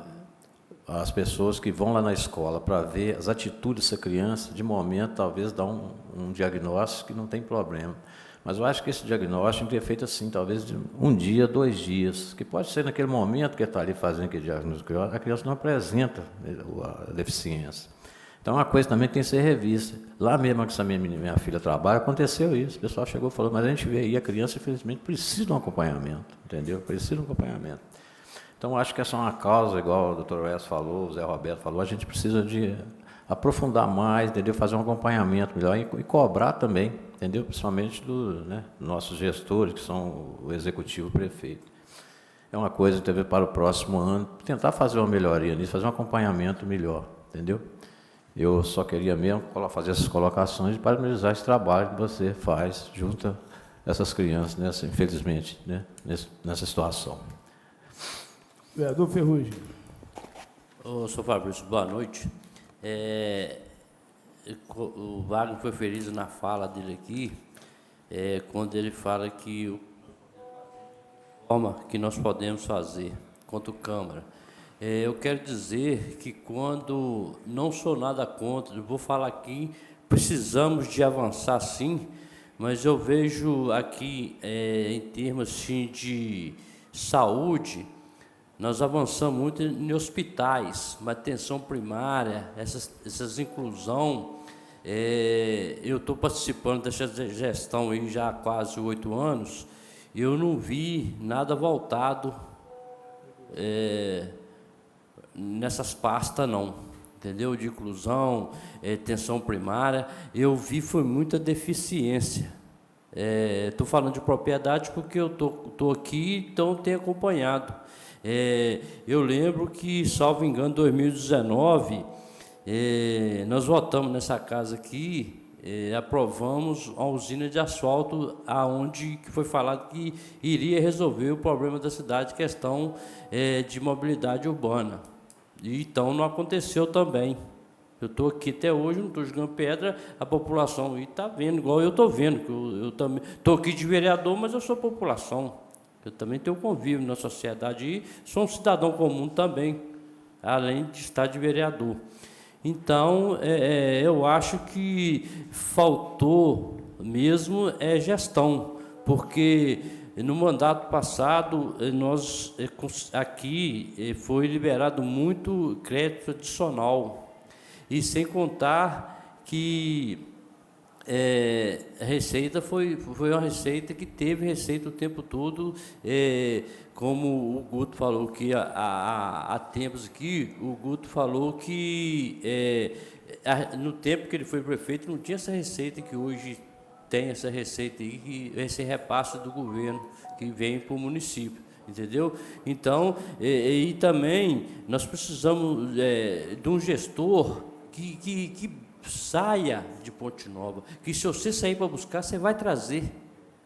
as pessoas que vão lá na escola para ver as atitudes dessa criança, de momento, talvez dar um diagnóstico que não tem problema. Mas eu acho que esse diagnóstico tem que ser feito assim, talvez de 1 dia, 2 dias, que pode ser naquele momento que ele está ali fazendo aquele diagnóstico, a criança não apresenta a deficiência. Então, uma coisa também tem que ser revista. Lá mesmo que essa minha filha trabalha, aconteceu isso. O pessoal chegou e falou, mas a gente vê aí, a criança, infelizmente, precisa de um acompanhamento, entendeu? Precisa de um acompanhamento. Então, acho que essa é uma causa, igual o doutor Wes falou, o Zé Roberto falou, a gente precisa de aprofundar mais, entendeu? Fazer um acompanhamento melhor e cobrar também, entendeu? Principalmente dos nossos gestores, que são o executivo e o prefeito. É uma coisa, talvez, para o próximo ano, tentar fazer uma melhoria nisso, fazer um acompanhamento melhor, entendeu? Eu só queria mesmo fazer essas colocações e parabenizar esse trabalho que você faz junto a essas crianças, infelizmente, né, nessa situação.
Vereador Ferrugem.
Ô, senhor Fabrício, boa noite. O Wagner foi feliz na fala dele aqui, quando ele fala que forma que nós podemos fazer quanto Câmara. Eu quero dizer que quando não sou nada contra, eu vou falar aqui, precisamos de avançar sim, mas eu vejo aqui, em termos assim, de saúde, nós avançamos muito em hospitais, uma atenção primária, essas inclusão. Eu estou participando dessa gestão aí já há quase 8 anos, e eu não vi nada voltado nessas pastas, não, entendeu? De inclusão, atenção primária, eu vi foi muita deficiência. Estou falando de propriedade porque eu estou aqui, então tenho acompanhado. Eu lembro que, salvo engano, em 2019, nós votamos nessa casa aqui, aprovamos a usina de asfalto, aonde que foi falado que iria resolver o problema da cidade, questão de mobilidade urbana. E, então, não aconteceu também. Eu estou aqui até hoje, não estou jogando pedra, a população está vendo, igual eu estou vendo, que eu também estou aqui de vereador, mas eu sou população. Eu também tenho convívio na sociedade e sou um cidadão comum também, além de estar de vereador. Então, eu acho que faltou mesmo gestão, porque no mandato passado, nós aqui foi liberado muito crédito adicional, e sem contar que a receita foi uma receita que teve receita o tempo todo, como o Guto falou que há tempos aqui, o Guto falou que no tempo que ele foi prefeito não tinha essa receita que hoje tem, essa receita aí, esse repasse do governo que vem para o município, entendeu? Então, e também nós precisamos de um gestor que saia de Ponte Nova, que se você sair para buscar, você vai trazer.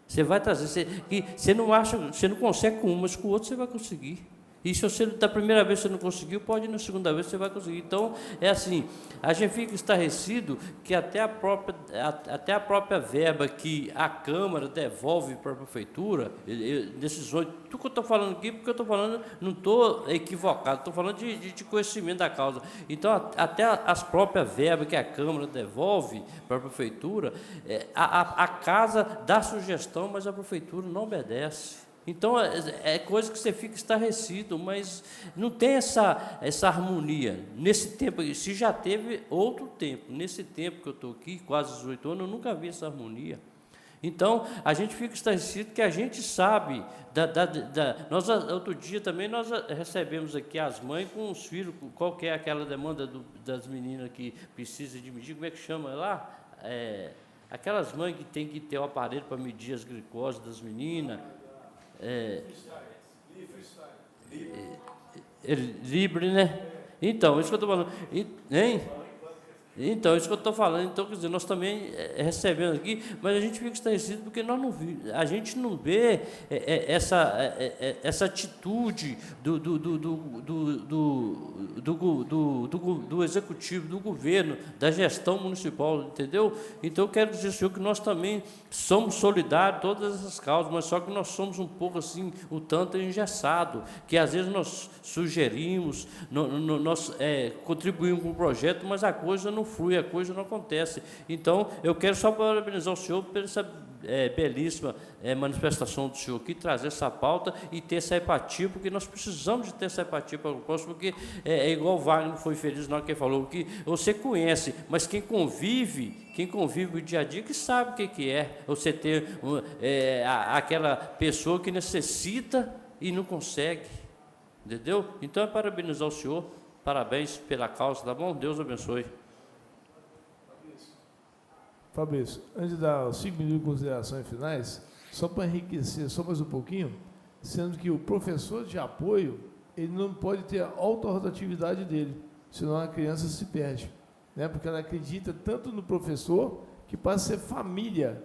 Você vai trazer. Você não acha, você não consegue com um, mas com o outro você vai conseguir. E se você, da primeira vez você não conseguiu, pode ir na segunda vez você vai conseguir. Então, é assim, a gente fica estarrecido que até a própria verba que a Câmara devolve para a Prefeitura, decisões, tudo que eu estou falando aqui, porque eu estou falando, não estou equivocado, estou falando de conhecimento da causa. Então, até as próprias verbas que a Câmara devolve para a Prefeitura, a Casa dá sugestão, mas a Prefeitura não obedece. Então, é coisa que você fica estarrecido, mas não tem essa harmonia. Nesse tempo, se já teve outro tempo, nesse tempo que eu estou aqui, quase 18 anos, eu nunca vi essa harmonia. Então, a gente fica estarrecido que a gente sabe, nós, outro dia também, nós recebemos aqui as mães com os filhos, qual que é aquela demanda das meninas que precisam de medir, como é que chama lá? Aquelas mães que têm que ter o aparelho para medir as glicoses das meninas, livre, né? Então, isso que eu estou falando. Hein? Então, isso que eu estou falando. Então, quer dizer, nós também recebemos aqui, mas a gente fica estarrecido porque a gente não vê essa atitude do executivo, do governo, da gestão municipal, entendeu? Então, eu quero dizer, senhor, que nós também somos solidários a todas essas causas, mas só que nós somos um pouco assim, um tanto engessado, que às vezes nós sugerimos, nós contribuímos com o projeto, mas a coisa não flui, a coisa não acontece. Então, eu quero só parabenizar o senhor por essa belíssima manifestação do senhor aqui, trazer essa pauta e ter essa empatia, porque nós precisamos de ter essa empatia para o próximo, porque é igual o Wagner foi feliz na hora que ele falou, que você conhece, mas quem convive o dia a dia, que sabe o que é você ter aquela pessoa que necessita e não consegue, entendeu? Então, é parabenizar o senhor, parabéns pela causa, tá bom? Deus abençoe.
Fabrício, antes de dar os 5 minutos de considerações finais, só para enriquecer só mais um pouquinho, sendo que o professor de apoio, ele não pode ter a autorrotatividade dele, senão a criança se perde, né? Porque ela acredita tanto no professor que passa a ser família,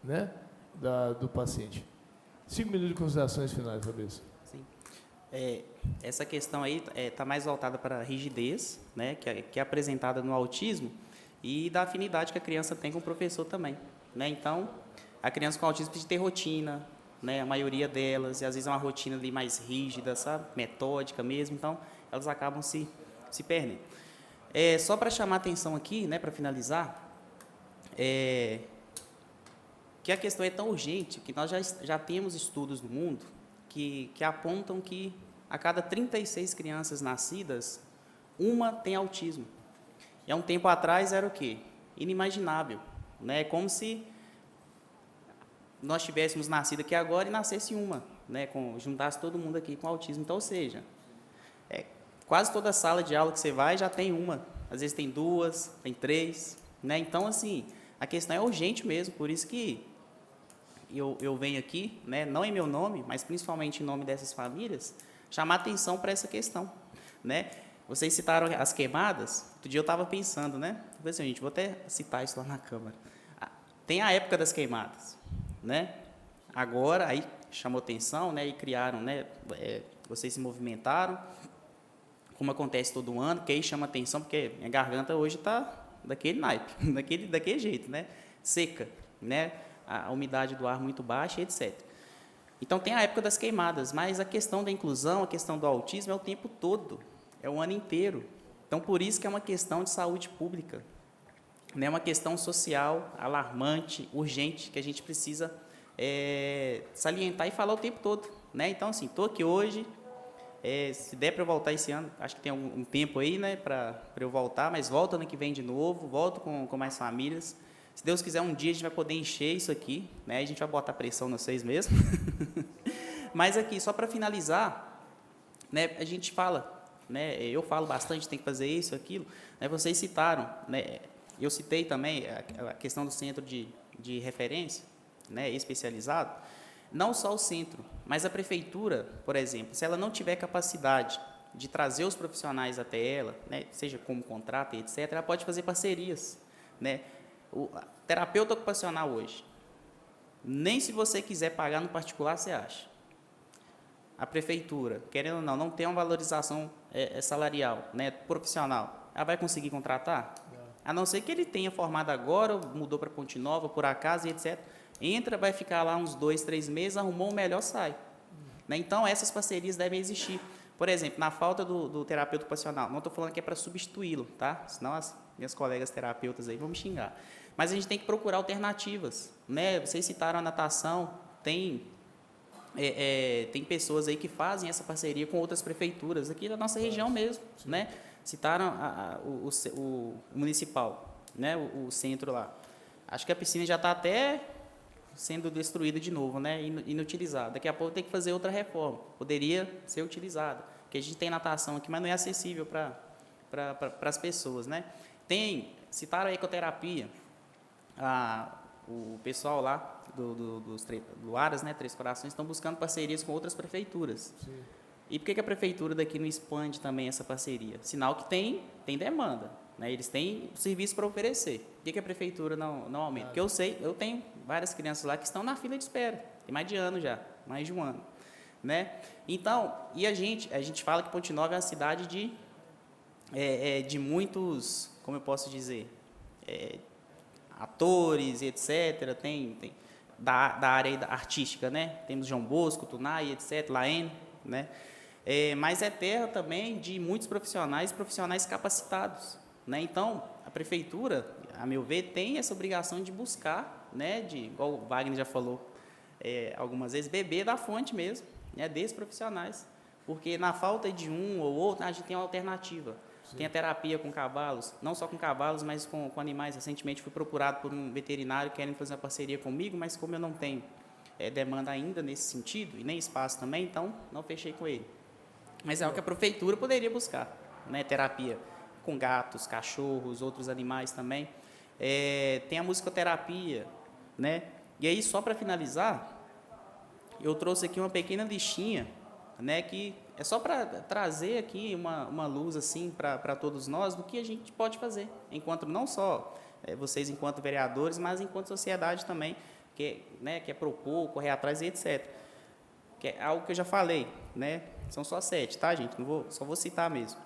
né, do paciente. 5 minutos de considerações finais, Fabrício.
Sim. Essa questão aí está mais voltada para a rigidez, né, que é apresentada no autismo, e da afinidade que a criança tem com o professor também, né? Então, a criança com autismo precisa ter rotina, né? A maioria delas, e às vezes é uma rotina ali mais rígida, sabe? Metódica mesmo, então elas acabam se perdendo. Só para chamar a atenção aqui, né, para finalizar, que a questão é tão urgente que nós já temos estudos no mundo que apontam que a cada 36 crianças nascidas, uma tem autismo. E há um tempo atrás era o quê? Inimaginável, né? Como se nós tivéssemos nascido aqui agora e nascesse uma, né? Juntasse todo mundo aqui com autismo. Então, ou seja, quase toda sala de aula que você vai já tem uma. Às vezes tem 2, tem 3, né? Então, assim, a questão é urgente mesmo, por isso que eu venho aqui, né? Não em meu nome, mas principalmente em nome dessas famílias, chamar atenção para essa questão, né? Vocês citaram as queimadas. Outro dia eu estava pensando, né? Falei assim, gente, vou até citar isso lá na Câmara. Tem a época das queimadas, né? Agora, aí chamou atenção, né? E criaram, né? Vocês se movimentaram, como acontece todo ano, que aí chama atenção, porque minha garganta hoje está daquele naipe, daquele jeito, né? Seca, né? A umidade do ar muito baixa, etc. Então, tem a época das queimadas, mas a questão da inclusão, a questão do autismo é o tempo todo. É o ano inteiro. Então, por isso que é uma questão de saúde pública. É uma questão social, alarmante, urgente, que a gente precisa salientar e falar o tempo todo, né? Então, assim, estou aqui hoje, se der para eu voltar esse ano, acho que tem um tempo aí, né, para eu voltar, mas volto ano que vem de novo, volto com mais famílias. Se Deus quiser, um dia a gente vai poder encher isso aqui, né? A gente vai botar pressão nos 6 mesmo. Mas aqui, só para finalizar, né, a gente fala, né, eu falo bastante, tem que fazer isso, aquilo, né, vocês citaram, né, eu citei também a questão do centro de referência, né, especializado, não só o centro, mas a prefeitura, por exemplo, se ela não tiver capacidade de trazer os profissionais até ela, né, seja como contrato, etc., ela pode fazer parcerias, né. O terapeuta ocupacional hoje, nem se você quiser pagar no particular, você acha. A prefeitura, querendo ou não, não tem uma valorização salarial, né, profissional. Ela vai conseguir contratar? A não ser que ele tenha formado agora, mudou para Ponte Nova, por acaso, e etc. Entra, vai ficar lá uns 2, 3 meses, arrumou o melhor, sai. Né? Então, essas parcerias devem existir. Por exemplo, na falta do terapeuta ocupacional, não estou falando que é para substituí-lo, tá? Senão as minhas colegas terapeutas aí vão me xingar. Mas a gente tem que procurar alternativas. Né? Vocês citaram a natação, tem pessoas aí que fazem essa parceria com outras prefeituras, aqui da nossa região mesmo. Né? Citaram o municipal, né? o centro lá. Acho que a piscina já está até sendo destruída de novo, né? Inutilizada. Daqui a pouco tem que fazer outra reforma. Poderia ser utilizada. Porque a gente tem natação aqui, mas não é acessível para as pessoas. Né? Citaram a ecoterapia. O pessoal lá do Aras, né, Três Corações, estão buscando parcerias com outras prefeituras. Sim. E por que a prefeitura daqui não expande também essa parceria? Sinal que tem demanda. Né? Eles têm serviço para oferecer. Por que a prefeitura não aumenta? Porque eu tenho várias crianças lá que estão na fila de espera. Tem mais de ano já, mais de um ano. Né? Então, e a gente fala que Ponte Nova é uma cidade de muitos, como eu posso dizer, atores, etc. Tem da área artística, né? Temos João Bosco, Tunai, etc., Laene, né? Mas é terra também de muitos profissionais capacitados. Né? Então, a prefeitura, a meu ver, tem essa obrigação de buscar, né, igual o Wagner já falou algumas vezes, beber da fonte mesmo, né, desses profissionais. Porque na falta de um ou outro, a gente tem uma alternativa. Sim. Tem a terapia com cavalos, não só com cavalos, mas com animais. Recentemente fui procurado por um veterinário querendo fazer uma parceria comigo, mas como eu não tenho demanda ainda nesse sentido, e nem espaço também, então não fechei com ele. Mas é o que a prefeitura poderia buscar, né, terapia com gatos, cachorros, outros animais também. Tem a musicoterapia, né? E aí, só para finalizar, eu trouxe aqui uma pequena listinha, né, que é só para trazer aqui uma luz assim para todos nós do que a gente pode fazer, enquanto não só vocês enquanto vereadores, mas enquanto sociedade também, que é propor, correr atrás e etc. Que é algo que eu já falei, né? São só 7, tá, gente? Só vou citar mesmo.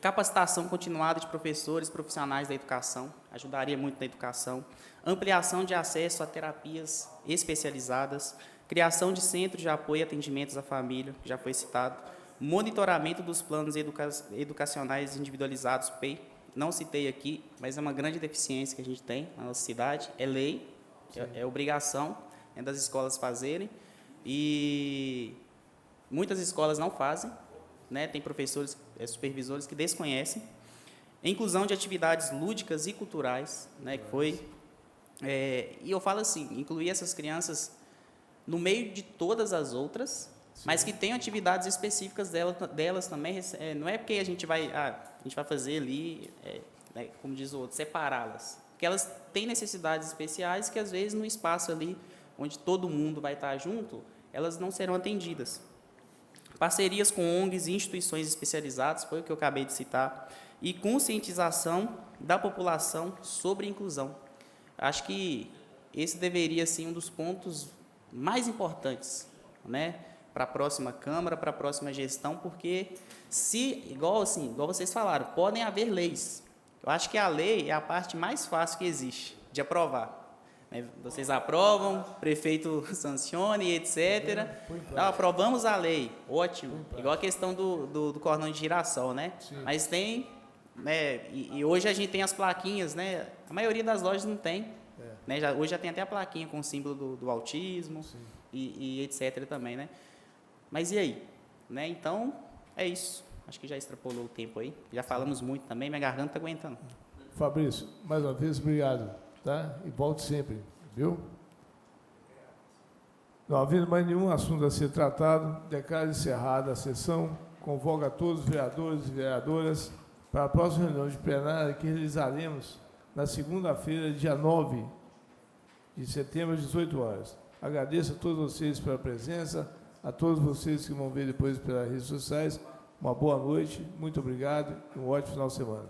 Capacitação continuada de professores, profissionais da educação, ajudaria muito na educação. Ampliação de acesso a terapias especializadas. Criação de centros de apoio e atendimentos à família, já foi citado. Monitoramento dos planos educacionais individualizados, PEI. Não citei aqui, mas é uma grande deficiência que a gente tem na nossa cidade. É lei, é obrigação das escolas fazerem. E muitas escolas não fazem. Né, tem professores, supervisores que desconhecem. Inclusão de atividades lúdicas e culturais, né, que foi... e eu falo assim, incluir essas crianças no meio de todas as outras, sim, mas que tenham atividades específicas delas também. Não é porque a gente vai fazer ali, né, como diz o outro, separá-las. Porque elas têm necessidades especiais que, às vezes, no espaço ali, onde todo mundo vai estar junto, elas não serão atendidas. Parcerias com ONGs e instituições especializadas, foi o que eu acabei de citar, e conscientização da população sobre inclusão. Acho que esse deveria ser um dos pontos mais importantes, né, para a próxima Câmara, para a próxima gestão, porque igual vocês falaram, podem haver leis. Eu acho que a lei é a parte mais fácil que existe de aprovar. Vocês aprovam, o prefeito sancione, etc. Não, aprovamos a lei, ótimo. Igual a questão do cordão de girassol, né? Sim. Mas tem, né? E hoje a gente tem as plaquinhas, né? A maioria das lojas não tem. Né? Hoje já tem até a plaquinha com o símbolo do autismo e etc. também, né? Mas e aí? Né? Então, é isso. Acho que já extrapolou o tempo aí. Já falamos muito também, minha garganta está aguentando.
Fabrício, mais uma vez, obrigado. Tá? E volte sempre, viu? Não havendo mais nenhum assunto a ser tratado, declaro encerrada a sessão, convoco a todos os vereadores e vereadoras para a próxima reunião de plenária que realizaremos na segunda-feira, dia 9 de setembro, às 18 horas. Agradeço a todos vocês pela presença, a todos vocês que vão ver depois pelas redes sociais. Uma boa noite, muito obrigado e um ótimo final de semana.